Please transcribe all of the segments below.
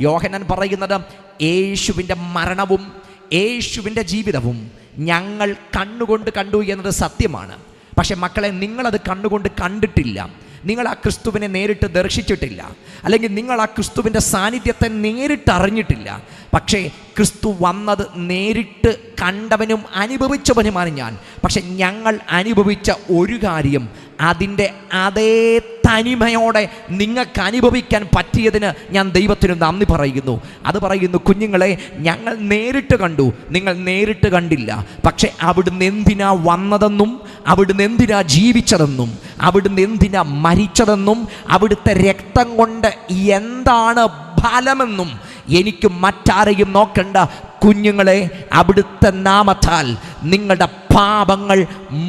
യോഹന്നാൻ പറയുന്നത് യേശുവിൻ്റെ മരണവും യേശുവിൻ്റെ ജീവിതവും ഞങ്ങൾ കണ്ണുകൊണ്ട് കണ്ടു എന്നത് സത്യമാണ്. പക്ഷെ മക്കളെ, നിങ്ങളത് കണ്ണുകൊണ്ട് കണ്ടിട്ടില്ല. നിങ്ങൾ ആ ക്രിസ്തുവിനെ നേരിട്ട് ദർശിച്ചിട്ടില്ല, അല്ലെങ്കിൽ നിങ്ങൾ ആ ക്രിസ്തുവിൻ്റെ സാന്നിധ്യത്തെ നേരിട്ട് അറിഞ്ഞിട്ടില്ല. പക്ഷേ ക്രിസ്തു വന്നത് നേരിട്ട് കണ്ടവനും അനുഭവിച്ചവനുമാണ് ഞാൻ. പക്ഷെ ഞങ്ങൾ അനുഭവിച്ച ഒരു കാര്യം, അതിൻ്റെ അതേ തനിമയോടെ നിങ്ങൾക്ക് അനുഭവിക്കാൻ പറ്റിയതിന് ഞാൻ ദൈവത്തിന് നന്ദി പറയുന്നു. അത് പറയുന്നു, കുഞ്ഞുങ്ങളെ, ഞങ്ങൾ നേരിട്ട് കണ്ടു, നിങ്ങൾ നേരിട്ട് കണ്ടില്ല. പക്ഷെ അവിടുന്ന് എന്തിനാ വന്നതെന്നും, അവിടുന്ന് എന്തിനാ ജീവിച്ചതെന്നും, അവിടുന്ന് എന്തിനാ മരിച്ചതെന്നും, അവിടുത്തെ രക്തം കൊണ്ട് എന്താണ് ഫലമെന്നും എനിക്ക് മറ്റാരെയും നോക്കണ്ട. കുഞ്ഞുങ്ങളെ, അവിടുത്തെ നാമത്താൽ നിങ്ങളുടെ പാപങ്ങൾ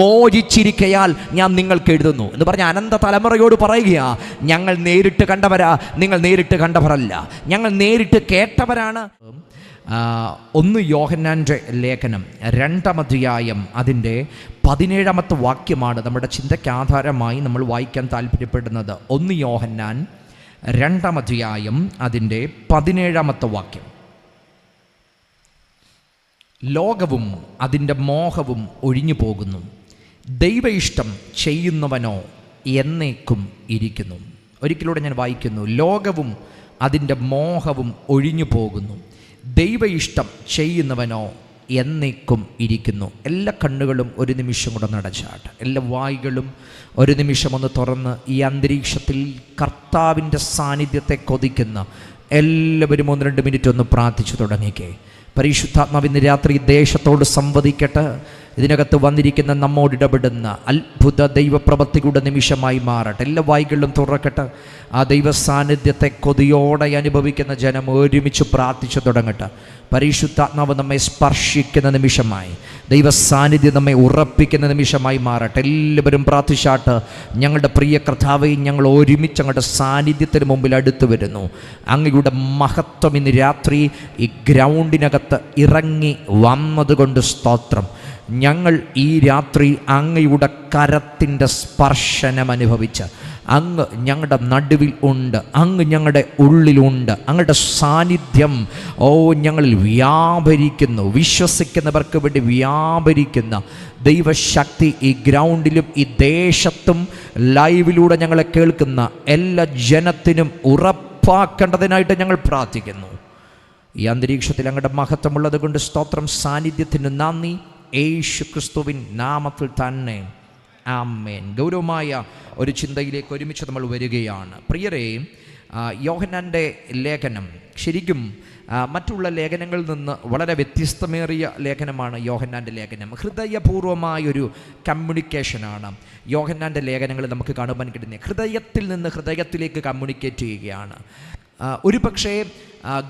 മോചിച്ചിരിക്കയാൽ ഞാൻ നിങ്ങൾക്ക് എഴുതുന്നു എന്ന് പറഞ്ഞ അനന്ത തലമുറയോട് പറയുക, ഞങ്ങൾ നേരിട്ട് കണ്ടവരാ, നിങ്ങൾ നേരിട്ട് കണ്ടവരല്ല, ഞങ്ങൾ നേരിട്ട് കേട്ടവരാണ്. 1 യോഹന്നാൻ്റെ ലേഖനം 2-ാം അധ്യായം അതിൻ്റെ 17-ാമത്തെ വാക്യമാണ് നമ്മുടെ ചിന്തയ്ക്ക് ആധാരമായി നമ്മൾ വായിക്കാൻ താല്പര്യപ്പെടുന്നത്. 1 യോഹന്നാൻ 2-ാം അധ്യായം അതിൻ്റെ 17-ാമത്തെ വാക്യം. ലോകവും അതിൻ്റെ മോഹവും ഒഴിഞ്ഞു പോകുന്നു, ദൈവ ഇഷ്ടം ചെയ്യുന്നവനോ എന്നേക്കും ഇരിക്കുന്നു. ഒരിക്കലൂടെ ഞാൻ വായിക്കുന്നു, ലോകവും അതിൻ്റെ മോഹവും ഒഴിഞ്ഞു പോകുന്നു, ദൈവ ഇഷ്ടം ചെയ്യുന്നവനോ എന്നേക്കും ഇരിക്കുന്നു. എല്ലാ കണ്ണുകളും ഒരു നിമിഷം കൂടെ നടച്ചാട്ട്, എല്ലാ വായികളും ഒരു നിമിഷം ഒന്ന് തുറന്ന് ഈ അന്തരീക്ഷത്തിൽ കർത്താവിൻ്റെ സാന്നിധ്യത്തെ കൊതിക്കുന്ന എല്ലാവരും 1-2 മിനിറ്റ് ഒന്ന് പ്രാർത്ഥിച്ചു തുടങ്ങിക്കേ. പരിശുദ്ധാത്മാവ് ഇന്ന് രാത്രി ദേശത്തോട് സംവദിക്കട്ടെ. ഇതിനകത്ത് വന്നിരിക്കുന്ന നമ്മോട് ഇടപെടുന്ന അത്ഭുത ദൈവപ്രവൃത്തിയുടെ നിമിഷമായി മാറട്ടെ. എല്ലാ വായികളിലും തുറക്കട്ടെ. ആ ദൈവ സാന്നിധ്യത്തെ കൊതിയോടെ അനുഭവിക്കുന്ന ജനം ഒരുമിച്ച് പ്രാർത്ഥിച്ചു തുടങ്ങട്ടെ. പരിശുദ്ധാത്മാവ് നമ്മെ സ്പർശിക്കുന്ന നിമിഷമായി, ദൈവ സാന്നിധ്യം നമ്മെ ഉറപ്പിക്കുന്ന നിമിഷമായി മാറട്ടെ. എല്ലാവരും പ്രാർത്ഥിച്ചാട്ട്, ഞങ്ങളുടെ പ്രിയ കർത്താവേ, ഞങ്ങൾ ഒരുമിച്ച് അങ്ങയുടെ സാന്നിധ്യത്തിന് മുമ്പിൽ അടുത്തു വരുന്നു. അങ്ങയുടെ മഹത്വം ഇന്ന് രാത്രി ഈ ഗ്രൗണ്ടിനകത്ത് ഇറങ്ങി വന്നതുകൊണ്ട് സ്തോത്രം. ഞങ്ങൾ ഈ രാത്രി അങ്ങയുടെ കരത്തിൻ്റെ സ്പർശനം അനുഭവിച്ച്, അങ്ങ് ഞങ്ങളുടെ നടുവിൽ ഉണ്ട്, അങ്ങ് ഞങ്ങളുടെ ഉള്ളിലുണ്ട്, അങ്ങയുടെ സാന്നിധ്യം ഞങ്ങളിൽ വ്യാപരിക്കുന്നു. വിശ്വസിക്കുന്നവർക്ക് വേണ്ടി വ്യാപരിക്കുന്ന ദൈവശക്തി ഈ ഗ്രൗണ്ടിലും ഈ ദേശത്തും ലൈവിലൂടെ ഞങ്ങളെ കേൾക്കുന്ന എല്ലാ ജനത്തിനും ഉറപ്പാക്കേണ്ടതിനായിട്ട് ഞങ്ങൾ പ്രാർത്ഥിക്കുന്നു. ഈ അന്തരീക്ഷത്തിൽ അങ്ങയുടെ മഹത്വമുള്ളത് കൊണ്ട് സ്തോത്രം. സാന്നിധ്യത്തിന് നന്ദി, യേശു ക്രിസ്തുവിൻ നാമത്തിൽ തന്നെ, ആമേൻ. ഗൗരവമായ ഒരു ചിന്തയിലേക്ക് ഒരുമിച്ച് നമ്മൾ വരികയാണ്. പ്രിയരേ, യോഹന്നാൻ്റെ ലേഖനം ശരിക്കും മറ്റുള്ള ലേഖനങ്ങളിൽ നിന്ന് വളരെ വ്യത്യസ്തമേറിയ ലേഖനമാണ് യോഹന്നാൻ്റെ ലേഖനം. ഹൃദയപൂർവമായൊരു കമ്മ്യൂണിക്കേഷനാണ് യോഹന്നാൻ്റെ ലേഖനങ്ങളിൽ നമുക്ക് കാണുവാൻ കിട്ടുന്നത്. ഹൃദയത്തിൽ നിന്ന് ഹൃദയത്തിലേക്ക് കമ്മ്യൂണിക്കേറ്റ് ചെയ്യുകയാണ്. ഒരുപക്ഷേ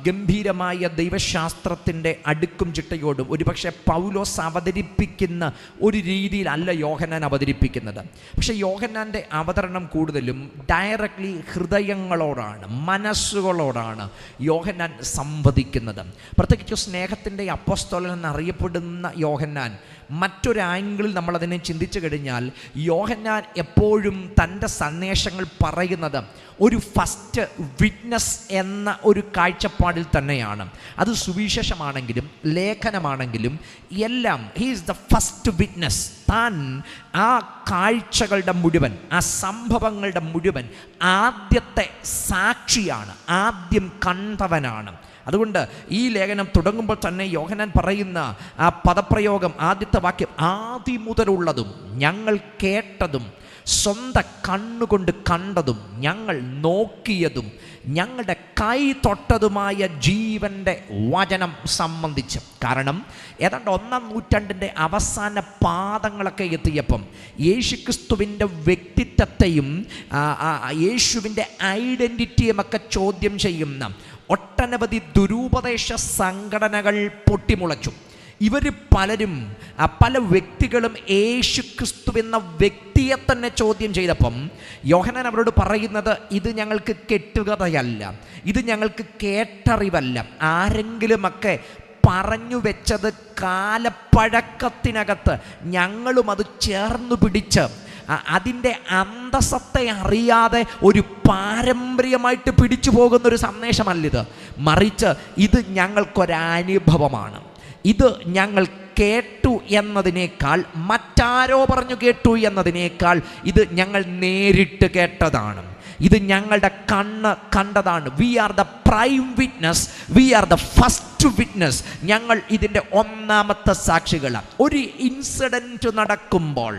ഗംഭീരമായ ദൈവശാസ്ത്രത്തിൻ്റെ അടുക്കും ചിട്ടയോടും ഒരുപക്ഷെ പൗലോസ് അവതരിപ്പിക്കുന്ന ഒരു രീതിയിലല്ല യോഹന്നാൻ അവതരിപ്പിക്കുന്നത്. പക്ഷേ യോഹന്നാൻ്റെ അവതരണം കൂടുതലും ഡയറക്റ്റ്ലി ഹൃദയങ്ങളോടാണ്, മനസ്സുകളോടാണ് യോഹന്നാൻ സംവദിക്കുന്നത്. പ്രത്യേകിച്ച് സ്നേഹത്തിൻ്റെ അപ്പോസ്തലൻ എന്നറിയപ്പെടുന്ന യോഹന്നാൻ മറ്റൊരു ആംഗിളിൽ നമ്മളതിനെ ചിന്തിച്ചു കഴിഞ്ഞാൽ, യോഹന്നാൻ എപ്പോഴും തൻ്റെ സന്ദേശങ്ങൾ പറയുന്നത് ഒരു ഫസ്റ്റ് വിറ്റ്നസ് എന്ന ഒരു കാഴ്ചപ്പാടിൽ തന്നെയാണ്. അത് സുവിശേഷമാണെങ്കിലും ലേഖനമാണെങ്കിലും എല്ലാം he is the first witness. താൻ ആ കാഴ്ചകളുടെ മുഴുവൻ, ആ സംഭവങ്ങളുടെ മുഴുവൻ ആദ്യത്തെ സാക്ഷിയാണ്, ആദ്യം കണ്ടവനാണ്. അതുകൊണ്ട് ഈ ലേഖനം തുടങ്ങുമ്പോൾ തന്നെ യോഹന്നാൻ പറയുന്ന ആ പദപ്രയോഗം, ആദ്യത്തെ വാക്യം, ആദ്യം മുതലുള്ളതും ഞങ്ങൾ കേട്ടതും സ്വന്തം കണ്ണുകൊണ്ട് കണ്ടതും ഞങ്ങൾ നോക്കിയതും ഞങ്ങളുടെ കൈ തൊട്ടതുമായ ജീവൻ്റെ വചനം സംബന്ധിച്ച്. കാരണം ഏതാണ്ട് 1-ാം നൂറ്റാണ്ടിൻ്റെ അവസാന പാദങ്ങളൊക്കെ എത്തിയപ്പം യേശുക്രിസ്തുവിൻ്റെ വ്യക്തിത്വത്തെയും യേശുവിൻ്റെ ഐഡൻറ്റിറ്റിയുമൊക്കെ ചോദ്യം ചെയ്യുന്ന ഒട്ടനവധി ദുരുപദേശ സംഘടനകൾ പൊട്ടിമുളച്ചു. ഇവർ പലരും, പല വ്യക്തികളും യേശുക്രിസ്തു എന്ന വ്യക്തിയെ തന്നെ ചോദ്യം ചെയ്തപ്പം യോഹന്നാൻ അവരോട് പറയുന്നത്, ഇത് ഞങ്ങൾക്ക് കെട്ടുകഥയല്ല, ഇത് ഞങ്ങൾക്ക് കേട്ടറിവല്ല, ആരെങ്കിലുമൊക്കെ പറഞ്ഞു വെച്ചത് കാലപ്പഴക്കത്തിനകത്ത് ഞങ്ങളും അത് ചേർന്നു പിടിച്ച് അതിൻ്റെ അന്തസ്സത്തെ അറിയാതെ ഒരു പാരമ്പര്യമായിട്ട് പിടിച്ചു പോകുന്നൊരു സന്ദേശമല്ലിത്. മറിച്ച് ഇത് ഞങ്ങൾക്കൊരനുഭവമാണ്. ഇത് ഞങ്ങൾ കേട്ടു എന്നതിനേക്കാൾ, മറ്റാരോ പറഞ്ഞു കേട്ടു എന്നതിനേക്കാൾ ഇത് ഞങ്ങൾ നേരിട്ട് കേട്ടതാണ്. ഇത് ഞങ്ങളുടെ കണ്ണ് കണ്ടതാണ്. We are the prime witness, we are the first witness. ഞങ്ങൾ ഇതിൻ്റെ ഒന്നാമത്തെ സാക്ഷികളാണ്. ഒരു ഇൻസിഡൻറ്റ് നടക്കുമ്പോൾ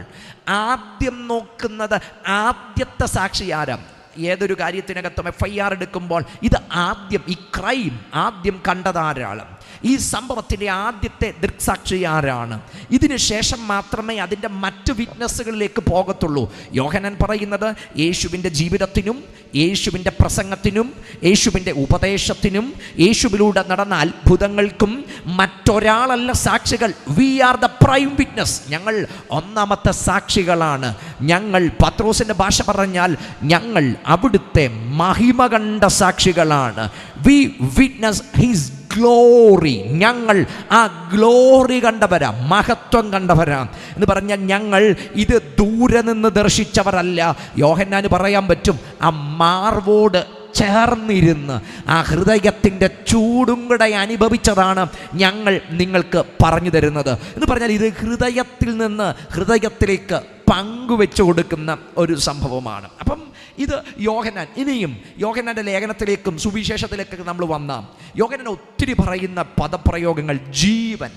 ആദ്യം നോക്കുന്നത് ആദ്യത്തെ സാക്ഷി ആരാണ്? ഏതൊരു കാര്യത്തിനകത്തും FIR എടുക്കുമ്പോൾ ഇത് ആദ്യം, ഈ ക്രൈം ആദ്യം കണ്ടതാരാണ്? ഈ സംഭവത്തിൻ്റെ ആദ്യത്തെ ദൃക്സാക്ഷി ആരാണ്? ഇതിനു ശേഷം മാത്രമേ അതിൻ്റെ മറ്റു വിറ്റ്നസ്സുകളിലേക്ക് പോകത്തുള്ളൂ. യോഹന്നാൻ പറയുന്നത് യേശുവിൻ്റെ ജീവിതത്തിനും യേശുവിൻ്റെ പ്രസംഗത്തിനും യേശുവിൻ്റെ ഉപദേശത്തിനും യേശുവിലൂടെ നടന്ന അത്ഭുതങ്ങൾക്കും മറ്റൊരാളല്ല സാക്ഷികൾ. We are the prime witness. ഞങ്ങൾ ഒന്നാമത്തെ സാക്ഷികളാണ്. ഞങ്ങൾ, പത്രോസിൻ്റെ ഭാഷ പറഞ്ഞാൽ, ഞങ്ങൾ അവിടുത്തെ മഹിമ കണ്ട സാക്ഷികളാണ്. We witness his glory. ഞങ്ങൾ ആ ഗ്ലോറി കണ്ടവരാ, മഹത്വം കണ്ടവരാ എന്ന് പറഞ്ഞാൽ ഞങ്ങൾ ഇത് ദൂരെ നിന്ന് ദർശിച്ചവരല്ല. യോഹന്നാന് പറയാൻ പറ്റും, ആ മാർവോട് ചേർന്നിരുന്ന് ആ ഹൃദയത്തിൻ്റെ ചൂടും കൂടെ അനുഭവിച്ചതാണ് ഞങ്ങൾ നിങ്ങൾക്ക് പറഞ്ഞു തരുന്നത് എന്ന് പറഞ്ഞാൽ ഇത് ഹൃദയത്തിൽ നിന്ന് ഹൃദയത്തിലേക്ക് പങ്കുവെച്ചു കൊടുക്കുന്ന ഒരു സംഭവമാണ്. അപ്പം ഇത് യോഹന്നാൻ, ഇനിയും യോഹന്നാൻ്റെ ലേഖനത്തിലേക്കും സുവിശേഷത്തിലേക്കൊക്കെ നമ്മൾ വന്നാം. യോഹന്നാൻ ഒത്തിരി പറയുന്ന പദപ്രയോഗങ്ങൾ ജീവൻ,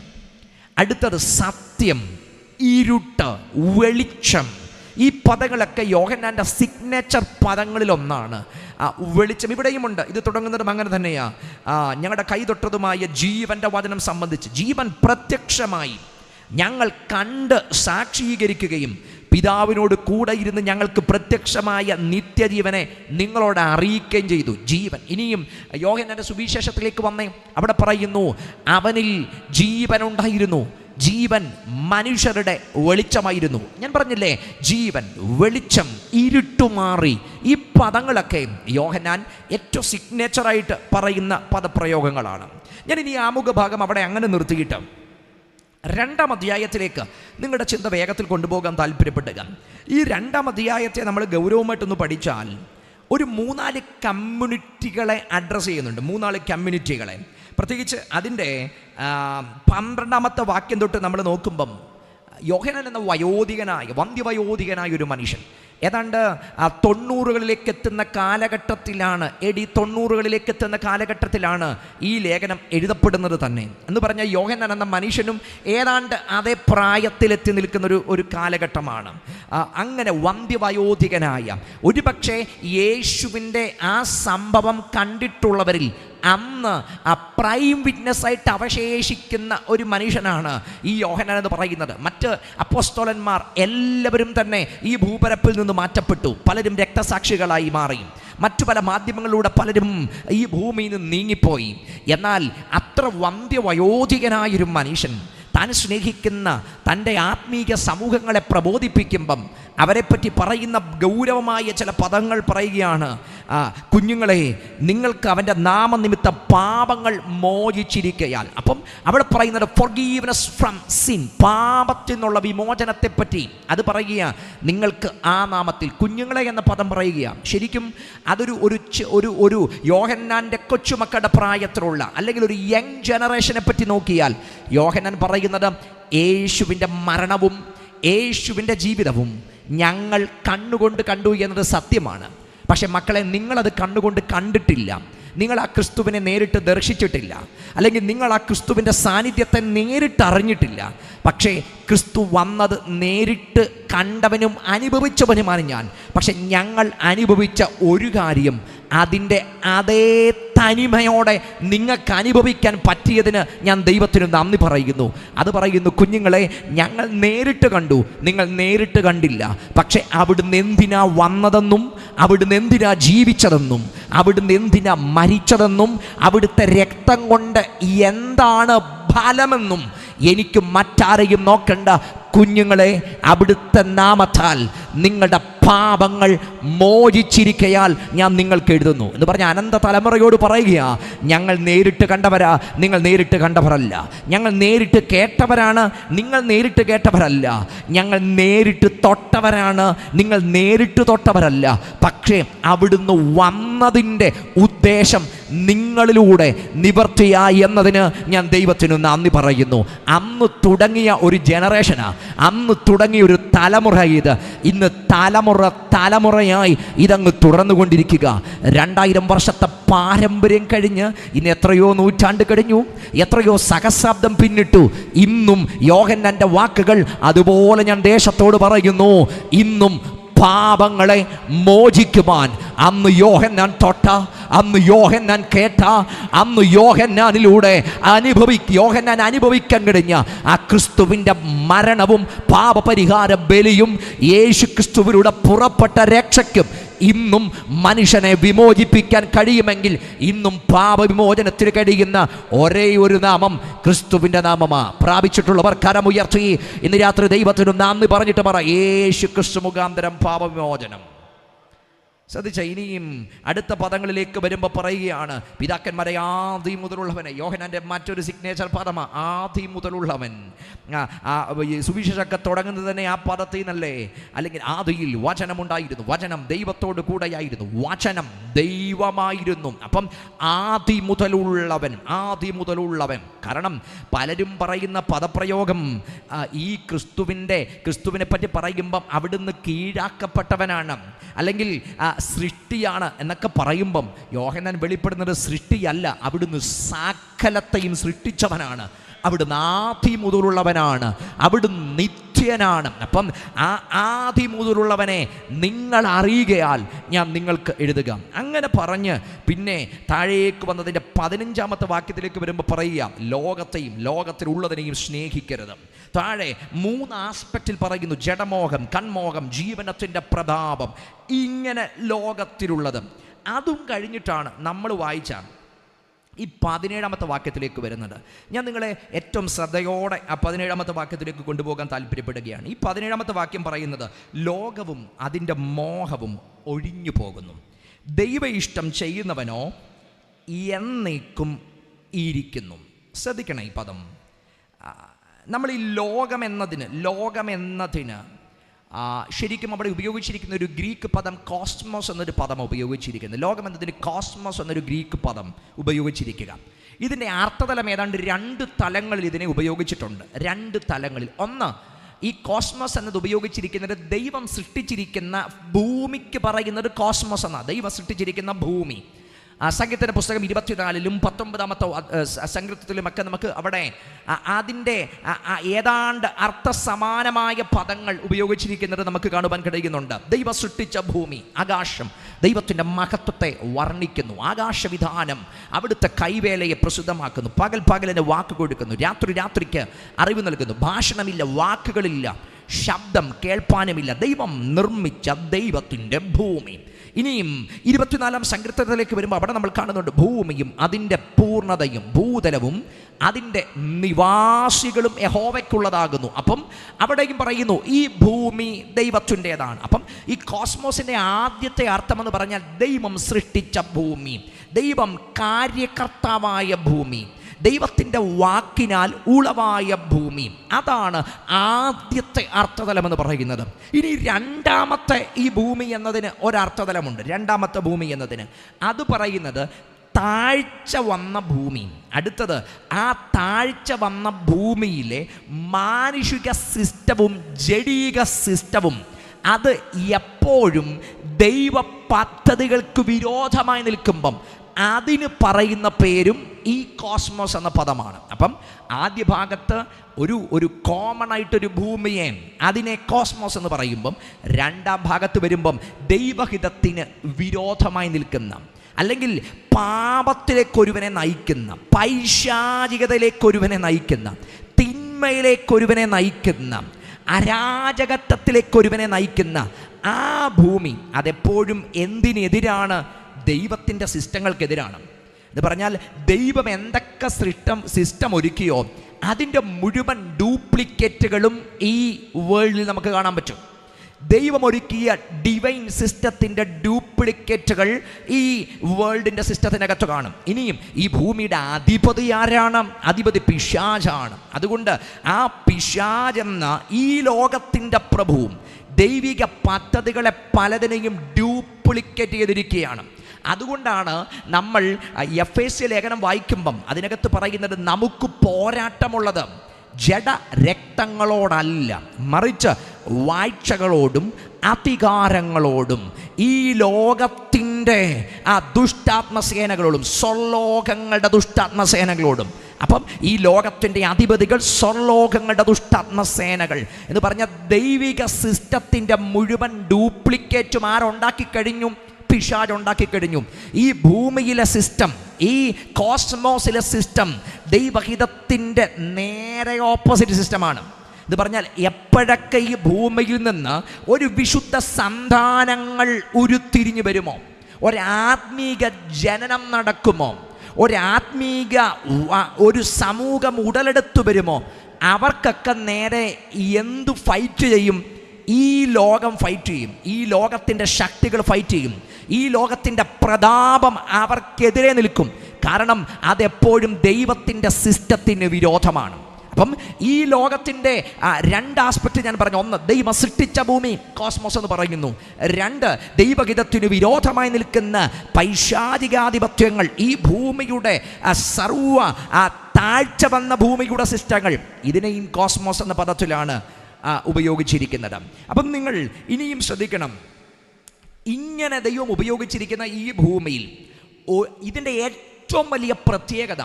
അടുത്തത് സത്യം, ഇരുട്ട്, വെളിച്ചം. ഈ പദങ്ങളൊക്കെ യോഹന്നാൻ്റെ സിഗ്നേച്ചർ പദങ്ങളിലൊന്നാണ്. വെളിച്ചം ഇവിടെയുമുണ്ട്. ഇത് തുടങ്ങുന്നതും അങ്ങനെ തന്നെയാണ്. ഞങ്ങളുടെ കൈതൊട്ടതുമായ ജീവൻ്റെ വചനം സംബന്ധിച്ച് ജീവൻ പ്രത്യക്ഷമായി ഞങ്ങൾ കണ്ട് സാക്ഷീകരിക്കുകയും പിതാവിനോട് കൂടെ ഇരുന്ന് ഞങ്ങൾക്ക് പ്രത്യക്ഷമായ നിത്യജീവനെ നിങ്ങളോട് അറിയിക്കുകയും ചെയ്തു. ജീവൻ. ഇനിയും യോഹന്നാന്റെ സുവിശേഷത്തിലേക്ക് വന്നേ, അവിടെ പറയുന്നു അവനിൽ ജീവനുണ്ടായിരുന്നു, ജീവൻ മനുഷ്യരുടെ വെളിച്ചമായിരുന്നു. ഞാൻ പറഞ്ഞില്ലേ, ജീവൻ, വെളിച്ചം, ഇരുട്ടുമാറി. ഈ പദങ്ങളൊക്കെ യോഹന്നാൻ ഏറ്റവും സിഗ്നേച്ചറായിട്ട് പറയുന്ന പദപ്രയോഗങ്ങളാണ്. ഞാൻ ഇനി ആമുഖ ഭാഗം അവിടെ അങ്ങനെ നിർത്തിയിട്ട് 2-ാം അധ്യായത്തിലേക്ക് നിങ്ങളുടെ ചിന്ത വേഗത്തിൽ കൊണ്ടുപോകാൻ താല്പര്യപ്പെടുക. ഈ 2-ാം അധ്യായത്തെ നമ്മൾ ഗൗരവമായിട്ടൊന്ന് പഠിച്ചാൽ ഒരു 3-4 കമ്മ്യൂണിറ്റികളെ അഡ്രസ്സ് ചെയ്യുന്നുണ്ട്. 3-4 കമ്മ്യൂണിറ്റികളെ. പ്രത്യേകിച്ച് അതിൻ്റെ 12-ാമത്തെ വാക്യം തൊട്ട് നമ്മൾ നോക്കുമ്പം യോഹന്നാൻ എന്ന വന്ധ്യവയോധികനായ ഒരു മനുഷ്യൻ ഏതാണ്ട് 90കളിലേക്ക് എത്തുന്ന കാലഘട്ടത്തിലാണ്, AD 90കളിലേക്ക് എത്തുന്ന കാലഘട്ടത്തിലാണ് ഈ ലേഖനം എഴുതപ്പെടുന്നത് തന്നെ. എന്ന് പറഞ്ഞാൽ യോഹന്നാൻ എന്ന മനുഷ്യനും ഏതാണ്ട് അതേ പ്രായത്തിലെത്തി നിൽക്കുന്ന ഒരു കാലഘട്ടമാണ്. അങ്ങനെ വന്ധ്യവയോധികനായ, ഒരുപക്ഷെ യേശുവിൻ്റെ ആ സംഭവം കണ്ടിട്ടുള്ളവരിൽ അന്ന് ആ പ്രൈം വിറ്റ്നസ്സായിട്ട് അവശേഷിക്കുന്ന ഒരു മനുഷ്യനാണ് ഈ യോഹന്നാൻ എന്ന് പറയുന്നത്. മറ്റ് അപ്പോസ്തലന്മാർ എല്ലാവരും തന്നെ ഈ ഭൂപരപ്പിൽ നിന്ന് മാറ്റപ്പെട്ടു. പലരും രക്തസാക്ഷികളായി മാറി. മറ്റു പല മാധ്യമങ്ങളിലൂടെ പലരും ഈ ഭൂമിയിൽ നിന്ന് നീങ്ങിപ്പോയി. എന്നാൽ അത്ര വന്ധ്യവയോധികനായൊരു മനുഷ്യൻ താൻ സ്നേഹിക്കുന്ന തൻ്റെ ആത്മീയ സമൂഹങ്ങളെ പ്രബോധിപ്പിക്കുമ്പം അവരെപ്പറ്റി പറയുന്ന ഗൗരവമായ ചില പദങ്ങൾ പറയുകയാണ്. കുഞ്ഞുങ്ങളെ, നിങ്ങൾക്ക് അവൻ്റെ നാമനിമിത്തം പാപങ്ങൾ മോചിച്ചിരിക്കയാൽ. അപ്പം അവിടെ പറയുന്നത് ഫോർഗീവ്നെസ് ഫ്രം സിൻ, പാപത്തിൽ നിന്നുള്ള വിമോചനത്തെപ്പറ്റി അത് പറയുക. നിങ്ങൾക്ക് ആ നാമത്തിൽ, കുഞ്ഞുങ്ങളെ എന്ന പദം പറയുക. ശരിക്കും അതൊരു ഒരു യോഹന്നാൻ്റെ കൊച്ചുമക്കളുടെ പ്രായത്തിലുള്ള അല്ലെങ്കിൽ ഒരു യങ് ജനറേഷനെ പറ്റി നോക്കിയാൽ യോഹന്നാൻ പറയുന്നത് യേശുവിൻ്റെ മരണവും യേശുവിൻ്റെ ജീവിതവും ഞങ്ങൾ കണ്ണുകൊണ്ട് കണ്ടു എന്നത് സത്യമാണ്. പക്ഷെ മക്കളെ, നിങ്ങളത് കണ്ണുകൊണ്ട് കണ്ടിട്ടില്ല. നിങ്ങൾ ആ ക്രിസ്തുവിനെ നേരിട്ട് ദർശിച്ചിട്ടില്ല, അല്ലെങ്കിൽ നിങ്ങൾ ആ ക്രിസ്തുവിൻ്റെ സാന്നിധ്യത്തെ നേരിട്ട് അറിഞ്ഞിട്ടില്ല. പക്ഷേ ക്രിസ്തു വന്നത് നേരിട്ട് കണ്ടവനും അനുഭവിച്ചവനുമാണ് ഞാൻ. പക്ഷെ ഞങ്ങൾ അനുഭവിച്ച ഒരു കാര്യം, അതിൻ്റെ അതേ തനിമയോടെ നിങ്ങൾക്ക് അനുഭവിക്കാൻ പറ്റിയതിന് ഞാൻ ദൈവത്തിന് നന്ദി പറയുന്നു. അത് പറയുന്നു, കുഞ്ഞുങ്ങളെ, ഞങ്ങൾ നേരിട്ട് കണ്ടു, നിങ്ങൾ നേരിട്ട് കണ്ടില്ല. പക്ഷെ അവിടുന്ന് എന്തിനാ വന്നതെന്നും അവിടുന്ന് എന്തിനാ ജീവിച്ചതെന്നും അവിടുന്ന് എന്തിനാ മരിച്ചതെന്നും അവിടുത്തെ രക്തം കൊണ്ട് എന്താണ് ഫലമെന്നും എനിക്ക് മറ്റാരെയും നോക്കണ്ട, കുഞ്ഞുങ്ങളെ, അവിടുത്തെ നാമത്താൽ നിങ്ങളുടെ പാപങ്ങൾ മോചിച്ചിരിക്കയാൽ ഞാൻ നിങ്ങൾക്ക് എഴുതുന്നു എന്ന് പറഞ്ഞ അനന്ത തലമുറയോട് പറയുക, ഞങ്ങൾ നേരിട്ട് കണ്ടവരാ, നിങ്ങൾ നേരിട്ട് കണ്ടവരല്ല. ഞങ്ങൾ നേരിട്ട് കേട്ടവരാണ്, നിങ്ങൾ നേരിട്ട് കേട്ടവരല്ല. ഞങ്ങൾ നേരിട്ട് തൊട്ടവരാണ്, നിങ്ങൾ നേരിട്ട് തൊട്ടവരല്ല. പക്ഷേ അവിടുന്ന് വന്നതിൻ്റെ ഉദ്ദേശം നിങ്ങളിലൂടെ നിവർത്തിയായി എന്നതിന് ഞാൻ ദൈവത്തിന് നന്ദി പറയുന്നു. അന്ന് തുടങ്ങിയ ഒരു ജനറേഷനാ, അന്ന് തുടങ്ങിയ ഒരു തലമുറ ഇത്. ഇന്ന് തലമുറയായി ഇതങ്ങ് തുടർന്നുകൊണ്ടിരിക്കുക. 2000 വർഷത്തെ പാരമ്പര്യം കഴിഞ്ഞ് ഇന്ന് എത്രയോ നൂറ്റാണ്ട് കഴിഞ്ഞു, എത്രയോ സഹസ്രാബ്ദം പിന്നിട്ടു. ഇന്നും യോഹന്നാന്റെ വാക്കുകൾ അതുപോലെ ഞാൻ ദേശത്തോട് പറയുന്നു. ഇന്നും പാപങ്ങളെ മോചിക്കുവാൻ അന്ന് യോഹന്നാൻ തൊട്ട, അന്ന് യോഹന്നാൻ കേട്ട, അന്ന് യോഹന്നാനിലൂടെ യോഹന്നാൻ അനുഭവിക്കാൻ കഴിഞ്ഞ ആ ക്രിസ്തുവിൻ്റെ മരണവും പാപപരിഹാര ബലിയും യേശു ക്രിസ്തുവിലൂടെ പുറപ്പെട്ട രക്ഷയ്ക്കും ഇന്നും മനുഷ്യനെ വിമോചിപ്പിക്കാൻ കഴിയുമെങ്കിൽ ഇന്നും പാപവിമോചനത്തിന് കഴിയുന്ന ഒരേ ഒരു നാമം ക്രിസ്തുവിൻ്റെ നാമമാ. പ്രാപിച്ചിട്ടുള്ളവർ കരമുയർത്തി ഇന്ന് രാത്രി ദൈവത്തിന് നന്ദി പറഞ്ഞിട്ട് പറ, യേശു ക്രിസ്തു മുഖാന്തരം പാപവിമോചനം. ശ്രദ്ധിച്ച ഇനിയും അടുത്ത പദങ്ങളിലേക്ക് വരുമ്പോൾ പറയുകയാണ്, പിതാക്കന്മാരെ ആദി മുതലുള്ളവനെ. യോഹന്നാന്റെ മറ്റൊരു സിഗ്നേച്ചർ പദമാണ് ആദി മുതലുള്ളവൻ. സുവിശേഷമൊക്കെ തുടങ്ങുന്നത് തന്നെ ആ പദത്തിൽ നിന്നല്ലേ. അല്ലെങ്കിൽ ആദിയിൽ വചനമുണ്ടായിരുന്നു, വചനം ദൈവത്തോട് കൂടെയായിരുന്നു, വചനം ദൈവമായിരുന്നു. അപ്പം ആദി മുതലുള്ളവൻ, ആദി മുതലുള്ളവൻ. കാരണം പലരും പറയുന്ന പദപ്രയോഗം ഈ ക്രിസ്തുവിനെ പറ്റി പറയുമ്പം അവിടുന്ന് കീഴാക്കപ്പെട്ടവനാണ്, അല്ലെങ്കിൽ സൃഷ്ടിയാണ് എന്നൊക്കെ പറയുമ്പം യോഹന്നാൻ വെളിപ്പെടുന്നത് സൃഷ്ടിയല്ല, അവിടുന്ന് സകലത്തെയും സൃഷ്ടിച്ചവനാണ്. അവിടുന്ന് ആദി മുതലുള്ളവനാണ്, അവിടുന്ന് നിത്യനാണ്. അപ്പം ആ ആദി മുതലുള്ളവനെ നിങ്ങൾ അറിയുകയാൽ ഞാൻ നിങ്ങൾക്ക് എഴുതുക. അങ്ങനെ പറഞ്ഞ് പിന്നെ താഴേക്ക് വന്നതിൻ്റെ 15-ാമത്തെ വാക്യത്തിലേക്ക് വരുമ്പോൾ പറയുക, ലോകത്തെയും ലോകത്തിലുള്ളതിനെയും സ്നേഹിക്കരുത്. താഴെ 3 ആസ്പെക്റ്റിൽ പറയുന്നു: ജഡമോഹം, കൺമോഹം, ജീവനത്തിൻ്റെ പ്രതാപം. ഇങ്ങനെ ലോകത്തിലുള്ളത്. അതും കഴിഞ്ഞിട്ടാണ് നമ്മൾ വായിച്ച ഈ 17-ാമത്തെ വാക്യത്തിലേക്ക് വരുന്നത്. ഞാൻ നിങ്ങളെ ഏറ്റവും ശ്രദ്ധയോടെ ആ 17-ാമത്തെ വാക്യത്തിലേക്ക് കൊണ്ടുപോകാൻ താല്പര്യപ്പെടുകയാണ്. ഈ 17-ാമത്തെ വാക്യം പറയുന്നത്, ലോകവും അതിൻ്റെ മോഹവും ഒഴിഞ്ഞു പോകുന്നു, ദൈവ ഇഷ്ടം ചെയ്യുന്നവനോ എന്നേക്കും ഇരിക്കുന്നു. ശ്രദ്ധിക്കണം ഈ പദം. നമ്മൾ ഈ ലോകമെന്നതിന് ശരിക്കും അവിടെ ഉപയോഗിച്ചിരിക്കുന്ന ഒരു ഗ്രീക്ക് പദം കോസ്മോസ് എന്നൊരു പദം ഉപയോഗിച്ചിരിക്കുന്നത്. ലോകം എന്നതിന് കോസ്മോസ് എന്നൊരു ഗ്രീക്ക് പദം ഉപയോഗിച്ചിരിക്കുക. ഇതിൻ്റെ അർത്ഥതലം ഏതാണ്ട് 2 തലങ്ങളിൽ ഇതിനെ ഉപയോഗിച്ചിട്ടുണ്ട്. 2 തലങ്ങളിൽ. ഒന്ന്, ഈ കോസ്മോസ് എന്നത് ഉപയോഗിച്ചിരിക്കുന്നത് ദൈവം സൃഷ്ടിച്ചിരിക്കുന്ന ഭൂമിക്ക് പറയുന്നത് കോസ്മോസ് എന്നാണ്. ദൈവം സൃഷ്ടിച്ചിരിക്കുന്ന ഭൂമി. സംഗീതത്തിൻ്റെ പുസ്തകം 24-ലും 19-ാമത്തെ സങ്കീർത്തനത്തിലുമൊക്കെ നമുക്ക് അവിടെ അതിൻ്റെ ഏതാണ്ട് അർത്ഥസമാനമായ പദങ്ങൾ ഉപയോഗിച്ചിരിക്കുന്നത് നമുക്ക് കാണുവാൻ കഴിയുന്നുണ്ട്. ദൈവം സൃഷ്ടിച്ച ഭൂമി, ആകാശം ദൈവത്തിൻ്റെ മഹത്വത്തെ വർണ്ണിക്കുന്നു. ആകാശവിധാനം അവിടുത്തെ കൈവേലയെ പ്രസിദ്ധമാക്കുന്നു. പകലിന് വാക്ക് കൊടുക്കുന്നു, രാത്രിക്ക് അറിവ് നൽകുന്നു. ഭാഷണമില്ല, വാക്കുകളില്ല, ശബ്ദം കേൾപ്പാനുമില്ല. ദൈവം നിർമ്മിച്ച ദൈവത്തിൻ്റെ ഭൂമി. ഇനിയും 24-ാം സങ്കീർത്തനത്തിലേക്ക് വരുമ്പോൾ അവിടെ നമ്മൾ കാണുന്നുണ്ട്, ഭൂമിയും അതിൻ്റെ പൂർണ്ണതയും ഭൂതലവും അതിൻ്റെ നിവാസികളും യഹോവയ്ക്കുള്ളതാകുന്നു. അപ്പം അവിടെയും പറയുന്നു ഈ ഭൂമി ദൈവത്തിൻ്റെതാണ്. അപ്പം ഈ കോസ്മോസിൻ്റെ ആദ്യത്തെ അർത്ഥമെന്ന് പറഞ്ഞാൽ ദൈവം സൃഷ്ടിച്ച ഭൂമി, ദൈവം കാര്യകർത്താവായ ഭൂമി, ദൈവത്തിൻ്റെ വാക്കിനാൽ ഉളവായ ഭൂമി. അതാണ് ആദ്യത്തെ അർത്ഥതലമെന്ന് പറയുന്നത്. ഇനി 2-ാമത്തെ ഈ ഭൂമി എന്നതിന് ഒരർത്ഥതലമുണ്ട്. 2-ാമത്തെ ഭൂമി എന്നതിന് അത് പറയുന്നത് താഴ്ച വന്ന ഭൂമി. അടുത്തത്, ആ താഴ്ച വന്ന ഭൂമിയിലെ മാനുഷിക സിസ്റ്റവും ജഡീക സിസ്റ്റവും അത് എപ്പോഴും ദൈവ പദ്ധതികൾക്ക് വിരോധമായി നിൽക്കുമ്പം അതിന് പറയുന്ന പേരും ഈ കോസ്മോസ് എന്ന പദമാണ്. അപ്പം ആദ്യ ഭാഗത്ത് ഒരു കോമൺ ആയിട്ടൊരു ഭൂമിയെ അതിനെ കോസ്മോസ് എന്ന് പറയുമ്പം, 2-ാം ഭാഗത്ത് വരുമ്പം ദൈവഹിതത്തിന് വിരോധമായി നിൽക്കുന്ന, അല്ലെങ്കിൽ പാപത്തിലേക്കൊരുവനെ നയിക്കുന്ന, പൈശാചികതയിലേക്കൊരുവനെ നയിക്കുന്ന, തിന്മയിലേക്കൊരുവനെ നയിക്കുന്ന, അരാജകത്വത്തിലേക്കൊരുവനെ നയിക്കുന്ന ആ ഭൂമി അതെപ്പോഴും എന്തിനെതിരാണ്? ദൈവത്തിൻ്റെ സിസ്റ്റങ്ങൾക്കെതിരാണ്. എന്ന് പറഞ്ഞാൽ ദൈവം എന്തൊക്കെ സിസ്റ്റം ഒരുക്കിയോ അതിൻ്റെ മുഴുവൻ ഡ്യൂപ്ലിക്കേറ്റുകളും ഈ വേൾഡിൽ നമുക്ക് കാണാൻ പറ്റും. ദൈവം ഒരുക്കിയ ഡിവൈൻ സിസ്റ്റത്തിൻ്റെ ഡ്യൂപ്ലിക്കേറ്റുകൾ ഈ വേൾഡിൻ്റെ സിസ്റ്റത്തിനകത്ത് കാണും. ഇനിയും ഈ ഭൂമിയുടെ അധിപതി ആരാണ്? അധിപതി പിശാചാണ്. അതുകൊണ്ട് ആ പിശാചെന്ന ഈ ലോകത്തിൻ്റെ പ്രഭുവും ദൈവിക പദ്ധതികളെ പലതിനെയും ഡ്യൂപ്ലിക്കേറ്റ് ചെയ്തിരിക്കുകയാണ്. അതുകൊണ്ടാണ് നമ്മൾ എഫേസ്യ ലേഖനം വായിക്കുമ്പം അതിനകത്ത് പറയുന്നത് നമുക്ക് പോരാട്ടമുള്ളത് ജഡ രക്തങ്ങളോടല്ല, മറിച്ച് വാഴ്ചകളോടും അധികാരങ്ങളോടും ഈ ലോകത്തിൻ്റെ ആ ദുഷ്ടാത്മസേനകളോടും സ്വർലോകങ്ങളുടെ ദുഷ്ടാത്മസേനകളോടും. അപ്പം ഈ ലോകത്തിൻ്റെ അധിപതികൾ സ്വർലോകങ്ങളുടെ ദുഷ്ടാത്മസേനകൾ എന്ന് പറഞ്ഞ ദൈവിക സിസ്റ്റത്തിൻ്റെ മുഴുവൻ ഡ്യൂപ്ലിക്കേറ്റും ആരുണ്ടാക്കി കഴിഞ്ഞു? പിശാച് ഉണ്ടാക്കി കഴിഞ്ഞു. ഈ ഭൂമിയിലെ സിസ്റ്റം, ഈ കോസ്മോസിലെ സിസ്റ്റം ദൈവഹിതത്തിൻ്റെ നേരെ ഓപ്പോസിറ്റ് സിസ്റ്റമാണ്. എന്ന് പറഞ്ഞാൽ എപ്പോഴൊക്കെ ഈ ഭൂമിയിൽ നിന്ന് ഒരു വിശുദ്ധ സന്താനങ്ങൾ ഉരുത്തിരിഞ്ഞു വരുമോ, ഒരാത്മീക ജനനം നടക്കുമോ, ഒരു സമൂഹം ഉടലെടുത്തു വരുമോ, അവർക്കൊക്കെ നേരെ എന്തു ഫൈറ്റ് ചെയ്യും? ഈ ലോകം ഫൈറ്റ് ചെയ്യും. ഈ ലോകത്തിൻ്റെ ശക്തികൾ ഫൈറ്റ് ചെയ്യും. ഈ ലോകത്തിൻ്റെ പ്രതാപം അവർക്കെതിരെ നിൽക്കും. കാരണം അതെപ്പോഴും ദൈവത്തിൻ്റെ സിസ്റ്റത്തിന് വിരോധമാണ്. അപ്പം ഈ ലോകത്തിൻ്റെ രണ്ട് ആസ്പെക്റ്റ് ഞാൻ പറഞ്ഞു. ഒന്ന്, ദൈവം സൃഷ്ടിച്ച ഭൂമി, കോസ്മോസ് എന്ന് പറയുന്നു. രണ്ട്, ദൈവഹിതത്തിന് വിരോധമായി നിൽക്കുന്ന പൈശാചികാധിപത്യങ്ങൾ, ഈ ഭൂമിയുടെ സർവ താഴ്ച വന്ന ഭൂമിയുടെ സിസ്റ്റങ്ങൾ. ഇതിനെയും കോസ്മോസ് എന്ന പദത്തിലാണ് ഉപയോഗിച്ചിരിക്കുന്നത്. അപ്പം നിങ്ങൾ ഇനിയും ശ്രദ്ധിക്കണം, ഇങ്ങനെ ദൈവം ഉപയോഗിച്ചിരിക്കുന്ന ഈ ഭൂമിയിൽ ഇതിൻ്റെ ഏറ്റവും വലിയ പ്രത്യേകത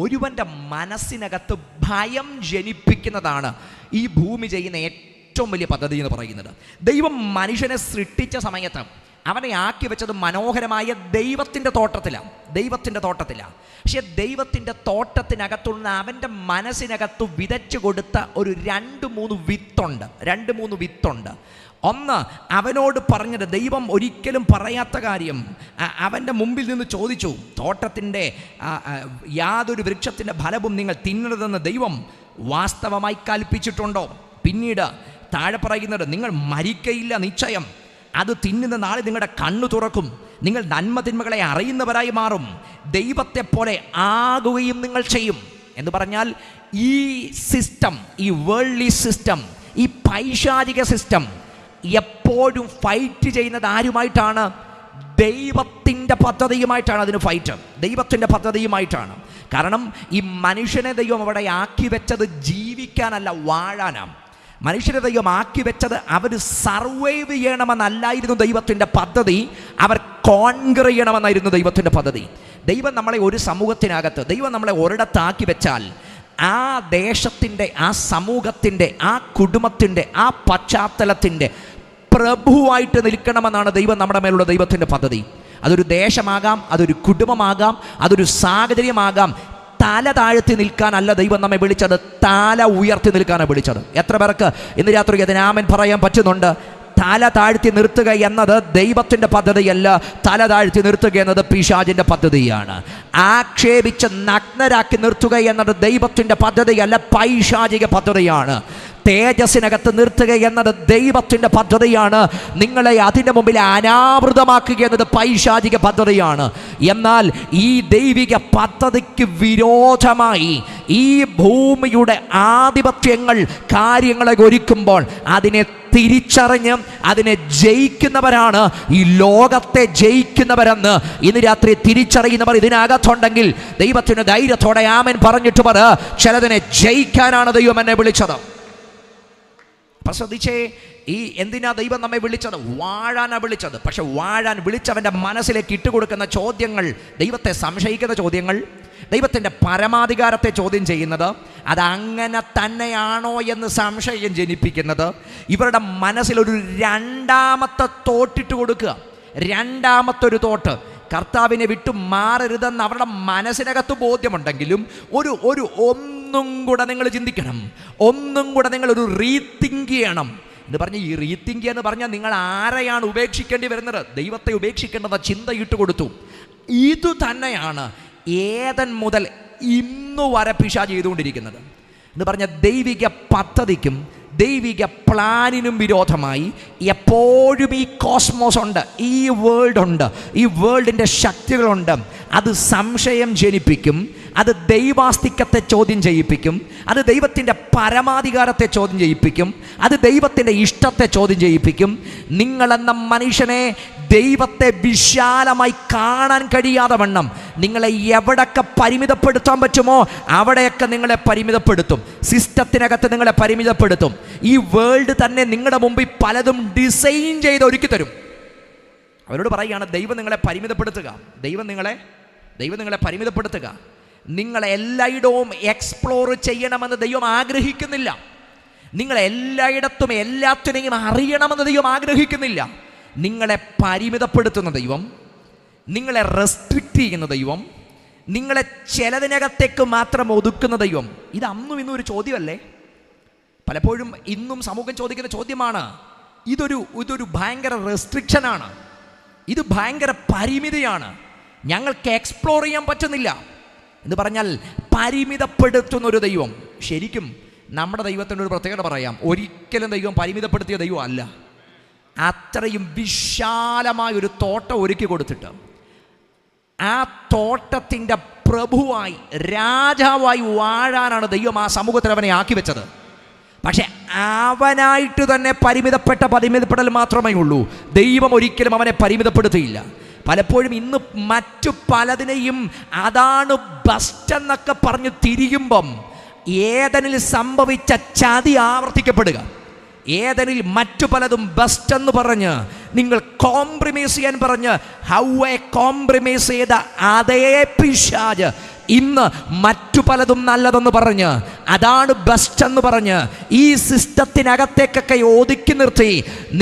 ഒരുവൻ്റെ മനസ്സിനകത്ത് ഭയം ജനിപ്പിക്കുന്നതാണ് ഈ ഭൂമി ചെയ്യുന്ന ഏറ്റവും വലിയ പദ്ധതി എന്ന് പറയുന്നത്. ദൈവം മനുഷ്യനെ സൃഷ്ടിച്ച സമയത്ത് അവനെ ആക്കി വെച്ചത് മനോഹരമായ ദൈവത്തിൻ്റെ തോട്ടത്തിലാണ്. പക്ഷെ ദൈവത്തിൻ്റെ തോട്ടത്തിനകത്തുള്ള അവൻ്റെ മനസ്സിനകത്ത് വിതച്ചു കൊടുത്ത ഒരു രണ്ട് മൂന്ന് വിത്തുണ്ട്. ഒന്ന്, അവനോട് പറഞ്ഞത് ദൈവം ഒരിക്കലും പറയാത്ത കാര്യം അവൻ്റെ മുമ്പിൽ നിന്ന് ചോദിച്ചു. തോട്ടത്തിൻ്റെ യാതൊരു വൃക്ഷത്തിൻ്റെ ഫലവും നിങ്ങൾ തിന്നരുതെന്ന് ദൈവം വാസ്തവമായി കൽപ്പിച്ചിട്ടുണ്ടോ? പിന്നീട് താഴെ പറയുന്നത്, നിങ്ങൾ മരിക്കയില്ല നിശ്ചയം, അത് തിന്നുന്ന നാളെ നിങ്ങളുടെ കണ്ണു തുറക്കും, നിങ്ങൾ നന്മ തിന്മകളെ അറിയുന്നവരായി മാറും, ദൈവത്തെ പോലെ ആകുകയും നിങ്ങൾ ചെയ്യും എന്ന് പറഞ്ഞാൽ ഈ സിസ്റ്റം, ഈ വേൾഡ്ലി സിസ്റ്റം, ഈ പൈശാചിക സിസ്റ്റം എപ്പോഴും ഫൈറ്റ് ചെയ്യുന്നത് ആരുമായിട്ടാണ്? ദൈവത്തിൻ്റെ പദ്ധതിയുമായിട്ടാണ്. അതിന് ഫൈറ്റ് ദൈവത്തിൻ്റെ പദ്ധതിയുമായിട്ടാണ്. കാരണം ഈ മനുഷ്യനെ ദൈവം അവിടെ ആക്കി വെച്ചത് ജീവിക്കാനല്ല, വാഴാനാണ്. മനുഷ്യരെ ദൈവം ആക്കി വെച്ചത് അവർ സർവൈവ് ചെയ്യണമെന്നല്ലായിരുന്നു ദൈവത്തിൻ്റെ പദ്ധതി, അവർ കോൺകർ ചെയ്യണമെന്നായിരുന്നു ദൈവത്തിൻ്റെ പദ്ധതി. ദൈവം നമ്മളെ ഒരു സമൂഹത്തിനകത്ത്, ദൈവം നമ്മളെ ഒരിടത്താക്കി വെച്ചാൽ ആ ദേശത്തിൻ്റെ, ആ സമൂഹത്തിൻ്റെ, ആ കുടുംബത്തിൻ്റെ, ആ പശ്ചാത്തലത്തിൻ്റെ പ്രഭുവായിട്ട് നിൽക്കണമെന്നാണ് ദൈവം നമ്മുടെ മേലുള്ള ദൈവത്തിൻ്റെ പദ്ധതി. അതൊരു ദേശമാകാം, അതൊരു കുടുംബമാകാം, അതൊരു സാഹചര്യമാകാം. തല താഴ്ത്തി നിൽക്കാനല്ല ദൈവം നമ്മെ വിളിച്ചത്, തല ഉയർത്തി നിൽക്കാനാണ് വിളിച്ചത്. എത്ര പേർക്ക് ഇന്ന് രാത്രി അതിന് ആമേൻ പറയാൻ പറ്റുന്നുണ്ട്? തല താഴ്ത്തി നിർത്തുക എന്നത് ദൈവത്തിൻ്റെ പദ്ധതിയല്ല, തല താഴ്ത്തി നിർത്തുക എന്നത് പിശാചിൻ്റെ പദ്ധതിയാണ്. ആക്ഷേപിച്ച് നഗ്നരാക്കി നിർത്തുക എന്നത് ദൈവത്തിൻ്റെ പദ്ധതിയല്ല, പൈശാചിക പദ്ധതിയാണ്. തേജസ്സിനകത്ത് നിർത്തുക എന്നത് ദൈവത്തിൻ്റെ പദ്ധതിയാണ്. നിങ്ങളെ അതിൻ്റെ മുമ്പിൽ അനാവൃതമാക്കുക എന്നത് പൈശാചിക പദ്ധതിയാണ്. എന്നാൽ ഈ ദൈവിക പദ്ധതിക്ക് വിരോധമായി ഈ ഭൂമിയുടെ ആധിപത്യങ്ങൾ കാര്യങ്ങളെ ഒരുക്കുമ്പോൾ അതിനെ തിരിച്ചറിഞ്ഞ് അതിനെ ജയിക്കുന്നവരാണ് ഈ ലോകത്തെ ജയിക്കുന്നവരെന്ന് ഇന്ന് രാത്രി തിരിച്ചറിയുന്നവർ ഇതിനകത്തുണ്ടെങ്കിൽ ദൈവത്തിന് ധൈര്യത്തോടെ ആമേൻ പറഞ്ഞിട്ട് പറ, ചിലതിനെ ജയിക്കാനാണ് ദൈവം എന്നെ വിളിച്ചത്. അപ്പം ശ്രദ്ധിച്ചേ, ഈ എന്തിനാ ദൈവം നമ്മെ വിളിച്ചത്? വാഴാനാണ് വിളിച്ചത്. പക്ഷെ വാഴാൻ വിളിച്ചവൻ്റെ മനസ്സിലേക്ക് ഇട്ടുകൊടുക്കുന്ന ചോദ്യങ്ങൾ, ദൈവത്തെ സംശയിക്കുന്ന ചോദ്യങ്ങൾ, ദൈവത്തിൻ്റെ പരമാധികാരത്തെ ചോദ്യം ചെയ്യുന്നത്, അതങ്ങനെ തന്നെയാണോ എന്ന് സംശയം ജനിപ്പിക്കുന്നത്, ഇവരുടെ മനസ്സിലൊരു രണ്ടാമത്തെ തോട്ടിട്ട് കൊടുക്കുക. രണ്ടാമത്തൊരു തോട്ട്, കർത്താവിനെ വിട്ടു മാറരുതെന്ന് അവരുടെ മനസ്സിനകത്ത് ബോധ്യമുണ്ടെങ്കിലും ഒന്നും കൂടെ നിങ്ങൾ ചിന്തിക്കണം, ഒന്നും കൂടെ നിങ്ങൾ ഒരു റീതിങ്ക് ചെയ്യണം എന്ന് പറഞ്ഞ്, ഈ റീതിങ്ക് എന്ന് പറഞ്ഞാൽ നിങ്ങൾ ആരെയാണ് ഉപേക്ഷിക്കേണ്ടി വരുന്നത്? ദൈവത്തെ ഉപേക്ഷിക്കേണ്ടത് ചിന്തയിട്ട് കൊടുത്തു. ഇതു തന്നെയാണ് ഏതൻ മുതൽ ഇന്നു വരെ പിശാച് ചെയ്തുകൊണ്ടിരിക്കുന്നത് എന്ന് പറഞ്ഞ ദൈവിക പദ്ധതിക്കും ദൈവിക പ്ലാനിനും വിരോധമായി എപ്പോഴും ഈ കോസ്മോസ് ഉണ്ട്, ഈ വേൾഡ് ഉണ്ട്, ഈ വേൾഡിൻ്റെ ശക്തികളുണ്ട്. അത് സംശയം ജനിപ്പിക്കും, അത് ദൈവാസ്തികത്തെ ചോദ്യം ചെയ്യിപ്പിക്കും, അത് ദൈവത്തിൻ്റെ പരമാധികാരത്തെ ചോദ്യം ചെയ്യിപ്പിക്കും, അത് ദൈവത്തിൻ്റെ ഇഷ്ടത്തെ ചോദ്യം ചെയ്യിപ്പിക്കും. നിങ്ങളെന്ന മനുഷ്യനെ ദൈവത്തെ വിശാലമായി കാണാൻ കഴിയാതെ വണ്ണം നിങ്ങളെ എവിടെയൊക്കെ പരിമിതപ്പെടുത്താൻ പറ്റുമോ അവിടെയൊക്കെ നിങ്ങളെ പരിമിതപ്പെടുത്തും. സിസ്റ്റത്തിനകത്ത് നിങ്ങളെ പരിമിതപ്പെടുത്തും. ഈ വേൾഡ് തന്നെ നിങ്ങളുടെ മുമ്പിൽ പലതും ഡിസൈൻ ചെയ്ത് ഒരുക്കി തരും. അവരോട് പറയുകയാണ്, ദൈവം നിങ്ങളെ പരിമിതപ്പെടുത്തുക, ദൈവം നിങ്ങളെ പരിമിതപ്പെടുത്തുക. നിങ്ങളെ എല്ലായിടവും എക്സ്പ്ലോർ ചെയ്യണമെന്ന് ദൈവം ആഗ്രഹിക്കുന്നില്ല. നിങ്ങൾ എല്ലായിടത്തും എല്ലാത്തിനെയും അറിയണമെന്ന് ദൈവം ആഗ്രഹിക്കുന്നില്ല. നിങ്ങളെ പരിമിതപ്പെടുത്തുന്ന ദൈവം, നിങ്ങളെ റെസ്ട്രിക്റ്റ് ചെയ്യുന്ന ദൈവം, നിങ്ങളെ ചിലതിനകത്തേക്ക് മാത്രം ഒതുക്കുന്ന ദൈവം. ഇത് അന്നും ഇന്നും ഒരു ചോദ്യമല്ലേ? പലപ്പോഴും ഇന്നും സമൂഹം ചോദിക്കുന്ന ചോദ്യമാണ്. ഇതൊരു ഭയങ്കര റെസ്ട്രിക്ഷനാണ്, ഇത് ഭയങ്കര പരിമിതിയാണ്, ഞങ്ങൾക്ക് എക്സ്പ്ലോർ ചെയ്യാൻ പറ്റുന്നില്ല എന്ന് പറഞ്ഞാൽ പരിമിതപ്പെടുത്തുന്നൊരു ദൈവം. ശരിക്കും നമ്മുടെ ദൈവത്തിൻ്റെ ഒരു പ്രത്യേകത പറയാം, ഒരിക്കലും ദൈവം പരിമിതപ്പെടുത്തിയ ദൈവം അല്ല. അത്രയും വിശാലമായൊരു തോട്ടം ഒരുക്കി കൊടുത്തിട്ട് ആ തോട്ടത്തിൻ്റെ പ്രഭുവായി രാജാവായി വാഴാനാണ് ദൈവം ആ സമൂഹത്തിൽ അവനെ ആക്കി വെച്ചത്. പക്ഷെ അവനായിട്ട് തന്നെ പരിമിതപ്പെടൽ മാത്രമേ ഉള്ളൂ. ദൈവം ഒരിക്കലും അവനെ പരിമിതപ്പെടുത്തിയില്ല. പലപ്പോഴും ഇന്ന് മറ്റു പലതിനെയും അതാണ് ബെസ്റ്റ് എന്നൊക്കെ പറഞ്ഞ് തിരിയുമ്പം ഏതനിൽ സംഭവിച്ച ചതി ആവർത്തിക്കപ്പെടുക. ഏതനിൽ മറ്റു പലതും ബെസ്റ്റ് എന്ന് പറഞ്ഞ് നിങ്ങൾ കോംപ്രമൈസ് ചെയ്യാൻ പറഞ്ഞ് ഹൗവയെ കോംപ്രമൈസ് ചെയ്ത അതേ പിശാച് ഇന്ന് മറ്റു പലതും നല്ലതെന്ന് പറഞ്ഞ് അതാണ് ബെസ്റ്റ് എന്ന് പറഞ്ഞ് ഈ സിസ്റ്റത്തിനകത്തേക്കൊക്കെ ഒതുക്കി നിർത്തി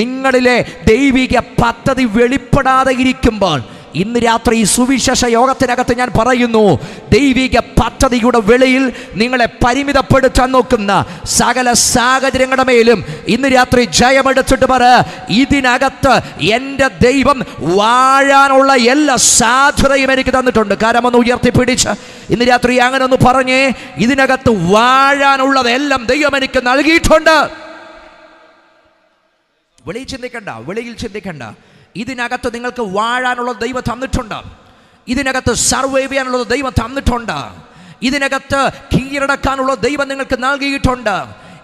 നിങ്ങളിലെ ദൈവിക പദ്ധതി വെളിപ്പെടാതെ ഇരിക്കുമ്പോൾ ഇന്ന് രാത്രി ഈ സുവിശേഷ യോഗത്തിനകത്ത് ഞാൻ പറയുന്നു, ദൈവിക പദ്ധതിയുടെ വെളിയിൽ നിങ്ങളെ പരിമിതപ്പെടുത്താൻ നോക്കുന്ന സകല സാഹചര്യങ്ങളുടെ മേലും ഇന്ന് രാത്രി ജയമെടുത്തിട്ട് പറ, ഇതിനകത്ത് എൻ്റെ ദൈവം വാഴാനുള്ള എല്ലാ സാധ്യതയും എനിക്ക് തന്നിട്ടുണ്ട്. കരമൊന്ന് ഉയർത്തിപ്പിടിച്ച് ഇന്ന് രാത്രി അങ്ങനെ ഒന്ന് പറഞ്ഞേ, ഇതിനകത്ത് വാഴാനുള്ളതെല്ലാം ദൈവം എനിക്ക് നൽകിയിട്ടുണ്ട്. വെളിയിൽ ചിന്തിക്കണ്ട. ഇതിനകത്ത് നിങ്ങൾക്ക് വാഴാനുള്ള ദൈവം തന്നിട്ടുണ്ട്. ഇതിനകത്ത് സർവൈവ് ചെയ്യാനുള്ള ദൈവം തന്നിട്ടുണ്ട്. ഇതിനകത്ത് കീഴടക്കാനുള്ള ദൈവം നിങ്ങൾക്ക് നൽകിയിട്ടുണ്ട്.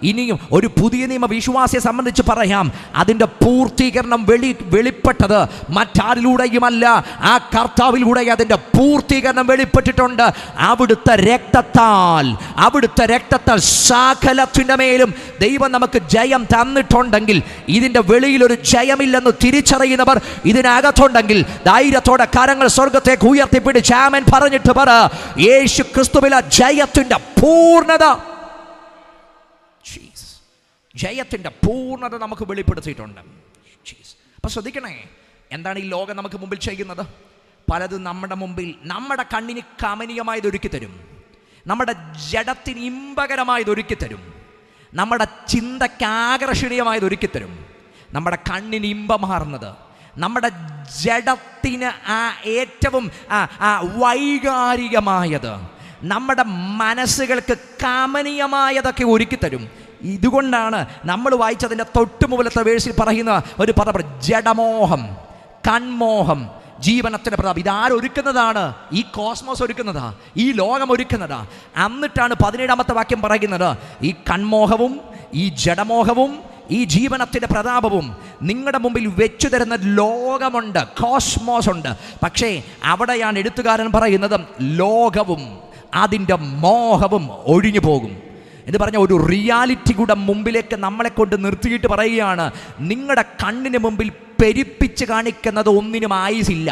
ഇനിയും ഒരു പുതിയ നിയമ വിശ്വാസിയെ സംബന്ധിച്ച് പറയാം, അതിൻ്റെ പൂർത്തീകരണം വെളിപ്പെട്ടത് മറ്റാരിലൂടെയുമല്ല, ആ കർത്താവിലൂടെ അതിൻ്റെ പൂർത്തീകരണം വെളിപ്പെട്ടിട്ടുണ്ട്. അവിടുത്തെ രക്തത്താൽ സകലത്തിൻ്റെ മേലും ദൈവം നമുക്ക് ജയം തന്നിട്ടുണ്ടെങ്കിൽ ഇതിൻ്റെ വെളിയിലൊരു ജയമില്ലെന്ന് തിരിച്ചറിയുന്നവർ ഇതിനകത്തുണ്ടെങ്കിൽ ധൈര്യത്തോടെ കരങ്ങൾ സ്വർഗത്തേക്ക് ഉയർത്തിപ്പിടിച്ച് ആമേൻ പറഞ്ഞിട്ട് പറ, യേശു ക്രിസ്തുവിലെ ജയത്തിൻ്റെ പൂർണ്ണത, ജയത്തിൻ്റെ പൂർണ്ണത നമുക്ക് വെളിപ്പെടുത്തിയിട്ടുണ്ട്. അപ്പം ശ്രദ്ധിക്കണേ, എന്താണ് ഈ ലോകം നമുക്ക് മുമ്പിൽ ചെയ്യുന്നത്? പലതും നമ്മുടെ മുമ്പിൽ നമ്മുടെ കണ്ണിന് കമനീയമായത് ഒരുക്കി തരും, നമ്മുടെ ജഡത്തിന് ഇമ്പകരമായത് ഒരുക്കി തരും, നമ്മുടെ ചിന്തയ്ക്ക് ആകർഷണീയമായത് ഒരുക്കി തരും, നമ്മുടെ കണ്ണിന് ഇമ്പമാർന്നത്, നമ്മുടെ ജഡത്തിന് ഏറ്റവും വൈകാരികമായത്, നമ്മുടെ മനസ്സുകൾക്ക് കമനീയമായതൊക്കെ ഒരുക്കി തരും. ഇതുകൊണ്ടാണ് നമ്മൾ വായിച്ചതിൻ്റെ തൊട്ട് മുകളിലത്തെ വേഴ്സിൽ പറയുന്ന ഒരു പദം ജഡമോഹം, കൺമോഹം, ജീവനത്തിൻ്റെ പ്രതാപം. ഇതാരൊരുക്കുന്നതാണ്? ഈ കോസ്മോസ് ഒരുക്കുന്നതാ, ഈ ലോകം ഒരുക്കുന്നതാ. എന്നിട്ടാണ് 17ാമത്തെ വാക്യം പറയുന്നത്, ഈ കൺമോഹവും ഈ ജഡമോഹവും ഈ ജീവനത്തിൻ്റെ പ്രതാപവും നിങ്ങളുടെ മുമ്പിൽ വെച്ചു തരുന്ന ലോകമുണ്ട്, കോസ്മോസ് ഉണ്ട്. പക്ഷേ അവിടെയാണ് എഴുത്തുകാരൻ പറയുന്നത് ലോകവും അതിൻ്റെ മോഹവും ഒഴിഞ്ഞു പോകും എന്ന് പറഞ്ഞ ഒരു റിയാലിറ്റിയുടെ മുമ്പിലേക്ക് നമ്മളെ കൊണ്ട് നിർത്തിയിട്ട് പറയുകയാണ്, നിങ്ങളുടെ കണ്ണിന് മുമ്പിൽ പെരുപ്പിച്ച് കാണിക്കുന്നത് ഒന്നിനും ആയുസില്ല.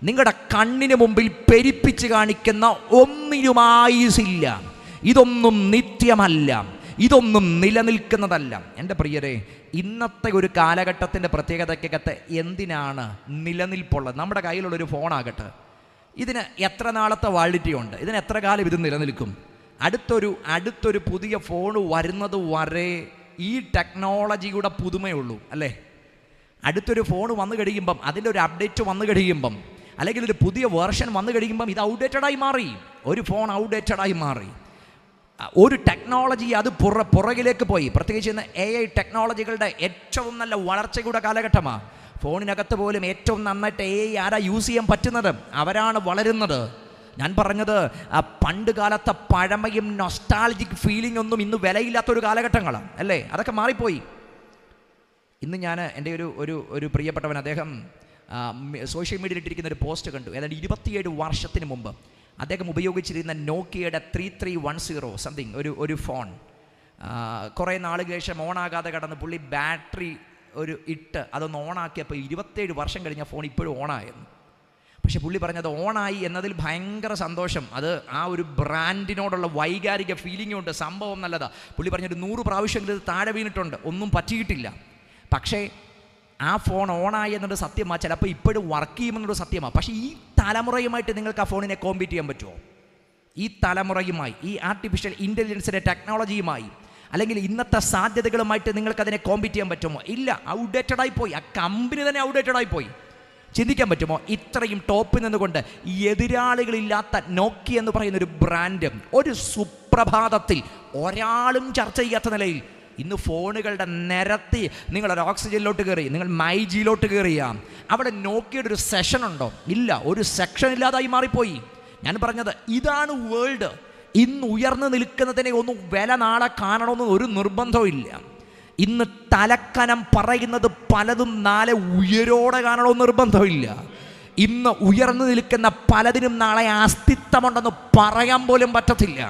നിങ്ങളുടെ കണ്ണിന് മുമ്പിൽ പെരുപ്പിച്ച് കാണിക്കുന്ന ഒന്നിനും ആയുസില്ല. ഇതൊന്നും നിത്യമല്ല, ഇതൊന്നും നിലനിൽക്കുന്നതല്ല. എൻ്റെ പ്രിയരെ, ഇന്നത്തെ ഒരു കാലഘട്ടത്തിൻ്റെ പ്രത്യേകതയ്ക്കകത്ത് എന്തിനാണ് നിലനിൽപ്പുള്ളത്? നമ്മുടെ കയ്യിലുള്ളൊരു ഫോണാകട്ടെ, ഇതിന് എത്ര നാളത്തെ വാലിഡിറ്റി ഉണ്ട്? ഇതിന് എത്ര കാലം ഇത് നിലനിൽക്കും? അടുത്തൊരു പുതിയ ഫോൺ വരുന്നത് വരെ ഈ ടെക്നോളജിയുടെ പുതുമയുള്ളൂ, അല്ലേ? അടുത്തൊരു ഫോൺ വന്നു കഴിയുമ്പം, അതിൻ്റെ ഒരു അപ്ഡേറ്റ് വന്നു കഴിയുമ്പം അല്ലെങ്കിൽ ഒരു പുതിയ വേർഷൻ വന്നു കഴിയുമ്പം ഇത് ഔട്ട്ഡേറ്റഡായി മാറി. ഒരു ഫോൺ ഔട്ട്ഡേറ്റഡായി മാറി. ഒരു ടെക്നോളജി അത് പുറകിലേക്ക് പോയി. പ്രത്യേകിച്ച് ഇന്ന് AI ടെക്നോളജികളുടെ ഏറ്റവും നല്ല വളർച്ചയുടെ കാലഘട്ടമാണ്. ഫോണിനകത്ത് പോലും ഏറ്റവും നന്നായിട്ട് AI ആരാ യൂസ് ചെയ്യാൻ പറ്റുന്നത്? അവരാണ് വളരുന്നത്. ഞാൻ പറഞ്ഞത് പണ്ട് കാലത്തെ പഴമയും നൊസ്റ്റാൾജിക് ഫീലിംഗ് ഒന്നും ഇന്ന് വിലയില്ലാത്തൊരു കാലഘട്ടങ്ങളാണ് അല്ലേ? അതൊക്കെ മാറിപ്പോയി. ഇന്ന് ഞാൻ എൻ്റെ ഒരു പ്രിയപ്പെട്ടവൻ, അദ്ദേഹം സോഷ്യൽ മീഡിയയിൽ ഇട്ടിരിക്കുന്ന ഒരു പോസ്റ്റ് കണ്ടു. ഏതാണ്ട് 27 വർഷത്തിന് മുമ്പ് അദ്ദേഹം ഉപയോഗിച്ചിരുന്ന നോക്കിയയുടെ 3310 സംതിങ് ഒരു ഫോൺ കുറേ നാളുകൾക്ക് ശേഷം ഓണാകാതെ കടന്ന് പുള്ളി ബാറ്ററി ഇട്ട് അതൊന്ന് ഓണാക്കിയപ്പോൾ 27 വർഷം കഴിഞ്ഞ ഫോൺ ഇപ്പോഴും ഓണായിരുന്നു. പക്ഷെ പുള്ളി പറഞ്ഞത് ഓണായി എന്നതിൽ ഭയങ്കര സന്തോഷം. അത് ആ ഒരു ബ്രാൻഡിനോടുള്ള വൈകാരിക ഫീലിംഗ് ഉണ്ട്. സംഭവം നല്ലതാണ്. പുള്ളി പറഞ്ഞൊരു 100 പ്രാവശ്യങ്ങളിൽ ഇത് താഴെ വീണിട്ടുണ്ട്, ഒന്നും പറ്റിയിട്ടില്ല. പക്ഷേ ആ ഫോൺ ഓണായി എന്നത് സത്യമാണ്. ചിലപ്പോൾ ഇപ്പോഴും വർക്ക് ചെയ്യുമെന്നത് സത്യമാണ്. പക്ഷേ ഈ തലമുറയുമായിട്ട് നിങ്ങൾക്ക് ആ ഫോണിനെ കോമ്പീറ്റ് ചെയ്യാൻ പറ്റുമോ? ഈ തലമുറയുമായി, ഈ ആർട്ടിഫിഷ്യൽ ഇൻ്റലിജൻസിൻ്റെ ടെക്നോളജിയുമായി, അല്ലെങ്കിൽ ഇന്നത്തെ സാധ്യതകളുമായിട്ട് നിങ്ങൾക്കതിനെ കോമ്പീറ്റ് ചെയ്യാൻ പറ്റുമോ? ഇല്ല. ഔട്ട്ഡേറ്റഡായി പോയി. ആ കമ്പനി തന്നെ ഔട്ട്ഡേറ്റഡായി പോയി. ചിന്തിക്കാൻ പറ്റുമോ? ഇത്രയും ടോപ്പിൽ നിന്നുകൊണ്ട് എതിരാളികളില്ലാത്ത നോക്കിയ എന്ന് പറയുന്ന ഒരു ബ്രാൻഡ് ഒരു സുപ്രഭാതത്തിൽ ഒരാളും ചർച്ച ചെയ്യാത്ത നിലയിൽ ഇന്ന് ഫോണുകളുടെ നിരത്തി നിങ്ങളൊരു ഓക്സിജനിലോട്ട് കയറി, നിങ്ങൾ മൈജിയിലോട്ട് കയറിയാം, അവിടെ നോക്കിയുടെ ഒരു സെഷൻ ഉണ്ടോ? ഇല്ല. ഒരു സെക്ഷൻ ഇല്ലാതായി മാറിപ്പോയി. ഞാൻ പറഞ്ഞത് ഇതാണ് വേൾഡ്. ഇന്ന് ഉയർന്നു നിൽക്കുന്നതിനെ ഒന്നും വില നാളെ കാണണമെന്ന് ഒരു നിർബന്ധവും ഇല്ല. ഇന്ന് തലക്കനം പറയുന്നത് പലതും നാളെ ഉയരോടെ കാണണമെന്ന് നിർബന്ധമില്ല. ഇന്ന് ഉയർന്നു നിൽക്കുന്ന പലതിനും നാളെ അസ്തിത്വമുണ്ടെന്ന് പറയാൻ പോലും പറ്റത്തില്ല.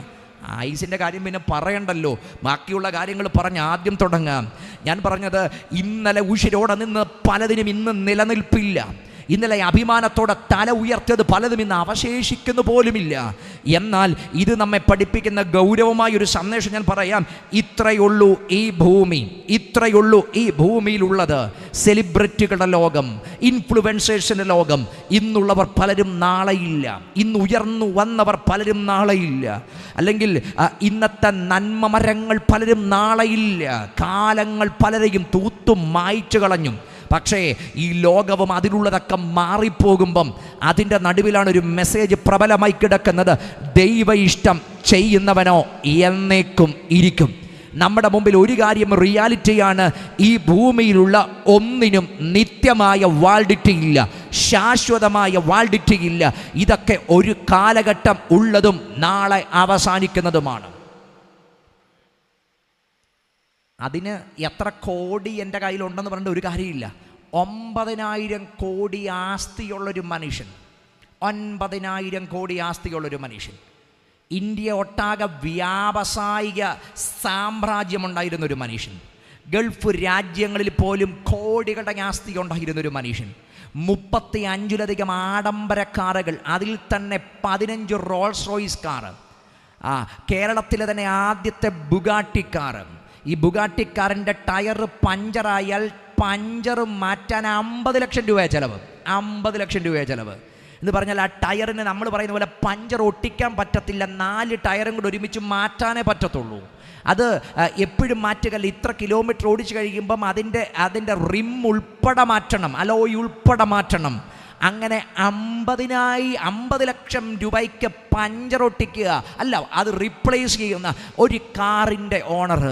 ആയുസിൻ്റെ കാര്യം പിന്നെ പറയണ്ടല്ലോ. ബാക്കിയുള്ള കാര്യങ്ങൾ പറഞ്ഞ് ആദ്യം തുടങ്ങാം. ഞാൻ പറഞ്ഞത് ഇന്നലെ ഉശിരോടെ നിന്ന് പലതിനും ഇന്ന് നിലനിൽപ്പില്ല. ഇന്നലെ അഭിമാനത്തോടെ തല ഉയർത്തിയത് പലതും ഇന്ന് അവശേഷിക്കുന്നു പോലുമില്ല. എന്നാൽ ഇത് നമ്മെ പഠിപ്പിക്കുന്ന ഗൗരവമായൊരു സന്ദേശം ഞാൻ പറയാം. ഇത്രയുള്ളൂ ഈ ഭൂമി, ഇത്രയുള്ളൂ ഈ ഭൂമിയിലുള്ളത്. സെലിബ്രിറ്റികളുടെ ലോകം, ഇൻഫ്ലുവൻസേഴ്സിൻ്റെ ലോകം. ഇന്നുള്ളവർ പലരും നാളെയില്ല. ഇന്ന് ഉയർന്നു വന്നവർ പലരും നാളെയില്ല. അല്ലെങ്കിൽ ഇന്നത്തെ നന്മ മരങ്ങൾ പലരും നാളെയില്ല. കാലങ്ങൾ പലരെയും തൂത്തും മായ്ച്ചു കളഞ്ഞു. പക്ഷേ ഈ ലോകവും അതിലുള്ളതൊക്കെ മാറിപ്പോകുമ്പം അതിൻ്റെ നടുവിലാണ് ഒരു മെസ്സേജ് പ്രബലമായി കിടക്കുന്നത്. ദൈവ ഇഷ്ടം ചെയ്യുന്നവനോ എന്നേക്കും ഇരിക്കും. നമ്മുടെ മുമ്പിൽ ഒരു കാര്യം റിയാലിറ്റിയാണ്. ഈ ഭൂമിയിലുള്ള ഒന്നിനും നിത്യമായ വാൾഡിറ്റി ഇല്ല, ശാശ്വതമായ വാൾഡിറ്റി ഇല്ല. ഇതൊക്കെ ഒരു കാലഘട്ടം ഉള്ളതും നാളെ അവസാനിക്കുന്നതുമാണ്. അതിന് എത്ര കോടി എൻ്റെ കയ്യിലുണ്ടെന്ന് പറഞ്ഞിട്ട് ഒരു കാര്യമില്ല. 9,000 കോടി ആസ്തിയുള്ളൊരു മനുഷ്യൻ, 9,000 കോടി ആസ്തിയുള്ളൊരു മനുഷ്യൻ, ഇന്ത്യ ഒട്ടാകെ വ്യാവസായിക സാമ്രാജ്യമുണ്ടായിരുന്നൊരു മനുഷ്യൻ, ഗൾഫ് രാജ്യങ്ങളിൽ പോലും കോടികളുടെ ആസ്തി ഉണ്ടായിരുന്നൊരു മനുഷ്യൻ, 35ലധികം ആഡംബര കാറുകൾ, അതിൽ തന്നെ 15 റോൾസ് റോയ്സ് കാറ്, കേരളത്തിലെ തന്നെ ആദ്യത്തെ ബുഗാട്ടി കാറ്. ഈ ബുഗാട്ടി കാറിൻ്റെ ടയർ പഞ്ചറായാൽ പഞ്ചർ മാറ്റാൻ 50 ലക്ഷം രൂപയാണ് ചിലവ്. 50 ലക്ഷം രൂപയാണ് ചിലവ് എന്ന് പറഞ്ഞാൽ ആ ടയറിന് നമ്മൾ പറയുന്ന പോലെ പഞ്ചർ ഒട്ടിക്കാൻ പറ്റത്തില്ല. 4 ടയറും കൂടെ ഒരുമിച്ച് മാറ്റാനേ പറ്റത്തുള്ളൂ. അത് എപ്പോഴും മാറ്റുകയല്ല, ഇത്ര കിലോമീറ്റർ ഓടിച്ചു കഴിയുമ്പം അതിൻ്റെ റിം ഉൾപ്പെടെ മാറ്റണം, അലോയ് ഉൾപ്പെടെ മാറ്റണം. അങ്ങനെ 50 ലക്ഷം രൂപയ്ക്ക് പഞ്ചർ ഒട്ടിക്കുക അല്ല, അത് റീപ്ലേസ് ചെയ്യുന്ന ഒരു കാറിൻ്റെ ഓണർ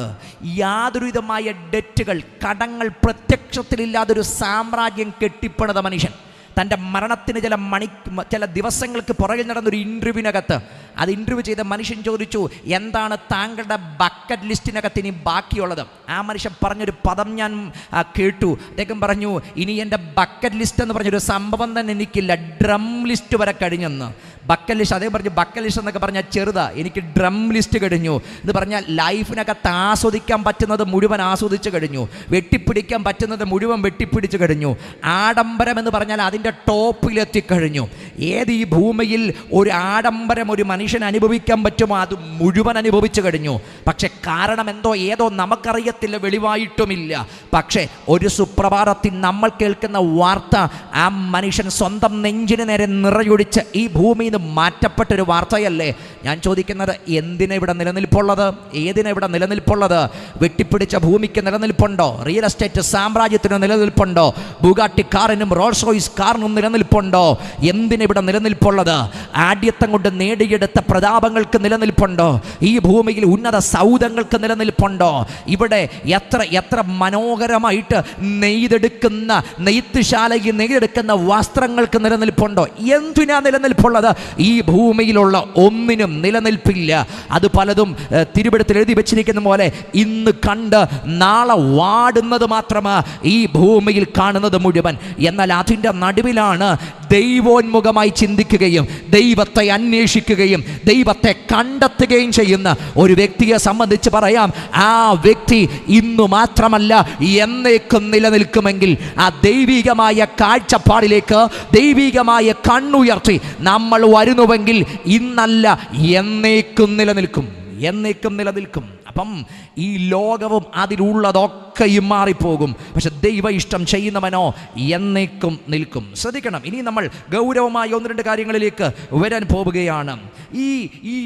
യാതൊരുവിധമായ ഡെറ്റുകൾ, കടങ്ങൾ പ്രത്യക്ഷത്തിലില്ലാതൊരു സാമ്രാജ്യം കെട്ടിപ്പണിത മനുഷ്യൻ തൻ്റെ മരണത്തിന് ചില ദിവസങ്ങൾക്ക് പുറകിൽ നടന്നൊരു ഇൻ്റർവ്യൂവിനകത്ത് അത് ഇൻ്റർവ്യൂ ചെയ്ത മനുഷ്യൻ ചോദിച്ചു, എന്താണ് താങ്കളുടെ ബക്കറ്റ് ലിസ്റ്റിനകത്ത് ഇനി ബാക്കിയുള്ളത്? ആ മനുഷ്യൻ പറഞ്ഞൊരു പദം ഞാൻ കേട്ടു. അദ്ദേഹം പറഞ്ഞു, ഇനി എൻ്റെ ബക്കറ്റ് ലിസ്റ്റ് എന്ന് പറഞ്ഞൊരു സംഭവം തന്നെ എനിക്കില്ല, ഡ്രം ലിസ്റ്റ് വരെ കഴിഞ്ഞെന്ന്. ബക്കറ്റ് ലിസ്റ്റ്, അദ്ദേഹം പറഞ്ഞു ബക്കറ്റ് ലിസ്റ്റ് എന്നൊക്കെ പറഞ്ഞാൽ ചെറുതാ, എനിക്ക് ഡ്രം ലിസ്റ്റ് കഴിഞ്ഞു എന്ന് പറഞ്ഞാൽ ലൈഫിനകത്ത് ആസ്വദിക്കാൻ പറ്റുന്നത് മുഴുവൻ ആസ്വദിച്ച് കഴിഞ്ഞു, വെട്ടിപ്പിടിക്കാൻ പറ്റുന്നത് മുഴുവൻ വെട്ടിപ്പിടിച്ച് കഴിഞ്ഞു. ആഡംബരം എന്ന് പറഞ്ഞാൽ അതിൻ്റെ ടോപ്പിലെത്തിക്കഴിഞ്ഞു. ഏത് ഈ ഭൂമിയിൽ ഒരു ആഡംബരം ഒരു മനുഷ്യൻ അനുഭവിക്കാൻ പറ്റുമോ അത് മുഴുവൻ അനുഭവിച്ചു കഴിഞ്ഞു. പക്ഷെ കാരണം എന്തോ ഏതോ നമുക്കറിയത്തില്ല, വെളിവായിട്ടുമില്ല. പക്ഷേ ഒരു സുപ്രഭാതത്തിൽ നമ്മൾ കേൾക്കുന്ന വാർത്ത, ആ മനുഷ്യൻ സ്വന്തം നെഞ്ചിന് നേരെ നിറയൊഴിച്ച് ഈ ഭൂമിയിൽ നിന്ന് നിന്ന് മാറ്റപ്പെട്ടൊരു വാർത്തയല്ലേ? ഞാൻ ചോദിക്കുന്നത്, എന്തിനാ ഇവിടെ നിലനിൽപ്പുള്ളത്? ഏതിനാ ഇവിടെ നിലനിൽപ്പുള്ളത്? വെട്ടിപ്പിടിച്ച ഭൂമിക്ക് നിലനിൽപ്പുണ്ടോ? റിയൽ എസ്റ്റേറ്റ് സാമ്രാജ്യത്തിന് നിലനിൽപ്പുണ്ടോ? ബുഗാട്ടി കാറിനും റോൾസ് റോയ്സ് കാറിനും നിലനിൽപ്പുണ്ടോ? എന്തിനാ ഇവിടെ നിലനിൽപ്പുള്ളത്? ആഢ്യത്വം കൊണ്ട് നേടിയെടുത്ത പ്രതാപങ്ങൾക്ക് നിലനിൽപ്പുണ്ടോ? ഈ ഭൂമിയിൽ ഉന്നത സൗധങ്ങൾക്ക് നിലനിൽപ്പുണ്ടോ? ഇവിടെ എത്ര എത്ര മനോഹരമായിട്ട് നെയ്തെടുക്കുന്ന നെയ്ത്തുശാലയിൽ നെയ്തെടുക്കുന്ന വസ്ത്രങ്ങൾക്ക് നിലനിൽപ്പുണ്ടോ? എന്തിനാ നിലനിൽപ്പുള്ളത്? ഈ ഭൂമിയിലുള്ള ഒന്നിനും നിലനിൽപ്പില്ല. അത് പലതും തിരുവെടുത്തിൽ എഴുതി വെച്ചിരിക്കുന്ന പോലെ ഇന്ന് കണ്ട് നാളെ വാടുന്നത് മാത്രമാ ഈ ഭൂമിയിൽ കാണുന്നത് മുഴുവൻ. എന്നാൽ അതിൻ്റെ നടുവിലാണ് ദൈവോന്മുഖമായി ചിന്തിക്കുകയും ദൈവത്തെ അന്വേഷിക്കുകയും ദൈവത്തെ കണ്ടെത്തുകയും ചെയ്യുന്ന ഒരു വ്യക്തിയെ സംബന്ധിച്ച് പറയാം, ആ വ്യക്തി ഇന്നു മാത്രമല്ല എന്നേക്കും നിലനിൽക്കുമെങ്കിൽ ആ ദൈവികമായ കാഴ്ചപ്പാടിലേക്ക് ദൈവികമായ കണ്ണുയർത്തി നമ്മൾ വരുന്നുവെങ്കിൽ ഇന്നല്ല എന്നേക്കും നിലനിൽക്കും, എന്നേക്കും നിലനിൽക്കും. അപ്പം ഈ ലോകവും അതിലുള്ളതൊക്കെയും മാറിപ്പോകും, പക്ഷെ ദൈവ ഇഷ്ടം ചെയ്യുന്നവനോ എന്നേക്കും നിൽക്കും. ശ്രദ്ധിക്കണം, ഇനി നമ്മൾ ഗൗരവമായ 1-2 കാര്യങ്ങളിലേക്ക് വരാൻ പോവുകയാണ്. ഈ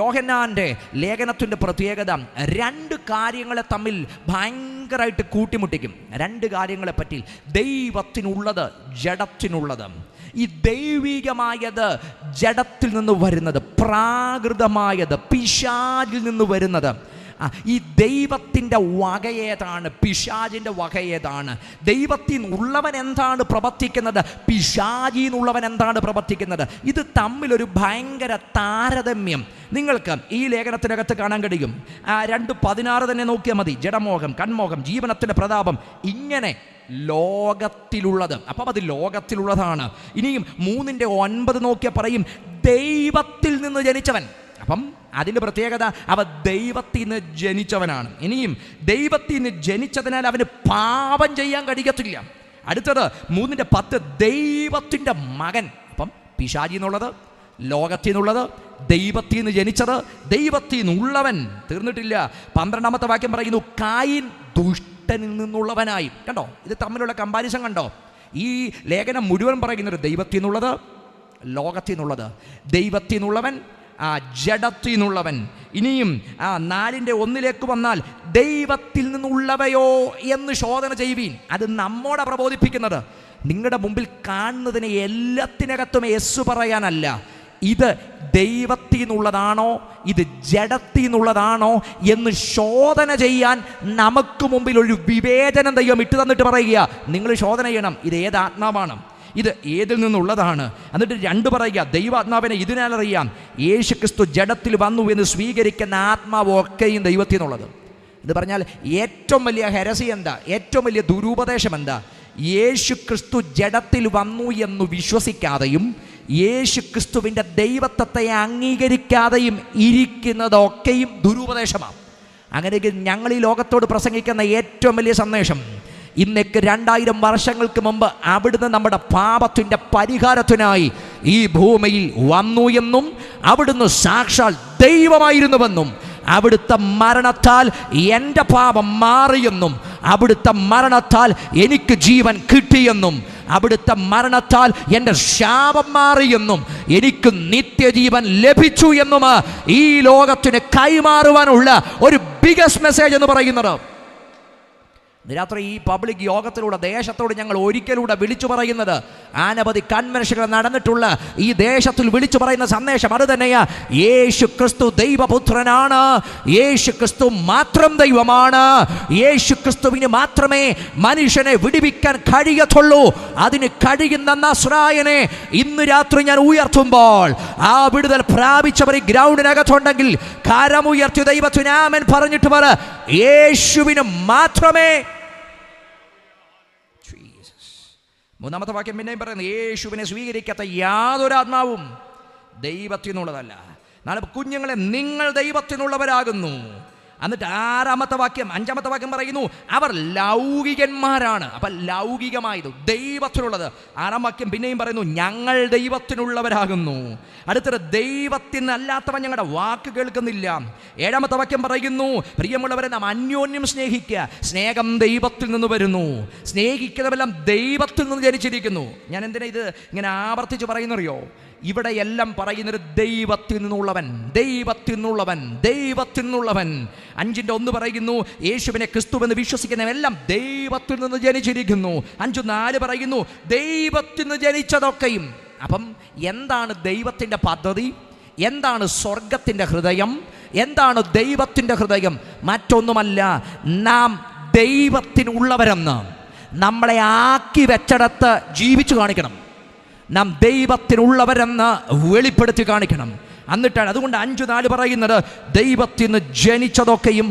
യോഹന്നാൻ്റെ ലേഖനത്തിൻ്റെ പ്രത്യേകത 2 കാര്യങ്ങളെ തമ്മിൽ ഭയങ്കരമായിട്ട് കൂട്ടിമുട്ടിക്കും. 2 കാര്യങ്ങളെ പറ്റി: ദൈവത്തിനുള്ളത്, ജഡത്തിനുള്ളത്. ഈ ദൈവികമായത് ജഡത്തിൽ നിന്ന് വരുന്നത്, പ്രാകൃതമായത് പിശാചിൽ നിന്ന് വരുന്നത്. ഈ ദൈവത്തിൻ്റെ വകയേതാണ്, പിശാചിൻ്റെ വകയേതാണ്? ദൈവത്തിൽ നിന്നുള്ളവൻ എന്താണ് പ്രവർത്തിക്കുന്നത്, പിശാചിൽ നിന്നുള്ളവൻ എന്താണ് പ്രവർത്തിക്കുന്നത്? ഇത് തമ്മിലൊരു ഭയങ്കര താരതമ്യം നിങ്ങൾക്ക് ഈ ലേഖനത്തിനകത്ത് കാണാൻ കഴിയും. 2:16 തന്നെ നോക്കിയാൽ മതി. ജഡമോഹം, കൺമോഹം, ജീവനത്തിൻ്റെ പ്രതാപം, ഇങ്ങനെ ലോകത്തിലുള്ളത്. അപ്പം അത് ലോകത്തിലുള്ളതാണ്. ഇനിയും 3:9 നോക്കിയാൽ പറയും ദൈവത്തിൽ നിന്ന് ജനിച്ചവൻ. അപ്പം അതിൻ്റെ പ്രത്യേകത, അവ ദൈവത്തിൽ നിന്ന് ജനിച്ചവനാണ്. ഇനിയും ദൈവത്തിൽ നിന്ന് ജനിച്ചതിനാൽ അവന് പാപം ചെയ്യാൻ കഴിയത്തില്ല. അടുത്തത് 3:10 ദൈവത്തിൻ്റെ മകൻ. അപ്പം പിശാചിൽ നിന്നുള്ളത്, ലോകത്തിൽ നിന്നുള്ളത്, ദൈവത്തിൽ നിന്ന് ജനിച്ചത്, ദൈവത്തിൽ നിന്നുള്ളവൻ. തീർന്നിട്ടില്ല. 12-ാമത്തെ വാക്യം പറയുന്നു കായീൻ ദുഷ്ടനിൽ നിന്നുള്ളവനായി. കണ്ടോ, ഇത് തമ്മിലുള്ള കമ്പാരിസൺ കണ്ടോ? ഈ ലേഖനം മുഴുവൻ പറയുന്നത് ദൈവത്തിൽ നിന്നുള്ളത്, ലോകത്തിൽ നിന്നുള്ളത്, ദൈവത്തിൽ നിന്നുള്ളവൻ, ജഡത്തിൽ നിന്നുള്ളവൻ. ഇനിയും 4:1 വന്നാൽ ദൈവത്തിൽ നിന്നുള്ളവയോ എന്ന് ശോധന ചെയ്യുവീൻ. അത് നമ്മോടെ പ്രബോധിപ്പിക്കുന്നത്. നിങ്ങളുടെ മുമ്പിൽ കാണുന്നതിനെ എല്ലാത്തിനകത്തും യേശു പറയാനല്ല, ഇത് ദൈവത്തിൽ നിന്നുള്ളതാണോ ഇത് ജഡത്തിൽ നിന്നുള്ളതാണോ എന്ന് ശോധന ചെയ്യാൻ നമുക്ക് മുമ്പിൽ ഒരു വിവേചനം ദൈവം ഇട്ട് തന്നിട്ട് പറയുക, നിങ്ങൾ ശോധന ചെയ്യണം, ഇത് ഏത് ആത്മാവാണ്, ഇത് ഏതിൽ നിന്നുള്ളതാണ്. എന്നിട്ട് 2 പറയുക, ദൈവാത്മാവിനെ ഇതിനാലറിയാം, യേശു ക്രിസ്തു ജഡത്തിൽ വന്നു എന്ന് സ്വീകരിക്കുന്ന ആത്മാവ് ഒക്കെയും ദൈവത്തിൽ നിന്നുള്ളത്. ഇത് പറഞ്ഞാൽ ഏറ്റവും വലിയ ഹെരസി എന്താ, ഏറ്റവും വലിയ ദുരുപദേശം എന്താ? യേശു ക്രിസ്തു ജഡത്തിൽ വന്നു എന്ന് വിശ്വസിക്കാതെയും യേശു ക്രിസ്തുവിൻ്റെ ദൈവത്വത്തെ അംഗീകരിക്കാതെയും ഇരിക്കുന്നതൊക്കെയും ദുരുപദേശമാണ്. അങ്ങനെ ഞങ്ങൾ ഈ ലോകത്തോട് പ്രസംഗിക്കുന്ന ഏറ്റവും വലിയ സന്ദേശം, ഇന്നേക്ക് 2000 വർഷങ്ങൾക്ക് മുമ്പ് അവിടുന്ന് നമ്മുടെ പാപത്തിൻ്റെ പരിഹാരത്തിനായി ഈ ഭൂമിയിൽ വന്നു എന്നും അവിടുന്ന് സാക്ഷാൽ ദൈവമായിരുന്നുവെന്നും അവിടുത്തെ മരണത്താൽ എൻ്റെ പാപം മാറിയെന്നും അവിടുത്തെ മരണത്താൽ എനിക്ക് ജീവൻ കിട്ടിയെന്നും അവിടുത്തെ മരണത്താൽ എൻ്റെ ശാപം മാറിയെന്നും എനിക്ക് നിത്യജീവൻ ലഭിച്ചു എന്നും ഈ ലോകത്തിന് കൈമാറുവാനുള്ള ഒരു ബിഗസ്റ്റ് മെസ്സേജ് എന്ന് പറയുന്നത്. രാത്രി ഈ പബ്ലിക് യോഗത്തിലൂടെ ദേശത്തോട് ഞങ്ങൾ ഒരിക്കലൂടെ വിളിച്ചു പറയുന്നത്, അനവധി കൺവെൻഷനുകൾ നടന്നിട്ടുള്ള ഈ ദേശത്തിൽ വിളിച്ചു പറയുന്ന സന്ദേശം അത് തന്നെയാ. യേശു ക്രിസ്തു ദൈവപുത്രനാണ്, യേശു ക്രിസ്തു മാത്രം ദൈവമാണ്, യേശു ക്രിസ്തുവിന് മാത്രമേ മനുഷ്യനെ വിടുവിക്കാൻ കഴിയത്തുള്ളൂ. അതിന് കഴിയുന്ന നസ്രായനെ ഇന്ന് രാത്രി ഞാൻ ഉയർത്തുമ്പോൾ ആ വിടുതൽ പ്രാപിച്ചവർ ഈ ഗ്രൗണ്ടിനകത്തുണ്ടെങ്കിൽ കരമുയർത്തി ദൈവത്തിന് ആമേൻ പറഞ്ഞിട്ട് പറ, യേശുവിന് മാത്രമേ. 3-ാമത്തെ വാക്യം പിന്നെയും പറയുന്നത്, യേശുവിനെ സ്വീകരിക്കാത്ത യാതൊരു ആത്മാവും ദൈവത്തിൽ നിന്നുള്ളതല്ല. നാളെ കുഞ്ഞുങ്ങളെ നിങ്ങൾ ദൈവത്തിനുള്ളവരാകുന്നു. എന്നിട്ട് 6-ാമത്തെ വാക്യം 5-ാമത്തെ വാക്യം പറയുന്നു, അവർ ലൗകികന്മാരാണ്. അപ്പം ലൗകികമായത് ദൈവത്തിനുള്ളത്. 6-ാം വാക്യം പിന്നെയും പറയുന്നു, ഞങ്ങൾ ദൈവത്തിനുള്ളവരാകുന്നു. അടുത്തത് ദൈവത്തിനല്ലാത്തവൻ ഞങ്ങളുടെ വാക്ക് കേൾക്കുന്നില്ല. 7-ാമത്തെ വാക്യം പറയുന്നു, പ്രിയമുള്ളവരെ നാം അന്യോന്യം സ്നേഹിക്കുക. സ്നേഹം ദൈവത്തിൽ നിന്ന് വരുന്നു, സ്നേഹിക്കുന്നതെല്ലാം ദൈവത്തിൽ നിന്ന് ജനിച്ചിരിക്കുന്നു. ഞാൻ എന്തിനാ ഇത് ഇങ്ങനെ ആവർത്തിച്ച് പറയുന്നറിയോ? ഇവിടെയെല്ലാം പറയുന്നത് ദൈവത്തിൽ നിന്നുള്ളവൻ, ദൈവത്തിൽ നിന്നുള്ളവൻ, ദൈവത്തിൽ നിന്നുള്ളവൻ. 5:1 പറയുന്നു യേശുവിനെ ക്രിസ്തുവെന്ന് വിശ്വസിക്കുന്നവരെല്ലാം ദൈവത്തിൽ നിന്ന് ജനിച്ചിരിക്കുന്നു. 5:4 പറയുന്നു ദൈവത്തിൽ നിന്ന് ജനിച്ചതൊക്കെയും. അപ്പം എന്താണ് ദൈവത്തിൻ്റെ പദ്ധതി? എന്താണ് സ്വർഗത്തിൻ്റെ ഹൃദയം? എന്താണ് ദൈവത്തിൻ്റെ ഹൃദയം? മറ്റൊന്നുമല്ല, നാം ദൈവത്തിനുള്ളവരെന്ന് നമ്മളെ ആക്കി വെച്ചിടത്ത് ജീവിച്ചു കാണിക്കണം. നാം ദൈവത്തിനുള്ളവരെന്ന് വെളിപ്പെടുത്തി കാണിക്കണം. എന്നിട്ടാണ് അതുകൊണ്ട് 5:4 പറയുന്നത് ദൈവത്തിൽ നിന്ന് ജനിച്ചതൊക്കെയും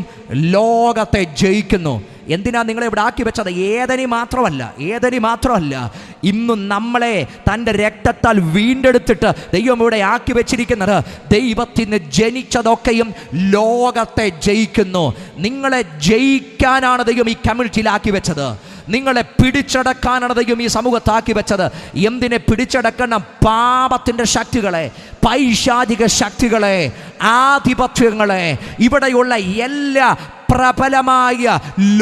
ലോകത്തെ ജയിക്കുന്നു. എന്തിനാ നിങ്ങളെ ഇവിടെ ആക്കി വെച്ചത്? ഏതനി മാത്രമല്ല, ഇന്നും നമ്മളെ തൻ്റെ രക്തത്താൽ വീണ്ടെടുത്തിട്ട് ദൈവം ഇവിടെ ആക്കി വെച്ചിരിക്കുന്നത് ദൈവത്തിൽ നിന്ന് ജനിച്ചതൊക്കെയും ലോകത്തെ ജയിക്കുന്നു. നിങ്ങളെ ജയിക്കാനാണ് ദൈവം ഈ കമ്മ്യൂണിറ്റിയിലാക്കി വെച്ചത്. നിങ്ങളെ പിടിച്ചടക്കാനാണ് ദൈവം ഈ സമൂഹത്താക്കി വെച്ചത്. എന്തിനെ പിടിച്ചടക്കണം? പാപത്തിൻ്റെ ശക്തികളെ, പൈശാചിക ശക്തികളെ, ആധിപത്യങ്ങളെ, ഇവിടെയുള്ള എല്ലാ പ്രബലമായ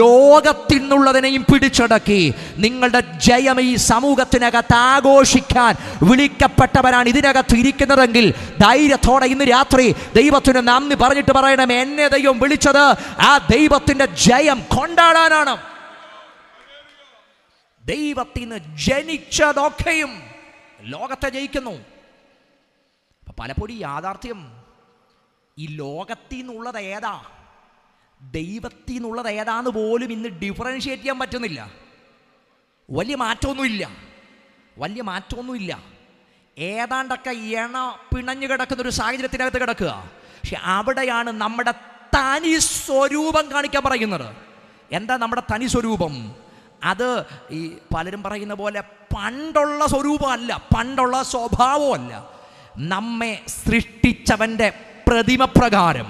ലോകത്തിൽ നിന്നുള്ളതിനെയും പിടിച്ചടക്കി നിങ്ങളുടെ ജയം ഈ സമൂഹത്തിനകത്ത് ആഘോഷിക്കാൻ വിളിക്കപ്പെട്ടവരാണ് ഇതിനകത്ത് ഇരിക്കുന്നതെങ്കിൽ ധൈര്യത്തോടെ ഇന്ന് രാത്രി ദൈവത്തിന് നന്ദി പറഞ്ഞിട്ട് പറയണം, എന്നെ ദൈവം വിളിച്ചത് ആ ദൈവത്തിൻ്റെ ജയം കൊണ്ടാടാനാണ്. ദൈവത്തിൽ നിന്ന് ജനിച്ചതൊക്കെയും ലോകത്തെ ജയിക്കുന്നു. പലപ്പോഴും യാഥാർത്ഥ്യം ഈ ലോകത്തിൽ നിന്നുള്ളത് ഏതാ, ദൈവത്തിൽ നിന്നുള്ളത് ഏതാന്ന് പോലും ഇന്ന് ഡിഫറൻഷിയേറ്റ് ചെയ്യാൻ പറ്റുന്നില്ല. വലിയ മാറ്റമൊന്നുമില്ല. ഏതാണ്ടൊക്കെ പിണഞ്ഞു കിടക്കുന്നൊരു സാഹചര്യത്തിനകത്ത് കിടക്കുക. പക്ഷെ അവിടെയാണ് നമ്മുടെ തനി സ്വരൂപം കാണിക്കാൻ പറയുന്നത്. എന്താ നമ്മുടെ തനി സ്വരൂപം? അത് ഈ പലരും പറയുന്ന പോലെ പണ്ടുള്ള സ്വരൂപമല്ല, പണ്ടുള്ള സ്വഭാവമല്ല. നമ്മെ സൃഷ്ടിച്ചവൻ്റെ പ്രതിമ പ്രകാരം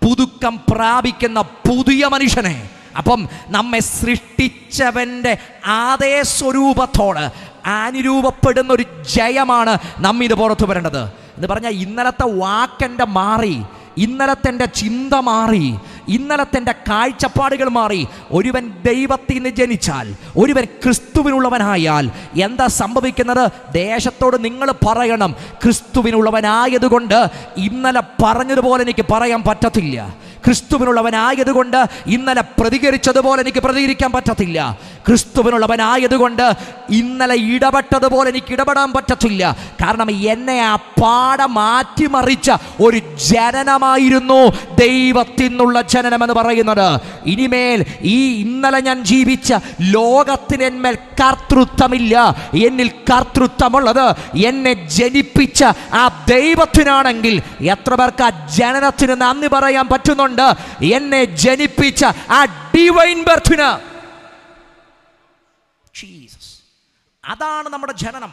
പുതുക്കം പ്രാപിക്കുന്ന പുതിയ മനുഷ്യനെ, അപ്പം നമ്മെ സൃഷ്ടിച്ചവൻ്റെ അതേ സ്വരൂപത്തോട് അനുരൂപപ്പെടുന്ന ഒരു ജയമാണ് നമ്മിത് പുറത്തു വരേണ്ടത്. എന്ന് പറഞ്ഞാൽ ഇന്നലത്തെ വാക്കെൻ്റെ മാറി, ഇന്നലത്തെ എൻ്റെ ചിന്ത മാറി, ഇന്നലത്തെ എൻ്റെ കാഴ്ചപ്പാടുകൾ മാറി. ഒരുവൻ ദൈവത്തിൽ നിന്ന് ജനിച്ചാൽ, ഒരുവൻ ക്രിസ്തുവിനുള്ളവനായാൽ എന്താ സംഭവിക്കുന്നത്? ദേശത്തോട് നിങ്ങൾ പറയണം, ക്രിസ്തുവിനുള്ളവനായതുകൊണ്ട് ഇന്നലെ പറഞ്ഞതുപോലെ എനിക്ക് പറയാൻ പറ്റത്തില്ല. ക്രിസ്തുവിനുള്ളവനായതുകൊണ്ട് ഇന്നലെ പ്രതികരിച്ചതുപോലെ എനിക്ക് പ്രതികരിക്കാൻ പറ്റത്തില്ല. ക്രിസ്തുവിനുള്ളവനായതുകൊണ്ട് ഇന്നലെ ഇടപെട്ടതുപോലെ എനിക്ക് ഇടപെടാൻ പറ്റത്തില്ല. കാരണം എന്നെ ആ പാടെ മാറ്റിമറിച്ച ഒരു ജനനമായിരുന്നു ദൈവത്തിൽ നിന്നുള്ള ജനനമെന്ന് പറയുന്നത്. ഇനിമേൽ ഈ ഇന്നലെ ഞാൻ ജീവിച്ച ലോകത്തിന് എന്മേൽ കർത്തൃത്വമില്ല. എന്നിൽ കർത്തൃത്വമുള്ളത് എന്നെ ജനിപ്പിച്ച ആ ദൈവത്തിനാണെങ്കിൽ എത്ര പേർക്ക് ആ ജനനത്തിന് നന്ദി പറയാൻ പറ്റുന്നുണ്ട്? എന്നെ ജനിപ്പിച്ച ആ ഡിവൈൻ ബർത്തിന്. ജീസസ്. അതാണ് നമ്മുടെ ജനനം,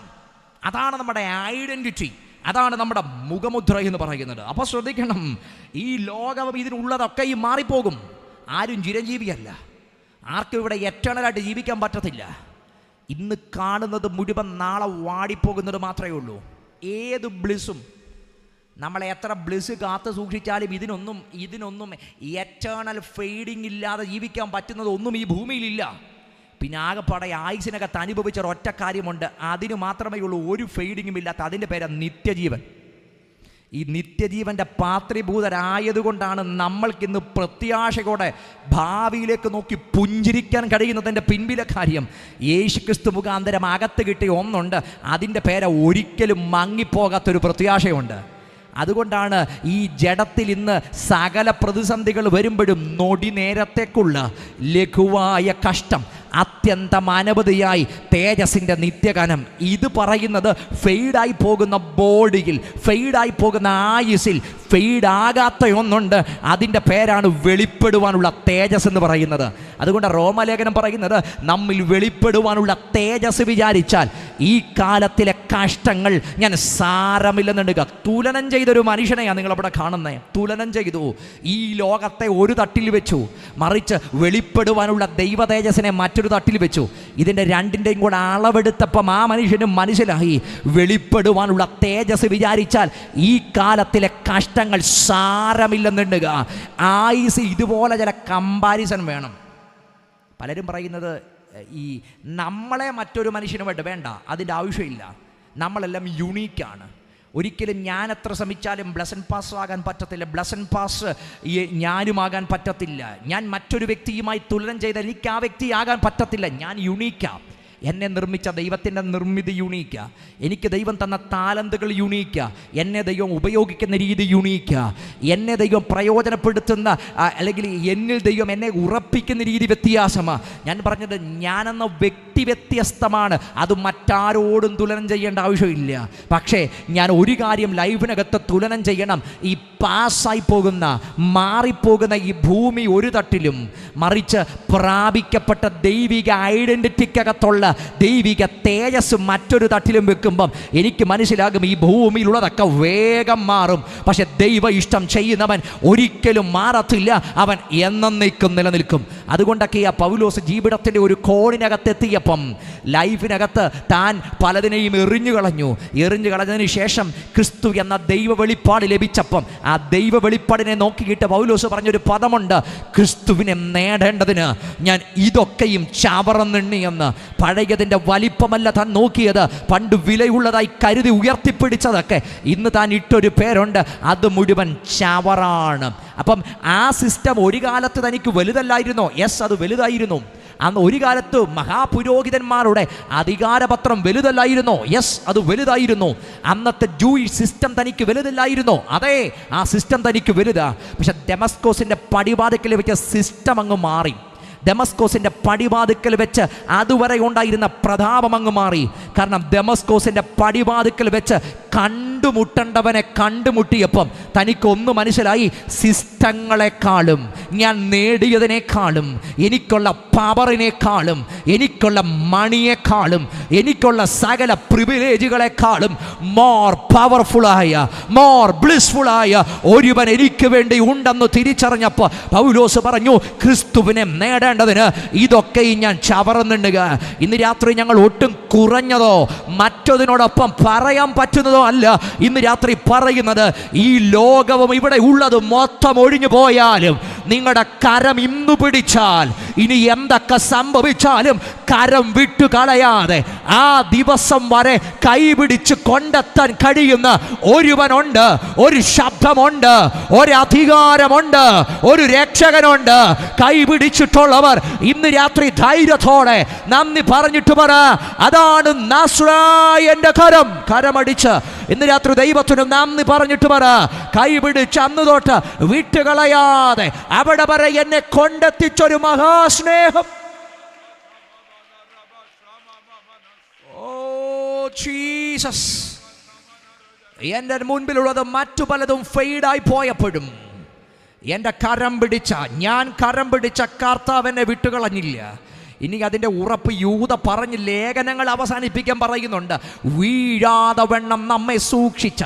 അതാണ് നമ്മുടെ ഐഡന്റിറ്റി, അതാണ് നമ്മുടെ മുഖമുദ്ര എന്ന് പറയുന്നത്. അപ്പോൾ ശ്രദ്ധിക്കണം, ഈ ലോകം ഇതിനുള്ളതൊക്കെ ഈ മാറിപ്പോകും. ആരും ചിരഞ്ജീവിയല്ല. ആർക്കും ഇവിടെ എറ്റേണലായിട്ട് ജീവിക്കാൻ പറ്റത്തില്ല. ഇന്ന് കാണുന്നത് മുഴുവൻ നാളെ വാടിപ്പോകുന്നത് മാത്രമേ ഉള്ളൂ. ഏത് ബ്ലിസും, നമ്മളെ എത്ര ബ്ലിസ് കാത്തു സൂക്ഷിച്ചാലും ഇതിനൊന്നും എറ്റേണൽ ഫെയ്ഡിങ് ഇല്ലാതെ ജീവിക്കാൻ പറ്റുന്നത് ഒന്നും ഈ ഭൂമിയിലില്ല. പിന്നെ ആകെപ്പാടെ ആയുസിനകത്ത് അനുഭവിച്ച ഒറ്റ കാര്യമുണ്ട്, അതിന് മാത്രമേ ഉള്ളൂ ഒരു ഫെയ്ഡിങ്ങും ഇല്ലാത്ത. അതിൻ്റെ പേരാണ് നിത്യജീവൻ. ഈ നിത്യജീവൻ്റെ പാത്രീഭൂതരായതുകൊണ്ടാണ് നമ്മൾക്കിന്ന് പ്രത്യാശയോടെ ഭാവിയിലേക്ക് നോക്കി പുഞ്ചിരിക്കാൻ കഴിയുന്നതിൻ്റെ പിൻപിലെ കാര്യം. യേശുക്രിസ്തു മുഖാന്തരം അകത്ത് കിട്ടിയ ഒന്നുണ്ട്, അതിൻ്റെ പേര് ഒരിക്കലും മങ്ങിപ്പോകാത്തൊരു പ്രത്യാശയുണ്ട്. അതുകൊണ്ടാണ് ഈ ജഡത്തിൽ ഇന്ന് സകല പ്രതിസന്ധികൾ വരുമ്പോഴും നൊടി നേരത്തേക്കുള്ള ലഘുവായ കഷ്ടം, അത്യന്തം അനവധിയായി തേജസ്സിൻ്റെ നിത്യകനം. ഇത് പറയുന്നത് ഫെയ്ഡായി പോകുന്ന ബോഡിയിൽ, ഫെയ്ഡായി പോകുന്ന ആയുസിൽ ഫെയ്ഡാകാത്ത ഒന്നുണ്ട്, അതിൻ്റെ പേരാണ് വെളിപ്പെടുവാനുള്ള തേജസ് എന്ന് പറയുന്നത്. അതുകൊണ്ട് റോമലേഖനം പറയുന്നത് നമ്മിൽ വെളിപ്പെടുവാനുള്ള തേജസ് വിചാരിച്ചാൽ ഈ കാലത്തിലെ കഷ്ടങ്ങൾ ഞാൻ സാരമില്ലെന്നുണ്ടെങ്കിൽ. തുലനം ചെയ്തൊരു മനുഷ്യനെയാണ് നിങ്ങളവിടെ കാണുന്നത്. തുലനം ചെയ്തു, ഈ ലോകത്തെ ഒരു തട്ടിൽ വെച്ചു, മറിച്ച് വെളിപ്പെടുവാനുള്ള ദൈവ തേജസ്സിനെ മറ്റൊരു തട്ടിൽ വെച്ചു. ഇതിൻ്റെ രണ്ടിൻ്റെയും കൂടെ അളവെടുത്തപ്പം ആ മനുഷ്യന് മനസ്സിലായി, വെളിപ്പെടുവാനുള്ള തേജസ് വിചാരിച്ചാൽ ഈ കാലത്തിലെ കഷ്ടങ്ങൾ സാരമില്ലെന്നുണ്ടെങ്കിൽ. ആയുസ് ഇതുപോലെ ചില കമ്പാരിസൺ വേണം. പലരും പറയുന്നത് ഈ നമ്മളെ മറ്റൊരു മനുഷ്യനുമായിട്ട് വേണ്ട, അതിൻ്റെ ആവശ്യമില്ല. നമ്മളെല്ലാം യുണീക്കാണ്. ഒരിക്കലും ഞാൻ എത്ര ശ്രമിച്ചാലും ബ്ലസൻ പാസ് ആകാൻ പറ്റത്തില്ല. ബ്ലസൻ പാസ് ഞാനുമാകാൻ പറ്റത്തില്ല. ഞാൻ മറ്റൊരു വ്യക്തിയുമായി തുലനം ചെയ്താൽ എനിക്ക് ആ വ്യക്തിയാകാൻ പറ്റത്തില്ല. ഞാൻ യുണീക്കാണ്. എന്നെ നിർമ്മിച്ച ദൈവത്തിൻ്റെ നിർമ്മിതി യുണീക്കുക. എനിക്ക് ദൈവം തന്ന താലന്തുകൾ യുണീക്കുക. എന്നെ ദൈവം ഉപയോഗിക്കുന്ന രീതി യുണീക്കുക. എന്നെ ദൈവം പ്രയോജനപ്പെടുത്തുന്ന അല്ലെങ്കിൽ എന്നിൽ ദൈവം എന്നെ ഉറപ്പിക്കുന്ന രീതി വ്യത്യാസമാണ്. ഞാൻ പറഞ്ഞത് ഞാനെന്ന വ്യക്തി വ്യത്യസ്തമാണ്. അത് മറ്റാരോടും തുലനം ചെയ്യേണ്ട ആവശ്യമില്ല. പക്ഷേ ഞാൻ ഒരു കാര്യം ലൈഫിനകത്ത് തുലനം ചെയ്യണം. ഈ പാസ്സായി പോകുന്ന മാറിപ്പോകുന്ന ഈ ഭൂമി ഒരു തട്ടിലും, മറിച്ച് പ്രാപിക്കപ്പെട്ട ദൈവിക ഐഡൻറ്റിറ്റിക്കകത്തുള്ള ദൈവിക തേജസ് മറ്റൊരു തട്ടിലും വെക്കുമ്പം എനിക്ക് മനസ്സിലാകും ഈ ഭൂമിയിലുള്ളതൊക്കെ വേഗം മാറും. പക്ഷെ ദൈവ ഇഷ്ടം ചെയ്യുന്നവൻ ഒരിക്കലും മാറത്തില്ല. അവൻ എന്നേക്കും നിലനിൽക്കും. അതുകൊണ്ടൊക്കെ ആ പൗലോസ് ജീവിതത്തിൻ്റെ ഒരു കോണിനകത്തെത്തിയപ്പം ലൈഫിനകത്ത് താൻ പലതിനെയും എറിഞ്ഞു കളഞ്ഞതിന് ശേഷം ക്രിസ്തു എന്ന ദൈവ വെളിപ്പാട് ലഭിച്ചപ്പം ആ ദൈവ വെളിപ്പാടിനെ നോക്കിയിട്ട് പൗലോസ് പറഞ്ഞൊരു പദമുണ്ട്, ക്രിസ്തുവിനെ നേടേണ്ടതിന് ഞാൻ ഇതൊക്കെയും ചവറന്നെണ്ണിയെന്ന്. പഴയതിൻ്റെ വലിപ്പമല്ല താൻ നോക്കിയത്, പണ്ട് വിലയുള്ളതായി കരുതി ഉയർത്തിപ്പിടിച്ചതൊക്കെ ഇന്ന് താൻ ഇട്ടൊരു പേരുണ്ട്, അത് മുഴുവൻ ചവറാണ്. അപ്പം ആ സിസ്റ്റം ഒരു കാലത്ത് തനിക്ക് വലുതല്ലായിരുന്നോ? യെസ്, അത് വലുതായിരുന്നു. അന്ന് ഒരു കാലത്ത് മഹാപുരോഹിതന്മാരുടെ അധികാരപത്രം വലുതല്ലായിരുന്നോ? യെസ്, അത് വലുതായിരുന്നു. അന്നത്തെ ജൂയിഷ് സിസ്റ്റം തനിക്ക് വലുതല്ലായിരുന്നോ? അതെ, ആ സിസ്റ്റം തനിക്ക് വലുതാ. പക്ഷെ ഡെമസ്കോസിൻ്റെ പടിവാതിക്കൽ വെച്ച സിസ്റ്റം അങ്ങ് മാറി. ഡെമസ്കോസിൻ്റെ പടിവാതിക്കൽ വെച്ച് അതുവരെ ഉണ്ടായിരുന്ന പ്രതാപം അങ്ങ് മാറി. കാരണം ഡെമസ്കോസിൻ്റെ പടിവാതിക്കൽ വെച്ച് കണ്ടുമുട്ടേണ്ടവനെ കണ്ടുമുട്ടിയപ്പം തനിക്കൊന്ന് മനസ്സിലായി, സിസ്റ്റങ്ങളെക്കാളും ഞാൻ നേടിയതിനേക്കാളും എനിക്കുള്ള പവറിനേക്കാളും എനിക്കുള്ള മണിയേക്കാളും എനിക്കുള്ള സകല പ്രിവിലേജുകളെക്കാളും മോർ പവർഫുള്ളായ മോർ ബ്ലിസ്ഫുള്ളായ ഒരുവൻ എനിക്ക് വേണ്ടി ഉണ്ടെന്ന് തിരിച്ചറിഞ്ഞപ്പോൾ പൗലോസ് പറഞ്ഞു, ക്രിസ്തുവിനെ നേടേണ്ടതിന് ഇതൊക്കെയും ഞാൻ ചവറന്നുണ്ടുക. ഇന്ന് രാത്രി ഞങ്ങൾ ഒട്ടും കുറഞ്ഞതോ മറ്റതിനോടൊപ്പം പറയാൻ പറ്റുന്നതോ അല്ല. ഇന്ന് രാത്രി പറയുന്നത്, ഈ ലോകവും ഇവിടെ ഉള്ളത് മൊത്തം ഒഴിഞ്ഞു പോയാലും നിങ്ങളുടെ കരം ഇന്നു പിടിച്ചാൽ ഇനി എന്തൊക്കെ സംഭവിച്ചാലും കരം വിട്ടു കളയാതെ ആ ദിവസം വരെ കൈപിടിച്ച് കൊണ്ടെത്താൻ കഴിയുന്ന ഒരുവനുണ്ട്, ഒരു ശബ്ദമുണ്ട്, ഒരു അധികാരമുണ്ട്, ഒരു രക്ഷകനുണ്ട്. കൈപിടിച്ചിട്ടുള്ളവർ ഇന്ന് രാത്രി ധൈര്യത്തോടെ നന്ദി പറഞ്ഞിട്ട് പറ, അതാണ് നാസറേയന്റെ കരമടിച്ച് ഇന്ന് രാത്രി ദൈവത്തിന് നന്ദി പറഞ്ഞിട്ട് പറ. കൈപിടിച്ച് അന്ന് തൊട്ട് വിട്ടുകളയാതെ അവിടെ വരെ എന്നെ കൊണ്ടെത്തിച്ചൊരു മഹാസ്നേഹം. ഓ ജീസസ്, എൻ്റെ മുൻപിലുള്ളത് മറ്റു പലതും ഫെയ്ഡായി പോയപ്പോഴും ഞാൻ കരം പിടിച്ച കർത്താവ് എന്നെ വിട്ടുകളഞ്ഞില്ല. ഇനി അതിൻ്റെ ഉറപ്പ് യൂദ പറഞ്ഞ് ലേഖനങ്ങൾ അവസാനിപ്പിക്കാൻ പറയുന്നുണ്ട്. വീഴാതെ വണ്ണം നമ്മെ സൂക്ഷിച്ച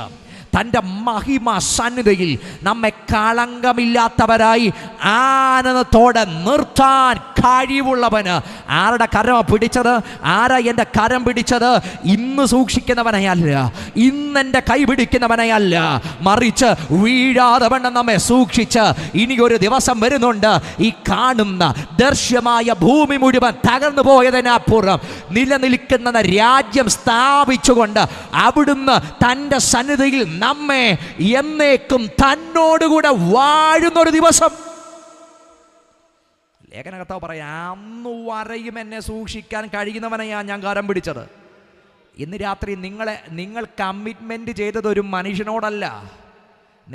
തൻ്റെ മഹിമ സന്നിധിയിൽ നമ്മെ കളങ്കമില്ലാത്തവരായി ആനന്ദത്തോടെ നിർത്താൻ കഴിവുള്ളവന്. ആരുടെ കരം പിടിച്ചത്? ആരാ എൻ്റെ കരം പിടിച്ചത്? ഇന്ന് സൂക്ഷിക്കുന്നവനെയല്ല, ഇന്നെൻ്റെ കൈ പിടിക്കുന്നവനെയല്ല, മറിച്ച് വീഴാതെ വണ്ണം നമ്മെ സൂക്ഷിച്ച് ഇനിയൊരു ദിവസം വരുന്നുണ്ട്. ഈ കാണുന്ന ദൃശ്യമായ ഭൂമി മുഴുവൻ തകർന്നു പോയതിനപ്പുറം നിലനിൽക്കുന്ന രാജ്യം സ്ഥാപിച്ചുകൊണ്ട് അവിടുന്ന് തൻ്റെ സന്നിധിയിൽ നമ്മെ എന്നേക്കും തന്നോടുകൂടെ വാഴുന്നൊരു ദിവസം. ലേഖനകർത്താവ് പറയാം, അന്നു വരെയും എന്നെ സൂക്ഷിക്കാൻ കഴിയുന്നവനെയാണ് ഞാൻ കരം പിടിച്ചത്. ഇന്ന് രാത്രി നിങ്ങൾ കമ്മിറ്റ്മെൻറ്റ് ചെയ്തത് ഒരു മനുഷ്യനോടല്ല,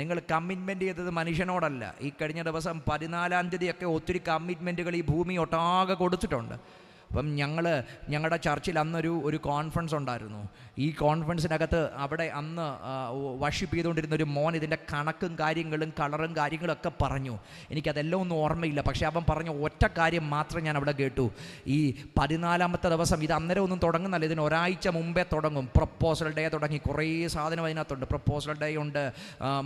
നിങ്ങൾ കമ്മിറ്റ്മെൻറ്റ് ചെയ്തത് മനുഷ്യനോടല്ല. ഈ കഴിഞ്ഞ ദിവസം 14-ാം തീയതിയൊക്കെ ഒത്തിരി കമ്മിറ്റ്മെൻറ്റുകൾ ഈ ഭൂമി ഒട്ടാകെ കൊടുത്തിട്ടുണ്ട്. അപ്പം ഞങ്ങളുടെ ചർച്ചിൽ അന്നൊരു കോൺഫറൻസ് ഉണ്ടായിരുന്നു. ഈ കോൺഫറൻസിനകത്ത് അവിടെ അന്ന് വർഷിപ്പ് ചെയ്തുകൊണ്ടിരുന്ന ഒരു മോൻ ഇതിൻ്റെ കണക്കും കാര്യങ്ങളും കളറും കാര്യങ്ങളൊക്കെ പറഞ്ഞു. എനിക്കതെല്ലാം ഒന്നും ഓർമ്മയില്ല. പക്ഷേ അവൻ പറഞ്ഞ ഒറ്റ കാര്യം മാത്രം ഞാൻ അവിടെ കേട്ടു. ഈ 14-ാമത്തെ ദിവസം, ഇത് അന്നേരം ഒന്നും തുടങ്ങുന്നല്ല, ഇതിന് ഒരാഴ്ച മുമ്പേ തുടങ്ങും. പ്രപ്പോസൽ ഡേ തുടങ്ങി, കുറേ സാധനം അതിനകത്തുണ്ട്. പ്രപ്പോസൽ ഡേ ഉണ്ട്,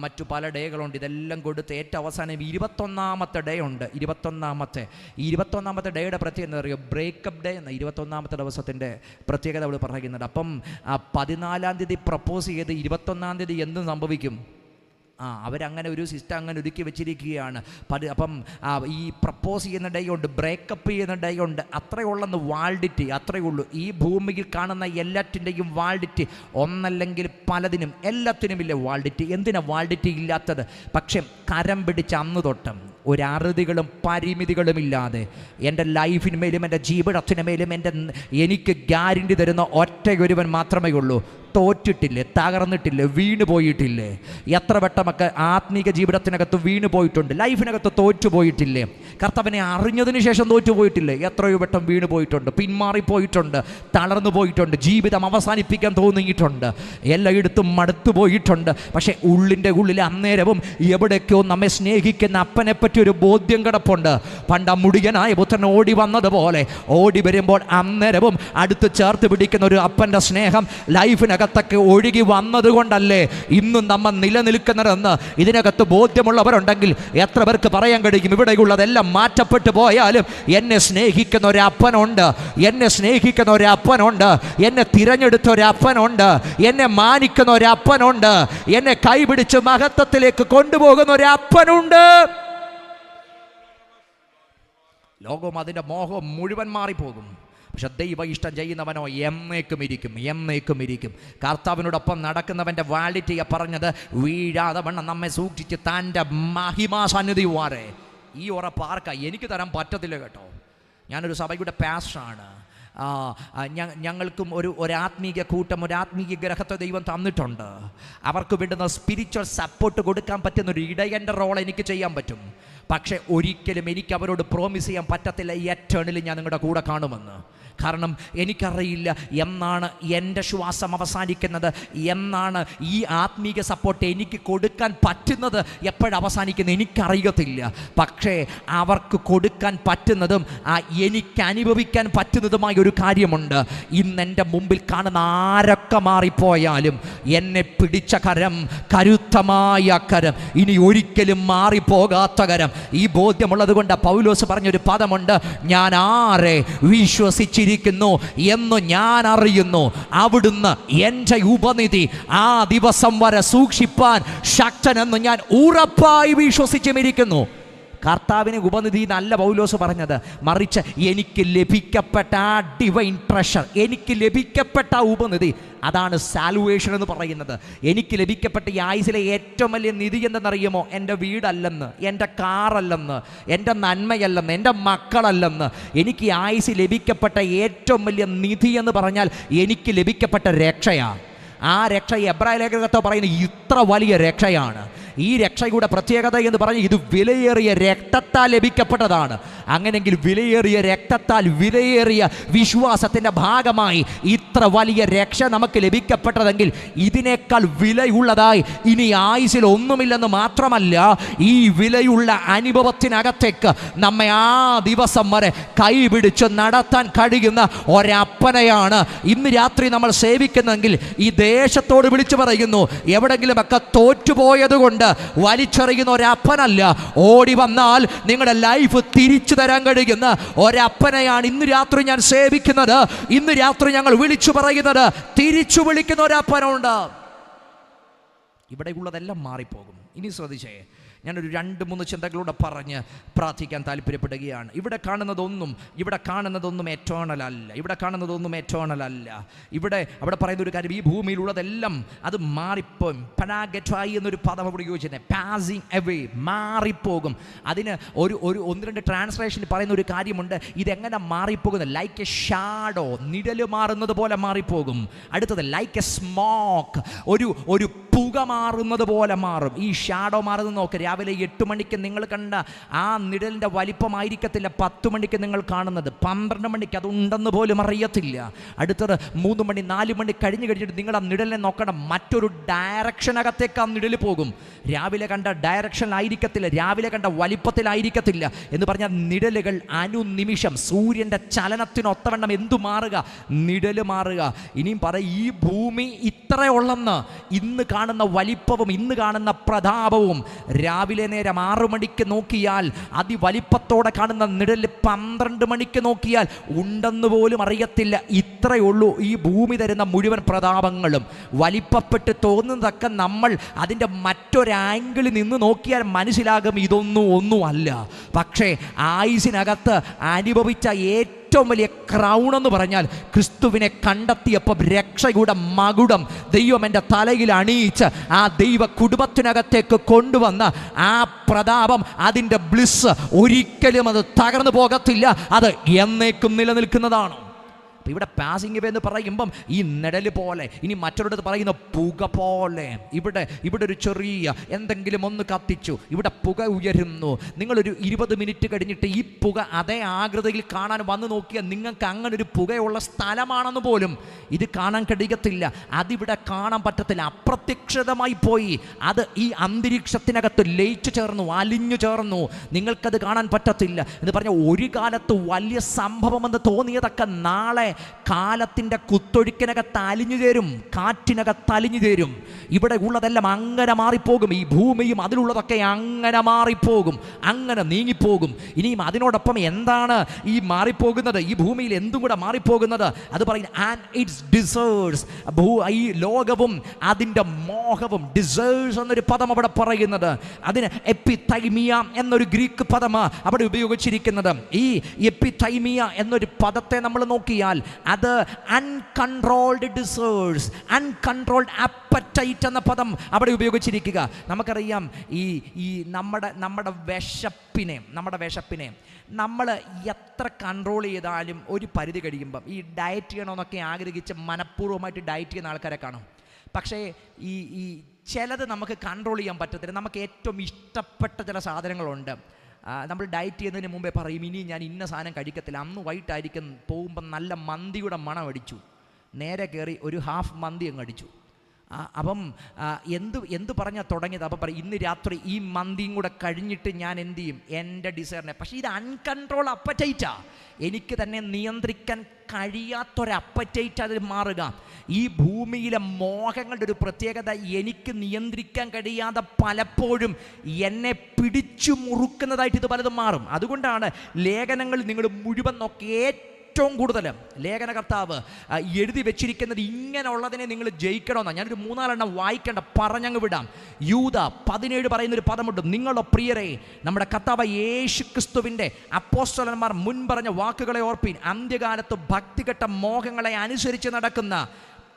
മറ്റു പല ഡേകളുണ്ട്. ഇതെല്ലാം കൊടുത്ത് ഏറ്റവും അവസാനം 21-ാമത്തെ ഡേ ഉണ്ട്. 21-ാമത്തെ ഡേയുടെ പ്രത്യേകത എന്താ പറയുക? ബ്രേക്കപ്പ് ഡേ എന്ന 21-ാമത്തെ ദിവസത്തിൻ്റെ പ്രത്യേകത അവൾ പറയുന്നുണ്ട്. അപ്പം 14-ാം തീയതി പ്രപ്പോസ് ചെയ്ത് 21-ാം തീയതി എന്തും സംഭവിക്കും? അവരങ്ങനെ ഒരു സിസ്റ്റം അങ്ങനെ ഒരുക്കി വെച്ചിരിക്കുകയാണ്. അപ്പം ഈ പ്രപ്പോസ് ചെയ്യുന്ന ഡേ ഉണ്ട്, ബ്രേക്കപ്പ് ചെയ്യുന്ന ഡേ ഉണ്ട്. അത്രയുള്ളെന്ന് വാൾഡിറ്റി, അത്രയേ ഉള്ളൂ. ഈ ഭൂമിയിൽ കാണുന്ന എല്ലാറ്റിൻ്റെയും വാൾഡിറ്റി ഒന്നല്ലെങ്കിൽ പലതിനും എല്ലാത്തിനുമില്ല വാൾഡിറ്റി. എന്തിനാ വാൾഡിറ്റി ഇല്ലാത്തത്? പക്ഷെ കരം പിടിച്ച അന്ന് തൊട്ടും ഒരറുതികളും പരിമിതികളുമില്ലാതെ എൻ്റെ ലൈഫിന് എൻ്റെ ജീവിതത്തിന് എനിക്ക് ഗ്യാരണ്ടി തരുന്ന ഒറ്റയൊരുവൻ മാത്രമേ ഉള്ളൂ. തോറ്റിട്ടില്ലേ, തകർന്നിട്ടില്ലേ, വീണു പോയിട്ടില്ലേ? എത്ര വട്ടമൊക്കെ ആത്മീക ജീവിതത്തിനകത്ത് വീണു പോയിട്ടുണ്ട്, ലൈഫിനകത്ത് തോറ്റു പോയിട്ടില്ലേ? കർത്താവിനെ അറിഞ്ഞതിന് ശേഷം തോറ്റു പോയിട്ടില്ലേ? എത്രയോ വട്ടം വീണു പോയിട്ടുണ്ട്, പിന്മാറിപ്പോയിട്ടുണ്ട്, തളർന്നു പോയിട്ടുണ്ട്, ജീവിതം അവസാനിപ്പിക്കാൻ തോന്നിയിട്ടുണ്ട്, എല്ലായിടത്തും മടുത്തു പോയിട്ടുണ്ട്. പക്ഷേ ഉള്ളിൻ്റെ ഉള്ളിൽ അന്നേരവും എവിടേക്കോ നമ്മെ സ്നേഹിക്കുന്ന അപ്പനെപ്പറ്റി ഒരു ബോധ്യം കിടപ്പുണ്ട്. പണ്ട് ആ മുടിയനായ പുത്രൻ ഓടി വന്നതുപോലെ ഓടി വരുമ്പോൾ അന്നേരവും അടുത്ത് ചേർത്ത് പിടിക്കുന്ന ഒരു അപ്പൻ്റെ സ്നേഹം ലൈഫിനകത്തൊക്കെ ഒഴുകി വന്നതുകൊണ്ടല്ലേ ഇന്നും നമ്മൾ നിലനിൽക്കുന്നതെന്ന് ഇതിനകത്ത് ബോധ്യമുള്ളവരുണ്ടെങ്കിൽ എത്ര പേർക്ക് പറയാൻ കഴിയും? ഇവിടെയുള്ളതെല്ലാം മാറ്റപ്പെട്ടു പോയാലും എന്നെ സ്നേഹിക്കുന്ന ഒരു അപ്പനുണ്ട്, എന്നെ സ്നേഹിക്കുന്ന ഒരു അപ്പനുണ്ട്, എന്നെ തിരഞ്ഞെടുത്ത ഒരു അപ്പനുണ്ട്, എന്നെ മാനിക്കുന്ന ഒരു അപ്പനുണ്ട്, എന്നെ കൈപിടിച്ച് മഹത്വത്തിലേക്ക് കൊണ്ടുപോകുന്ന ഒരു അപ്പനുണ്ട്. ലോകം അതിൻ്റെ മോഹം മുഴുവൻ മാറിപ്പോകും. പക്ഷെ ദൈവ ഇഷ്ടം ചെയ്യുന്നവനോ എന്നേക്കും ഇരിക്കും. കർത്താവിനോടൊപ്പം നടക്കുന്നവൻ്റെ വാലിറ്റിയെ പറഞ്ഞത് വീഴാതെ വണ്ണം നമ്മെ സൂക്ഷിച്ച് തൻ്റെ മഹിമാസന്നിധി വാരെ. ഈ ഉറപ്പ് ആർക്കാ? എനിക്ക് തരാൻ പറ്റത്തില്ല കേട്ടോ. ഞാനൊരു സഭയുടെ പാസ്റ്ററാണ്. ഞങ്ങൾക്കും ഒരു ആത്മീയ കൂട്ടം, ഒരു ആത്മീയ ഗ്രഹത്തെ ദൈവം തന്നിട്ടുണ്ട്. അവർക്ക് വേണ്ടുന്ന സ്പിരിച്വൽ സപ്പോർട്ട് കൊടുക്കാൻ പറ്റുന്ന ഒരു ഇടയൻ്റെ റോൾ എനിക്ക് ചെയ്യാൻ പറ്റും. പക്ഷേ ഒരിക്കലും എനിക്ക് അവരോട് പ്രോമിസ് ചെയ്യാൻ പറ്റത്തില്ല എറ്റേണലി ഞാൻ നിങ്ങളുടെ കൂടെ കാണുമെന്ന്. കാരണം എനിക്കറിയില്ല എന്നാണ് എൻ്റെ ശ്വാസം അവസാനിക്കുന്നത്, എന്നാണ് ഈ ആത്മീക സപ്പോർട്ട് എനിക്ക് കൊടുക്കാൻ പറ്റുന്നത്, എപ്പോഴവസാനിക്കുന്നത് എനിക്കറിയത്തില്ല. പക്ഷേ അവർക്ക് കൊടുക്കാൻ പറ്റുന്നതും എനിക്ക് അനുഭവിക്കാൻ പറ്റുന്നതുമായ ഒരു കാര്യമുണ്ട്. ഇന്നെൻ്റെ മുമ്പിൽ കാണുന്ന ആരൊക്കെ മാറിപ്പോയാലും എന്നെ പിടിച്ച കരം, കരുത്തമായ കരം, ഇനി ഒരിക്കലും മാറിപ്പോകാത്ത കരം. ഈ ബോധ്യമുള്ളത് കൊണ്ട് പൗലോസ് പറഞ്ഞൊരു പദമുണ്ട്, ഞാൻ ആരെ വിശ്വസിച്ചിരിക്കുന്നു എന്ന് ഞാൻ അറിയുന്നു, അവിടുന്ന് എൻ്റെ ഉപനിധി ആ ദിവസം വരെ സൂക്ഷിപ്പാൻ ശക്തനെന്ന് ഞാൻ ഉറപ്പായി വിശ്വസിച്ചുമിരിക്കുന്നു. കർത്താവിന് ഉപനിധി നല്ല പൗലോസ് പറഞ്ഞത്, മറിച്ച് എനിക്ക് ലഭിക്കപ്പെട്ട ആ ഡിവൈൻ ട്രഷർ, എനിക്ക് ലഭിക്കപ്പെട്ട ഉപനിധി, അതാണ് സാലുവേഷൻ എന്ന് പറയുന്നത്. എനിക്ക് ലഭിക്കപ്പെട്ട ഈ ആയുസിലെ ഏറ്റവും വലിയ നിധി എന്തെന്നറിയുമോ? എൻ്റെ വീടല്ലെന്ന്, എൻ്റെ കാറല്ലെന്ന്, എൻ്റെ നന്മയല്ലെന്ന്, എൻ്റെ മക്കളല്ലെന്ന്. എനിക്ക് ഈ ആയുസ് ലഭിക്കപ്പെട്ട ഏറ്റവും വലിയ നിധി എന്ന് പറഞ്ഞാൽ എനിക്ക് ലഭിക്കപ്പെട്ട രക്ഷയാണ്. ആ രക്ഷ എബ്രായ ലേഖനത്തിൽ പറയുന്നത് ഇത്ര വലിയ രക്ഷയാണ്. ഈ രക്ഷയുടെ പ്രത്യേകത എന്ന് പറഞ്ഞാൽ ഇത് വിലയേറിയ രക്തത്താൽ ലഭിക്കപ്പെട്ടതാണ്. അങ്ങനെയെങ്കിൽ വിലയേറിയ രക്തത്താൽ, വിലയേറിയ വിശ്വാസത്തിൻ്റെ ഭാഗമായി ഇത്ര വലിയ രക്ഷ നമുക്ക് ലഭിക്കപ്പെട്ടതെങ്കിൽ ഇതിനേക്കാൾ വിലയുള്ളതായി ഇനി ആയുസിൽ ഒന്നുമില്ലെന്ന് മാത്രമല്ല, ഈ വിലയുള്ള അനുഭവത്തിനകത്തേക്ക് നമ്മെ ആ ദിവസം വരെ കൈപിടിച്ച് നടത്താൻ കഴിയുന്ന ഒരപ്പനെയാണ് ഇന്ന് രാത്രി നമ്മൾ സേവിക്കുന്നതെങ്കിൽ ഈ ദേശത്തോട് വിളിച്ചു പറയുന്നു, എവിടെങ്കിലുമൊക്കെ തോറ്റുപോയത് കൊണ്ട് വലിച്ചെറിയുന്ന ഒരപ്പനല്ല, ഓടി വന്നാൽ നിങ്ങളുടെ ലൈഫ് തിരിച്ചു തരാൻ കഴിയുന്ന ഒരപ്പനെയാണ് ഇന്ന് രാത്രി ഞാൻ സേവിക്കുന്നത്. ഇന്ന് രാത്രി ഞങ്ങൾ വിളിച്ചു പറയുന്നത്, തിരിച്ചു വിളിക്കുന്ന ഒരപ്പനുണ്ട്. ഇവിടെയുള്ളതെല്ലാം മാറിപ്പോകും. ഇനി ശ്രദ്ധിച്ചേ, ഞാനൊരു 2-3 ചിന്തകളൂടെ പറഞ്ഞ് പ്രാർത്ഥിക്കാൻ താല്പര്യപ്പെടുകയാണ്. ഇവിടെ കാണുന്നതൊന്നും എറ്റേണൽ അല്ല. അവിടെ പറയുന്ന ഒരു കാര്യം, ഈ ഭൂമിയിലുള്ളതെല്ലാം അത് മാറിപ്പോകും. പനാഗറ്റായി എന്നൊരു പദം അവിടെ യോജിച്ചത്, പാസിങ് അവേ, മാറിപ്പോകും. അതിന് ഒരു 1-2 ട്രാൻസ്ലേഷനിൽ പറയുന്ന ഒരു കാര്യമുണ്ട്, ഇതെങ്ങനെ മാറിപ്പോകുന്നത്? ലൈക്ക് എ ഷാഡോ, നിഴല് മാറുന്നത് പോലെ മാറിപ്പോകും. അടുത്തത് ലൈക്ക് എ സ്മോക്ക്, ഒരു പുക മാറുന്നത് പോലെ മാറും. ഈ ഷാഡോ മാറുന്നത് നോക്ക്, രാവിലെ 8 മണിക്ക് നിങ്ങൾ കണ്ട ആ നിഴലിൻ്റെ വലിപ്പമായിരിക്കത്തില്ല 10 മണിക്ക് നിങ്ങൾ കാണുന്നത്. 12 മണിക്ക് അതുണ്ടെന്ന് പോലും അറിയത്തില്ല. അടുത്തത് 3 മണി 4 മണി കഴിഞ്ഞിട്ട് നിങ്ങൾ ആ നിഴലിനെ നോക്കണം, മറ്റൊരു ഡയറക്ഷനകത്തേക്ക് ആ നിഴൽ പോകും. രാവിലെ കണ്ട ഡയറക്ഷനിലായിരിക്കത്തില്ല, രാവിലെ കണ്ട വലിപ്പത്തിലായിരിക്കത്തില്ല. എന്ന് പറഞ്ഞാൽ നിഴലുകൾ അനുനിമിഷം സൂര്യൻ്റെ ചലനത്തിനൊത്തവണ്ണം എന്തു മാറുക? നിഴല് മാറുക. ഇനിയും പറയും, ഈ ഭൂമി ഇത്രയുള്ളെന്ന് ഇന്ന് കാണുന്ന വലിപ്പവും ഇന്ന് കാണുന്ന പ്രതാപവും രാവിലെ നേരം 6 മണിക്ക് നോക്കിയാൽ അതിവലിപ്പത്തോടെ കാണുന്ന നിഴൽ 12 മണിക്ക് നോക്കിയാൽ ഉണ്ടെന്ന് പോലും അറിയത്തില്ല. ഇത്രയേ ഉള്ളൂ ഈ ഭൂമി തരുന്ന മുഴുവൻ പ്രതാപങ്ങളും. വലിപ്പപ്പെട്ട് തോന്നുന്നതൊക്കെ നമ്മൾ അതിൻ്റെ മറ്റൊരാംഗിളിൽ നിന്ന് നോക്കിയാൽ മനസ്സിലാകും ഒന്നുമല്ല. പക്ഷേ ആയുസിനകത്ത് അനുഭവിച്ച ഏറ്റവും വലിയ ക്രൗൺ എന്ന് പറഞ്ഞാൽ ക്രിസ്തുവിനെ കണ്ടെത്തിയപ്പോൾ രക്ഷയുടെ മകുടം ദൈവം എൻ്റെ തലയിൽ അണിയിച്ച് ആ ദൈവ കുടുംബത്തിനകത്തേക്ക് കൊണ്ടുവന്ന ആ പ്രതാപം, അതിൻ്റെ ബ്ലിസ് ഒരിക്കലും അത് തകർന്നു പോകത്തില്ല. അത് എന്നേക്കും നിലനിൽക്കുന്നതാണ്. ഇവിടെ പാസിംഗ് വേ എന്ന് പറയുമ്പം ഈ നിഴൽ പോലെ, ഇനി മറ്റൊരിടത്ത് പറയുന്ന പുക പോലെ. ഇവിടെ ഒരു ചെറിയ എന്തെങ്കിലും ഒന്ന് കത്തിച്ചു, ഇവിടെ പുക ഉയരുന്നു. നിങ്ങളൊരു 20 മിനിറ്റ് കഴിഞ്ഞിട്ട് ഈ പുക അതേ ആകൃതിയിൽ കാണാൻ വന്ന് നോക്കിയാൽ നിങ്ങൾക്ക് അങ്ങനെ ഒരു പുകയുള്ള സ്ഥലമാണെന്ന് പോലും ഇത് കാണാൻ കഴിയത്തില്ല. അതിവിടെ കാണാൻ പറ്റത്തില്ല, അപ്രത്യക്ഷിതമായി പോയി. അത് ഈ അന്തരീക്ഷത്തിനകത്ത് ലയിച്ചു ചേർന്നു, അലിഞ്ഞു ചേർന്നു. നിങ്ങൾക്കത് കാണാൻ പറ്റത്തില്ല എന്ന് പറഞ്ഞാൽ ഒരു കാലത്ത് വലിയ സംഭവമെന്ന് തോന്നിയതൊക്കെ നാളെ കാലത്തിൻ്റെ കുത്തൊഴുക്കിനകത്ത് അലിഞ്ഞു ചേരും, കാറ്റിനകത്ത് അലിഞ്ഞു ചേരും. ഇവിടെ ഉള്ളതെല്ലാം അങ്ങനെ മാറിപ്പോകും. ഈ ഭൂമിയും അതിലുള്ളതൊക്കെ അങ്ങനെ മാറിപ്പോകും, അങ്ങനെ നീങ്ങിപ്പോകും. ഇനിയും അതിനോടൊപ്പം എന്താണ് ഈ മാറിപ്പോകുന്നത്? ഈ ഭൂമിയിൽ എന്തും കൂടെ മാറിപ്പോകുന്നത് അത് പറയുന്നത് ആൻഡ് ഇറ്റ്സ് ഡിസേർട്സ്. ഈ ലോകവും അതിൻ്റെ മോഹവും. ഡിസേർട്സ് എന്നൊരു പദം അവിടെ പറയുന്നത്, അതിന് എപ്പിതൈമിയ എന്നൊരു ഗ്രീക്ക് പദം അവിടെ ഉപയോഗിച്ചിരിക്കുന്നത്. ഈ എപ്പിതൈമിയ എന്നൊരു പദത്തെ നമ്മൾ നോക്കിയാൽ അത് അൺകൺട്രോൾഡ് ഡിസേർട്സ്, അൺകൺട്രോൾഡ് അപ്പറ്റൈറ്റ് എന്ന പദം അവിടെ ഉപയോഗിച്ചിരിക്കുക. നമുക്കറിയാം ഈ നമ്മുടെ വിശപ്പിനെ നമ്മൾ എത്ര കൺട്രോൾ ചെയ്താലും ഒരു പരിധി കഴിയുമ്പം ഈ ഡയറ്റ് ചെയ്യണമെന്നൊക്കെ ആഗ്രഹിച്ച് മനഃപൂർവ്വമായിട്ട് ഡയറ്റ് ചെയ്യുന്ന ആൾക്കാരെ കാണും. പക്ഷേ ഈ ചിലത് നമുക്ക് കൺട്രോൾ ചെയ്യാൻ പറ്റത്തില്ല. നമുക്ക് ഏറ്റവും ഇഷ്ടപ്പെട്ട ചില സാധനങ്ങളുണ്ട്. നമ്മൾ ഡയറ്റ് ചെയ്യുന്നതിന് മുമ്പേ പറയും ഇനി ഞാൻ ഇന്ന സാധനം കഴിക്കത്തില്ല. അന്ന് വൈകിട്ടായിരിക്കും പോകുമ്പം നല്ല മന്തിയുടെ മണം അടിച്ചു, നേരെ കയറി ഒരു ഹാഫ് മന്തി അങ്ങ് അടിച്ചു. അപ്പം എന്ത് പറഞ്ഞാൽ തുടങ്ങിയത്? അപ്പം പറയും ഇന്ന് രാത്രി ഈ മന്തിയും കൂടെ കഴിഞ്ഞിട്ട് ഞാൻ എന്ത് ചെയ്യും എൻ്റെ ഡിസയറിനെ. പക്ഷേ ഇത് അൺകൺട്രോൾ അപ്പറ്റൈറ്റാ, എനിക്ക് തന്നെ നിയന്ത്രിക്കാൻ കഴിയാത്തൊരപ്പറ്റൈറ്റ് അതിൽ മാറുക. ഈ ഭൂമിയിലെ മോഹങ്ങളുടെ ഒരു പ്രത്യേകത, എനിക്ക് നിയന്ത്രിക്കാൻ കഴിയാതെ പലപ്പോഴും എന്നെ പിടിച്ചു മുറുക്കുന്നതായിട്ട് ഇത് പലതും മാറും. അതുകൊണ്ടാണ് ലേഖനങ്ങൾ നിങ്ങൾ മുഴുവൻ നോക്കി ഏറ്റവും കൂടുതൽ ലേഖനകർത്താവ് എഴുതി വെച്ചിരിക്കുന്നത് ഇങ്ങനെയുള്ളതിനെ നിങ്ങൾ ജയിക്കണമെന്നാണ്. ഞാനൊരു 3-4 വായിക്കേണ്ട പറഞ്ഞങ്ങ് വിടാം. യൂദ 17 പറയുന്നൊരു പദമുണ്ട്, നിങ്ങളോ പ്രിയരെ നമ്മുടെ കർത്താവ് യേശു ക്രിസ്തുവിൻ്റെ അപ്പോസ്തലന്മാർ മുൻ പറഞ്ഞ വാക്കുകളെ ഓർപ്പീൻ. അന്ത്യകാലത്ത് ഭക്തികെട്ട മോഹങ്ങളെ അനുസരിച്ച് നടക്കുന്ന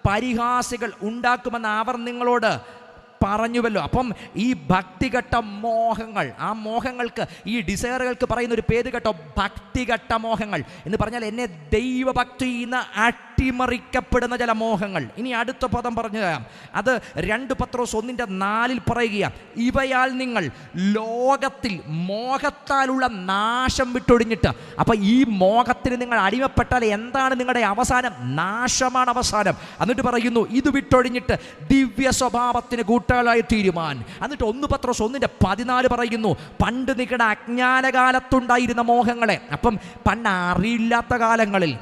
പരിഹാസികൾ ഉണ്ടാക്കുമെന്ന് അവർ നിങ്ങളോട് പറഞ്ഞുവല്ലോ. അപ്പം ഈ ഭക്തിഘട്ട മോഹങ്ങൾ, ആ മോഹങ്ങൾക്ക്, ഈ ഡിസയറുകൾക്ക് പറയുന്ന ഒരു പേര് കേട്ടോ, ഭക്തിഘട്ട മോഹങ്ങൾ എന്ന് പറഞ്ഞാൽ എന്നെ ദൈവഭക്തിയിൽ നിന്ന് അട്ടിമറിക്കപ്പെടുന്ന ചില മോഹങ്ങൾ. ഇനി അടുത്ത പദം പറഞ്ഞു തരാം. അത് 2 പത്രോസ് 1:4 പറയുക, ഇവയാൽ നിങ്ങൾ ലോകത്തിൽ മോഹത്താലുള്ള നാശം വിട്ടൊഴിഞ്ഞിട്ട്. അപ്പം ഈ മോഹത്തിന് നിങ്ങൾ അടിമപ്പെട്ടാൽ എന്താണ് നിങ്ങളുടെ അവസാനം? നാശമാണ് അവസാനം. എന്നിട്ട് പറയുന്നു ഇത് വിട്ടൊഴിഞ്ഞിട്ട് ദിവ്യ സ്വഭാവത്തിന് കൂട്ടാളായി തീരുമാൻ. എന്നിട്ട് 1 പത്രോസ് 1:14 പറയുന്നു, പണ്ട് നിങ്ങളുടെ അജ്ഞാനകാലത്തുണ്ടായിരുന്ന മോഹങ്ങളെ. അപ്പം പണ്ട് അറിയില്ലാത്ത കാലങ്ങളിൽ,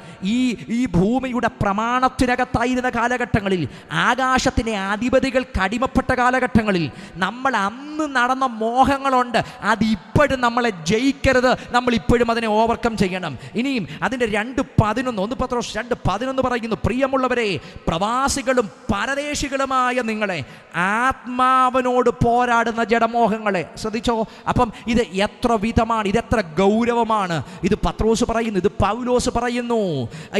ഈ ഭൂമിയുടെ പ്രമാണത്തിനകത്തായിരുന്ന കാലഘട്ടങ്ങളിൽ, ആകാശത്തിൻ്റെ അധിപതികൾക്ക് അടിമപ്പെട്ട കാലഘട്ടങ്ങളിൽ നമ്മൾ അന്ന് നടന്ന മോഹങ്ങളുണ്ട്. അതിപ്പോഴും നമ്മളെ ജയിക്കരുത്, നമ്മൾ ഇപ്പോഴും അതിനെ ഓവർകം ചെയ്യണം. ഇനിയും അതിൻ്റെ 2:11 1 പത്രോസ് 2:11 പറയുന്നു, പ്രിയമുള്ളവരെ പ്രവാസികളും പരദേശികളുമായ നിങ്ങളെ ആത്മാവിനോട് പോരാടുന്ന ജഡമോഹങ്ങളെ. ശ്രദ്ധിച്ചോ? അപ്പം ഇത് എത്ര വിധമാണ്, ഇതെത്ര ഗൗരവമാണ്. ഇത് പത്രോസ് പറയുന്നു, ഇത് പൗലോസ് പറയുന്നു,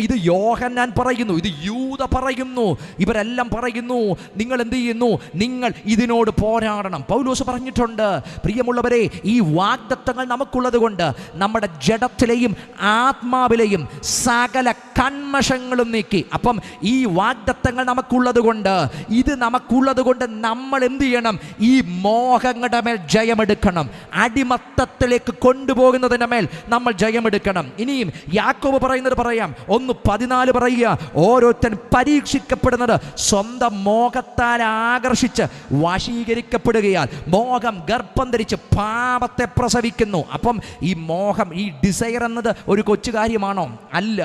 ഇത് യോഹന്നാൻ പറയുന്നു, ഇത് യൂദ പറയുന്നു, ഇവരെല്ലാം പറയുന്നു നിങ്ങൾ എന്ത് ചെയ്യുന്നു? നിങ്ങൾ ഇതിനോട് പോരാടണം. പൗലോസ് പറഞ്ഞിട്ടുണ്ട്, പ്രിയമുള്ളവരെ ഈ വാഗ്ദത്തങ്ങൾ നമുക്കുള്ളത് കൊണ്ട് നമ്മുടെ ജഡത്തിലെയും ആത്മാവിലെയും സകല കന്മഷങ്ങളും നീക്കി. അപ്പം ഈ വാഗ്ദത്തങ്ങൾ നമുക്കുള്ളത് കൊണ്ട്, ഇത് നമുക്കുള്ളത് കൊണ്ട് നമ്മൾ എന്ത് ചെയ്യണം? ഈ മോഹങ്ങളുടെ മേൽ ജയമെടുക്കണം. അടിമത്തത്തിലേക്ക് കൊണ്ടുപോകുന്നതിൻ്റെ മേൽ നമ്മൾ ജയമെടുക്കണം. ഇനിയും യാക്കോബ് പറയുന്നത് പറയാം, 1:14 പറയുക, ഓരോരുത്തൻ പരീക്ഷിക്കപ്പെടുന്നത് സ്വന്തം മോഹത്താൽ ആകർഷിച്ച് വശീകരിക്കപ്പെടുകയാൽ മോഹം ഗർഭം ധരിച്ച് പാപത്തെ പ്രസവിക്കുന്നു. അപ്പം ഈ മോഹം, ഈ ഡിസയർ എന്നത് ഒരു കൊച്ചു കാര്യമാണോ? അല്ല.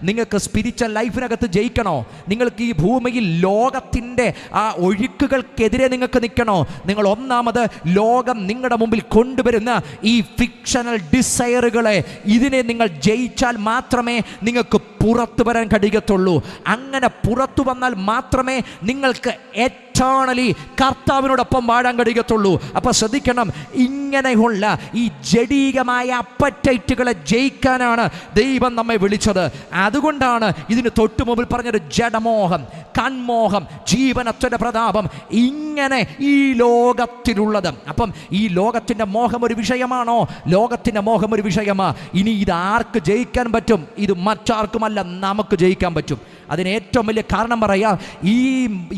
നിങ്ങൾക്ക് സ്പിരിച്വൽ ലൈഫിനകത്ത് ജയിക്കണോ? നിങ്ങൾക്ക് ഈ ഭൂമിയിൽ ലോകത്തിൻ്റെ ആ ഒഴുക്കുകൾക്കെതിരെ നിങ്ങൾക്ക് നിൽക്കണോ? നിങ്ങൾ ഒന്നാമത് ലോകം നിങ്ങളുടെ മുമ്പിൽ കൊണ്ടുവരുന്ന ഈ ഫിക്ഷണൽ ഡിസയറുകളെ, ഇതിനെ നിങ്ങൾ ജയിച്ചാൽ മാത്രമേ നിങ്ങൾക്ക് പുറത്തു വരാൻ കഴിയത്തുള്ളൂ. അങ്ങനെ പുറത്തു വന്നാൽ മാത്രമേ നിങ്ങൾക്ക് എറ്റേണലി കർത്താവിനോടൊപ്പം വാഴാൻ കഴിയത്തുള്ളൂ. അപ്പോൾ ശ്രദ്ധിക്കണം, ഇങ്ങനെയുള്ള ഈ ജഡീകമായ അപ്പറ്റൈറ്റുകളെ ജയിക്കാനാണ് ദൈവം നമ്മെ വിളിച്ചത്. അതുകൊണ്ടാണ് ഇതിന് തൊട്ടു മുമ്പിൽ പറഞ്ഞൊരു ജഡമോഹം, കൺമോഹം, ജീവനത്തിൻ്റെ പ്രതാപം, ഇങ്ങനെ ഈ ലോകത്തിലുള്ളത്. അപ്പം ഈ ലോകത്തിൻ്റെ മോഹം ഒരു വിഷയമാണോ? ലോകത്തിൻ്റെ മോഹം ഒരു വിഷയമാ. ഇനി ഇത് ആർക്ക് ജയിക്കാൻ പറ്റും? ഇത് മറ്റാർക്കുമല്ല, നമുക്ക് ജയിക്കാൻ പറ്റും. അതിന് ഏറ്റവും വലിയ കാരണം പറയാം,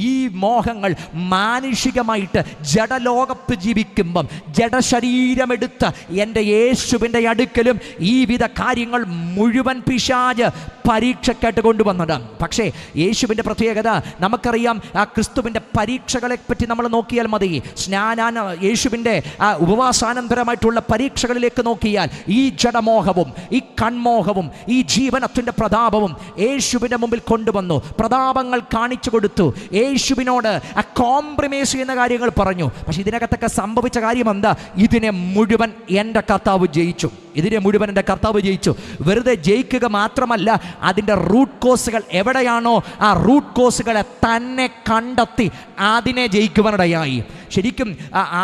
ഈ മോഹങ്ങൾ മാനുഷികമായിട്ട് ജഡലോകത്ത് ജീവിക്കുമ്പം ജഡശരീരമെടുത്ത് എൻ്റെ യേശുവിൻ്റെ അടുക്കലും ഈ വിധ കാര്യങ്ങൾ മുഴുവൻ പിശാച് പരീക്ഷക്കായിട്ട് കൊണ്ടുവന്നത്. പക്ഷേ യേശുവിൻ്റെ പ്രത്യേകത നമുക്കറിയാം. ആ ക്രിസ്തുവിൻ്റെ പരീക്ഷകളെ പറ്റി നമ്മൾ നോക്കിയാൽ മതി. യേശുവിൻ്റെ ഉപവാസാനന്തരമായിട്ടുള്ള പരീക്ഷകളിലേക്ക് നോക്കിയാൽ ഈ ജഡമോഹവും ഈ കൺമോഹവും ഈ ജീവനത്തിൻ്റെ പ്രതാപവും യേശുവിൻ്റെ മുമ്പിൽ കൊണ്ടുവന്നു. പ്രതാപങ്ങൾ കാണിച്ചു കൊടുത്തു. യേശുവിനോട് ആ കോംപ്രമൈസ് ചെയ്യുന്ന കാര്യങ്ങൾ പറഞ്ഞു. പക്ഷെ ഇതിനകത്തൊക്കെ സംഭവിച്ച കാര്യം എന്താ? ഇതിനെ മുഴുവൻ എൻ്റെ കർത്താവ് ജയിച്ചു. ഇതിനെ മുഴുവൻ എൻ്റെ കർത്താവ് ജയിച്ചു. വെറുതെ ജയിക്കുക മാത്രമല്ല, അതിൻ്റെ റൂട്ട് കോസുകൾ എവിടെയാണോ ആ റൂട്ട് കോസുകളെ തന്നെ കണ്ടെത്തി അതിനെ ജയിക്കുവാനിടയായി. ശരിക്കും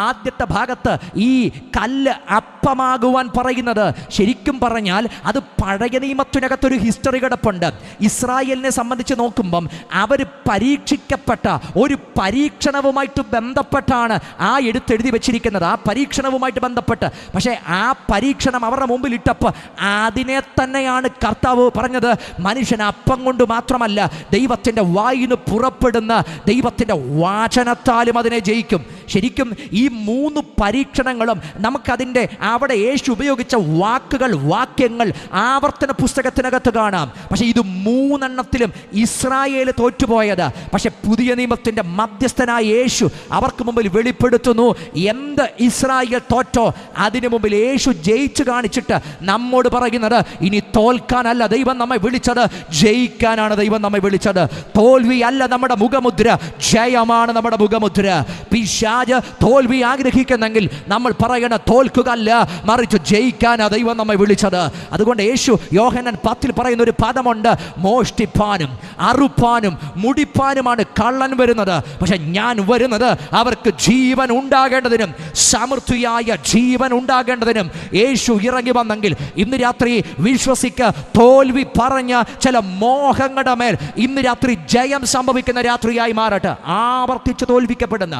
ആദ്യത്തെ ഭാഗത്ത് ഈ കല്ല് അപ്പമാകുവാൻ പറയുന്നത് ശരിക്കും പറഞ്ഞാൽ അത് പഴയ നിയമത്തിനകത്തൊരു ഹിസ്റ്ററി കിടപ്പുണ്ട്. ഇസ്രായേലിനെ സംബന്ധിച്ച് നോക്കുമ്പം അവർ പരീക്ഷിക്കപ്പെട്ട ഒരു പരീക്ഷണവുമായിട്ട് ബന്ധപ്പെട്ടാണ് ആ എഴുതി വെച്ചിരിക്കുന്നത്. ആ പരീക്ഷണവുമായിട്ട് ബന്ധപ്പെട്ട്. പക്ഷേ ആ പരീക്ഷണം അവരുടെ മുമ്പിൽ ഇട്ടപ്പോൾ അതിനെ തന്നെയാണ് കർത്താവ് പറഞ്ഞത്, മനുഷ്യൻ അപ്പം കൊണ്ട് മാത്രമല്ല ദൈവത്തിൻ്റെ വായിന്ന് പുറപ്പെടുന്ന ദൈവത്തിൻ്റെ വാചനത്താലും അതിനെ ജയിക്കും. ശരിക്കും ഈ 3 പരീക്ഷണങ്ങളും നമുക്കതിൻ്റെ അവിടെ യേശു ഉപയോഗിച്ച വാക്യങ്ങൾ ആവർത്തന പുസ്തകത്തിനകത്ത് കാണാം. പക്ഷേ ഇത് 3 ഇസ്രായേൽ തോറ്റുപോയത്. പക്ഷെ പുതിയ നിയമത്തിൻ്റെ മധ്യസ്ഥനായ യേശു അവർക്ക് മുമ്പിൽ വെളിപ്പെടുത്തുന്നു, എന്ത് ഇസ്രായേൽ തോറ്റോ അതിനു മുമ്പിൽ യേശു ജയിച്ചു കാണിച്ചിട്ട് നമ്മോട് പറയുന്നത്, ഇനി തോൽക്കാനല്ല ദൈവം നമ്മെ വിളിച്ചത്, ജയിക്കാനാണ് ദൈവം നമ്മെ വിളിച്ചത്. തോൽവി അല്ല നമ്മുടെ മുഖമുദ്ര, ജയമാണ് നമ്മുടെ മുഖമുദ്ര. പിശാച് തോൽവി ആഗ്രഹിക്കുന്നെങ്കിൽ നമ്മൾ പറയണ തോൽക്കുക അല്ല, മറിച്ച് ജയിക്കാനാണ് ദൈവം നമ്മെ വിളിച്ചത്. അതുകൊണ്ട് യേശു യോഹന്നാൻ 10 പറയുന്ന ഒരു പദമുണ്ട്, മോഷ്ടിപ്പാനും അറുപ്പാനും മുടിപ്പാനുമാണ് കള്ളൻ വരുന്നത്, പക്ഷെ ഞാൻ വരുന്നത് അവർക്ക് ജീവൻ ഉണ്ടാകേണ്ടതിനും സമൃദ്ധിയായ ജീവൻ ഉണ്ടാകേണ്ടതിനും. യേശു ഇറങ്ങി വന്നെങ്കിൽ ഇന്ന് രാത്രി വിശ്വസിക്ക, തോൽവി പറഞ്ഞ ചില മോഹങ്ങളുടെ മേൽ ഇന്ന് രാത്രി ജയം സംഭവിക്കുന്ന രാത്രിയായി മാറട്ടെ. ആവർത്തിച്ച് തോൽവിക്കപ്പെടുന്ന,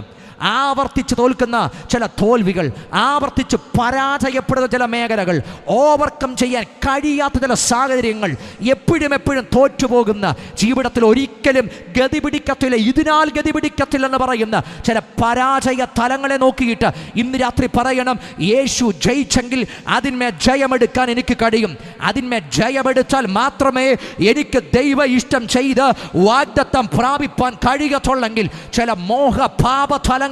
ആവർത്തിച്ച് തോൽക്കുന്ന ചില തോൽവികൾ, ആവർത്തിച്ച് പരാജയപ്പെടുന്ന ചില മേഖലകൾ, ഓവർകം ചെയ്യാൻ കഴിയാത്ത ചില സാഹചര്യങ്ങൾ, എപ്പോഴും തോറ്റുപോകുന്ന, ജീവിതത്തിൽ ഒരിക്കലും ഗതി പിടിക്കത്തില്ല, ഇതിനാൽ ഗതി പിടിക്കത്തില്ലെന്ന് പറയുന്ന ചില പരാജയ തലങ്ങളെ നോക്കിയിട്ട് ഇന്ന് രാത്രി പറയണം, യേശു ജയിച്ചെങ്കിൽ അതിന്മേൽ ജയമെടുക്കാൻ എനിക്ക് കഴിയും. അതിന്മേൽ ജയമെടുത്താൽ മാത്രമേ എനിക്ക് ദൈവ ഇഷ്ടം ചെയ്ത് വാഗ്ദത്തം പ്രാപിപ്പാൻ കഴിയത്തുള്ളെങ്കിൽ ചില മോഹ പാപതലങ്ങളെ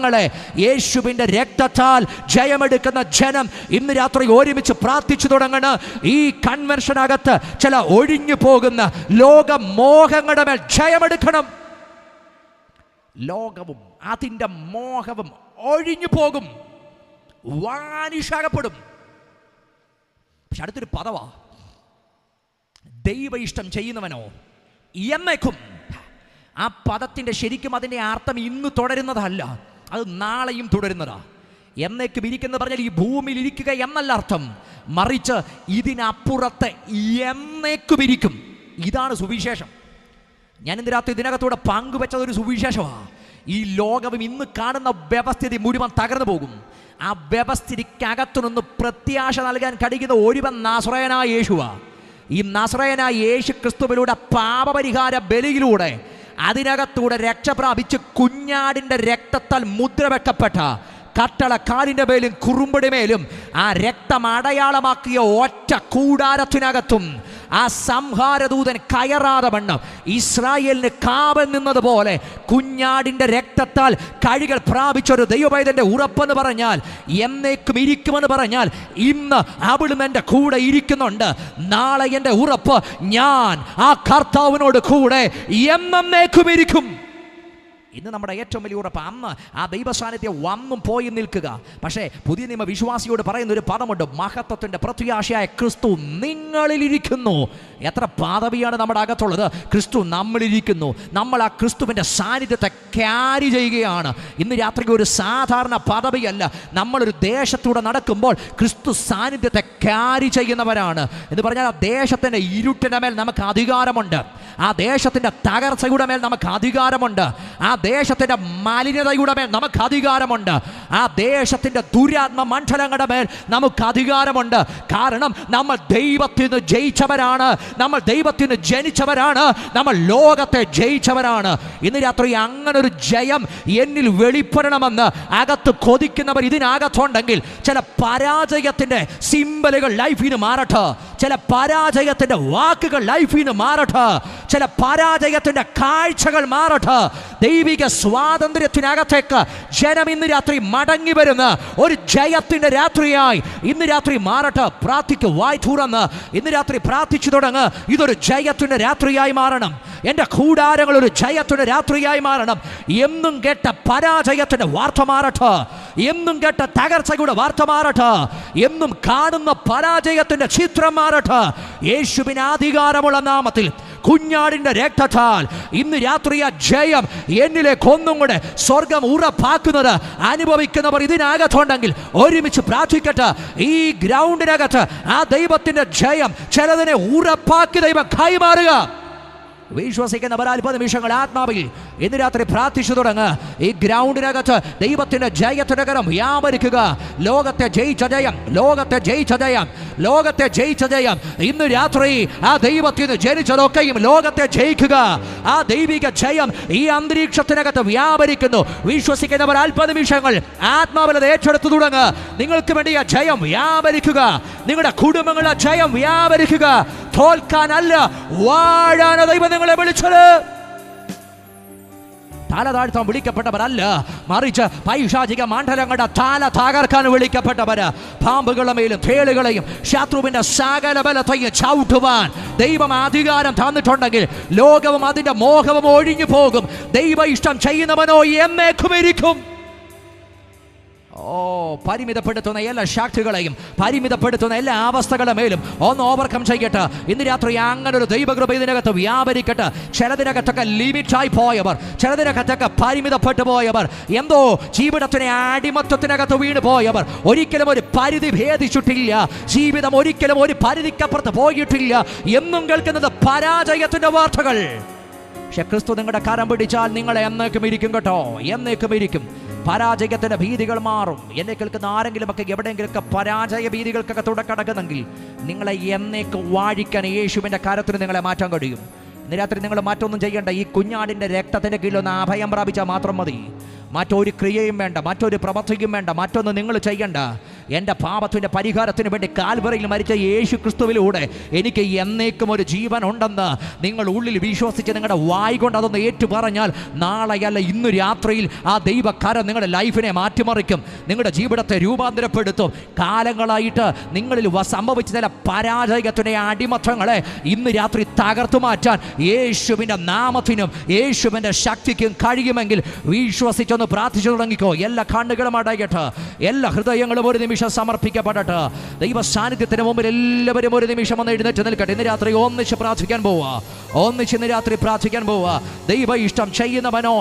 യേശുവിൻ്റെ രക്തത്താൽ ജയമെടുക്കുന്ന ജനം ഇന്ന് രാത്രി ഒരുമിച്ച് പ്രാർത്ഥിച്ചു തുടങ്ങണം. ഈ കൺവെൻഷനകത്ത് ചില ഒഴിഞ്ഞു പോകുന്ന ലോക മോഹങ്ങളുടെ മേൽ ജയമെടുക്കണം. ലോകവും അതിൻ്റെ മോഹവും ഒഴിഞ്ഞു പോകും, വാനിഷാകപ്പെടും. പക്ഷെ അടുത്തൊരു പദവാ, ദൈവ ഇഷ്ടം ചെയ്യുന്നവനോ എന്നേക്കും. ആ പദത്തിൻ്റെ ശരിക്കും അതിൻ്റെ അർത്ഥം ഇന്ന് തുടരുന്നതല്ല, അത് നാളെയും തുടരുന്നതാ. എന്നേക്കും ഇരിക്കുന്ന പറഞ്ഞാൽ ഈ ഭൂമിയിൽ ഇരിക്കുക എന്നല്ല അർത്ഥം, മറിച്ച് ഇതിനപ്പുറത്ത് എന്നേക്കും ഇരിക്കും. ഇതാണ് സുവിശേഷം. ഞാൻ ഇന്ന് രാത്രി ഇതിനകത്തൂടെ പങ്കുവെച്ചതൊരു സുവിശേഷമാണ്. ഈ ലോകവും ഇന്ന് കാണുന്ന വ്യവസ്ഥിതി മുഴുവൻ തകർന്നു പോകും. ആ വ്യവസ്ഥിതിക്കകത്തുനിന്ന് പ്രത്യാശ നൽകാൻ കഴിയുന്ന ഒരുവൻ നസറേയനായ യേശുവാ. ഈ നസറേയനായ യേശു ക്രിസ്തുവിലൂടെ പാപപരിഹാര ബലിയിലൂടെ അതിനകത്തൂടെ രക്ഷ പ്രാപിച്ച് കുഞ്ഞാടിൻ്റെ രക്തത്താൽ മുദ്ര വെക്കപ്പെട്ട കട്ടള കാലിൻ്റെ മേലും കുറുമ്പടി മേലും ആ രക്തം അടയാളമാക്കിയ ഒറ്റ കൂടാരത്തിനകത്തും ആ സംഹാരദൂതൻ കയറാതെ വണ്ണം ഇസ്രായേലിന് കാവൽ നിന്നതുപോലെ കുഞ്ഞാടിൻ്റെ രക്തത്താൽ കഴുകൽ പ്രാപിച്ചൊരു ദൈവപൈതൻ്റെ ഉറപ്പെന്ന് പറഞ്ഞാൽ എന്നേക്കും ഇരിക്കുമെന്ന് പറഞ്ഞാൽ ഇന്ന് അവിടുന്ന് എൻ്റെ കൂടെ ഇരിക്കുന്നുണ്ട്. നാളെ എൻ്റെ ഉറപ്പ് ഞാൻ ആ കർത്താവിനോട് കൂടെ എന്നേക്കും ഇരിക്കും. ഇന്ന് നമ്മുടെ ഏറ്റവും വലിയ ഉറപ്പ്. അന്ന് ആ ദൈവസാന്നിധ്യം വന്നും പോയി നിൽക്കുക. പക്ഷേ പുതിയ നിയമ വിശ്വാസിയോട് പറയുന്ന ഒരു പദമുണ്ട്, മഹത്വത്തിൻ്റെ പ്രത്യാശയായ ക്രിസ്തു നിങ്ങളിലിരിക്കുന്നു. എത്ര പദവിയാണ് നമ്മുടെ അകത്തുള്ളത്. ക്രിസ്തു നമ്മളിരിക്കുന്നു. നമ്മൾ ആ ക്രിസ്തുവിൻ്റെ സാന്നിധ്യത്തെ ക്യാരി ചെയ്യുകയാണ്. ഇന്ന് രാത്രി ഒരു സാധാരണ പദവിയല്ല. നമ്മളൊരു ദേശത്തൂടെ നടക്കുമ്പോൾ ക്രിസ്തു സാന്നിധ്യത്തെ ക്യാരി ചെയ്യുന്നവരാണ് എന്ന് പറഞ്ഞാൽ ആ ദേശത്തിൻ്റെ ഇരുട്ടിൻ്റെ മേൽ നമുക്ക് അധികാരമുണ്ട്. ആ ദേശത്തിൻ്റെ തകർച്ചയുടെ മേൽ നമുക്ക് അധികാരമുണ്ട്. ആ ദേശത്തിൻ്റെ മലിനതയുടെ മേൽ നമുക്ക് അധികാരമുണ്ട്. ആ ദേശത്തിൻ്റെ ദുരാത്മ മണ്ഡലങ്ങളുടെ മേൽ നമുക്ക് അധികാരമുണ്ട്. കാരണം നമ്മൾ ദൈവത്തിന് ജയിച്ചവരാണ്. നമ്മൾ ദൈവത്തിന് ജനിച്ചവരാണ്. നമ്മൾ ലോകത്തെ ജയിച്ചവരാണ്. ഇന്ന് രാത്രി അങ്ങനൊരു ജയം എന്നിൽ വെളിപ്പെടണമെന്ന് അകത്ത് കൊതിക്കുന്നവർ ഇതിനകത്തുണ്ടെങ്കിൽ ചില പരാജയത്തിൻ്റെ സിംബലുകൾ ലൈഫിന് മാറട്ടെ. ചില പരാജയത്തിൻ്റെ വാക്കുകൾ ലൈഫിന് മാറട്ടെ. ചില പരാജയത്തിൻ്റെ കാഴ്ചകൾ മാറട്ടെ. ദൈവിക സ്വാതന്ത്ര്യത്തിനകത്തേക്ക് ജനം ഇന്ന് രാത്രി മടങ്ങി വരുന്ന ഒരു ജയത്തിൻ്റെ രാത്രിയായി ഇന്ന് രാത്രി മാറട്ടെ. പ്രാർത്ഥിക്ക്, വായ് തുറന്ന് ഇന്ന് രാത്രി പ്രാർത്ഥിച്ചു തുടങ്ങ്. ഇതൊരു ജയത്തിൻ്റെ രാത്രിയായി മാറണം. എൻ്റെ കൂടാരങ്ങൾ ഒരു ജയത്തിൻ്റെ രാത്രിയായി മാറണം. എന്നും കേട്ട പരാജയത്തിൻ്റെ വാർത്ത മാറട്ടെ. എന്നും കേട്ട തകർച്ചയുടെ വാർത്ത മാറട്ടെ. എന്നും കാണുന്ന പരാജയത്തിൻ്റെ ചിത്രം മാറട്ടെ. യേശുവിന് അധികാരമുള്ള നാമത്തിൽ കുഞ്ഞാടിൻ്റെ രക്തത്താൽ ഇന്ന് രാത്രി ആ ജയം എന്നിലേക്ക് ഒന്നും കൂടെ സ്വർഗം ഉറപ്പാക്കുന്നത് അനുഭവിക്കുന്നവർ ഇതിനകത്തുണ്ടെങ്കിൽ ഒരുമിച്ച് പ്രാർത്ഥിക്കട്ടെ. ഈ ഗ്രൗണ്ടിനകത്ത് ആ ദൈവത്തിൻ്റെ ജയം ചിലതിനെ ഉറപ്പാക്കി ദൈവം കൈമാറുക. വിശ്വസിക്കുന്നവർ 40 നിമിഷങ്ങൾ ആത്മാവിൽ ഇന്ന് രാത്രി പ്രാർത്ഥിച്ചു തുടങ്ങ്. ഈ ഗ്രൗണ്ടിനകത്ത് ദൈവത്തിൻ്റെ ജയത്തിൻ്റെ കരം വ്യാപരിക്കുക. ലോകത്തെ ജയിച്ച ജയം, ലോകത്തെ ജയിച്ച ജയം, ലോകത്തെ ജയിച്ച ജയം. ഇന്ന് രാത്രി ആ ദൈവത്തിന് ജനിച്ചതൊക്കെയും ലോകത്തെ ജയിക്കുക. ആ ദൈവിക ജയം ഈ അന്തരീക്ഷത്തിനകത്ത് വ്യാപരിക്കുന്നു. വിശ്വസിക്കുന്നവർ 40 നിമിഷങ്ങൾ ആത്മാവിൽ അത് ഏറ്റെടുത്തു തുടങ്ങ്. നിങ്ങൾക്ക് വേണ്ടി ആ ജയം വ്യാപരിക്കുക. നിങ്ങളുടെ കുടുംബങ്ങളുടെ ജയം വ്യാപരിക്കുക. തോൽക്കാനല്ല, വാഴാന ദൈവം നിങ്ങളെ വിളിച്ചത്. തല താഴ്ത്താൻ വിളിക്കപ്പെട്ടവരല്ല, മറിച്ച് പൈശാചിക മണ്ഡലങ്ങളുടെ തല തകർക്കാൻ വിളിക്കപ്പെട്ടവര്. പാമ്പുകളുടെ മേലും തേളുകളെയും ശത്രുവിന്റെ സകല ബലത്തെയും ചവിട്ടുവാൻ ദൈവം അധികാരം തന്നിട്ടുണ്ടെങ്കിൽ ലോകവും അതിന്റെ മോഹവും ഒഴിഞ്ഞു പോകും. ദൈവ ഇഷ്ടം ചെയ്യുന്നവനോ എന്നേക്കും ഇരിക്കും. പരിമിതപ്പെടുത്തുന്ന എല്ലാ ശക്തികളെയും, പരിമിതപ്പെടുത്തുന്ന എല്ലാ അവസ്ഥകളുടെ മേലും ഒന്ന് ഓവർകം ചെയ്യട്ടെ. ഇന്ന് രാത്രി അങ്ങനെ ഒരു ദൈവകൃപ ഇതിനകത്ത് വ്യാപരിക്കട്ടെ. ചിലതിനകത്തൊക്കെ ലിമിറ്റായി പോയവർ, ചിലതിനകത്തൊക്കെ പരിമിതപ്പെട്ടു പോയവർ, എന്തോ ജീവിതത്തിനെ അടിമത്വത്തിനകത്ത് വീണ് പോയവർ, ഒരിക്കലും ഒരു പരിധി ഭേദിച്ചിട്ടില്ല. ജീവിതം ഒരിക്കലും ഒരു പരിധിക്കപ്പുറത്ത് പോയിട്ടില്ല. എന്നും കേൾക്കുന്നത് പരാജയത്തിന്റെ വാർത്തകൾ. പക്ഷെ ക്രിസ്തു നിങ്ങളുടെ കരം പിടിച്ചാൽ നിങ്ങളെ എന്നേക്കും ഇരിക്കും കേട്ടോ, എന്നേക്കും ഇരിക്കും. പരാജയത്തിൻ്റെ ഭീതികൾ മാറും. എന്നെ കേൾക്കുന്ന ആരെങ്കിലുമൊക്കെ എവിടെയെങ്കിലുമൊക്കെ പരാജയ ഭീതികൾക്കൊക്കെ തുടക്കടക്കുന്നെങ്കിൽ നിങ്ങളെ എന്നേക്കും വാഴിക്കാൻ യേശുവിൻ്റെ കരത്തിന് നിങ്ങളെ മാറ്റാൻ കഴിയും. ഇന്ന് രാത്രി നിങ്ങൾ മറ്റൊന്നും ചെയ്യേണ്ട. ഈ കുഞ്ഞാടിൻ്റെ രക്തത്തിൻ്റെ കീഴിലൊന്ന് അഭയം പ്രാപിച്ചാൽ മാത്രം മതി. മറ്റൊരു ക്രിയയും വേണ്ട, മറ്റൊരു പ്രവർത്തിയും വേണ്ട, മറ്റൊന്ന് നിങ്ങൾ ചെയ്യണ്ട. എൻ്റെ പാപത്തിൻ്റെ പരിഹാരത്തിന് വേണ്ടി കാൽവറിയിൽ മരിച്ച യേശു ക്രിസ്തുവിലൂടെ എനിക്ക് എന്നേക്കും ഒരു ജീവൻ ഉണ്ടെന്ന് നിങ്ങൾ ഉള്ളിൽ വിശ്വസിച്ച് നിങ്ങളുടെ വായ് കൊണ്ട് അതൊന്ന് ഏറ്റു പറഞ്ഞാൽ നാളെയല്ല ഇന്ന് രാത്രിയിൽ ആ ദൈവക്കാരൻ നിങ്ങളുടെ ലൈഫിനെ മാറ്റിമറിക്കും. നിങ്ങളുടെ ജീവിതത്തെ രൂപാന്തരപ്പെടുത്തും. കാലങ്ങളായിട്ട് നിങ്ങളിൽ സംഭവിച്ച ചില പരാജയത്തിൻ്റെ അടിമത്തങ്ങളെ ഇന്ന് രാത്രി തകർത്തു മാറ്റാൻ യേശുവിൻ്റെ നാമത്തിനും യേശുവിൻ്റെ ശക്തിക്കും കഴിയുമെങ്കിൽ വിശ്വസിച്ചൊന്ന് പ്രാർത്ഥിച്ചു തുടങ്ങിക്കോ. എല്ലാ കണ്ണുകളും അടയട്ടെ, എല്ലാ ഹൃദയങ്ങളും ഒരു നിമിഷം സമർപ്പിക്കപ്പെടട്ടെ. ദൈവ സാന്നിധ്യത്തിന് മുമ്പിൽ എല്ലാവരും ഒരു നിമിഷം ഒന്ന് എഴുന്നേറ്റ് നിൽക്കട്ടെ. ഇന്ന് രാത്രി ഒന്നിച്ച് പ്രാർത്ഥിക്കാൻ പോവുക, ഒന്നിച്ച് ഇന്ന് രാത്രി പ്രാർത്ഥിക്കാൻ പോവുക. ദൈവ ഇഷ്ടം ചെയ്യുന്നവനോ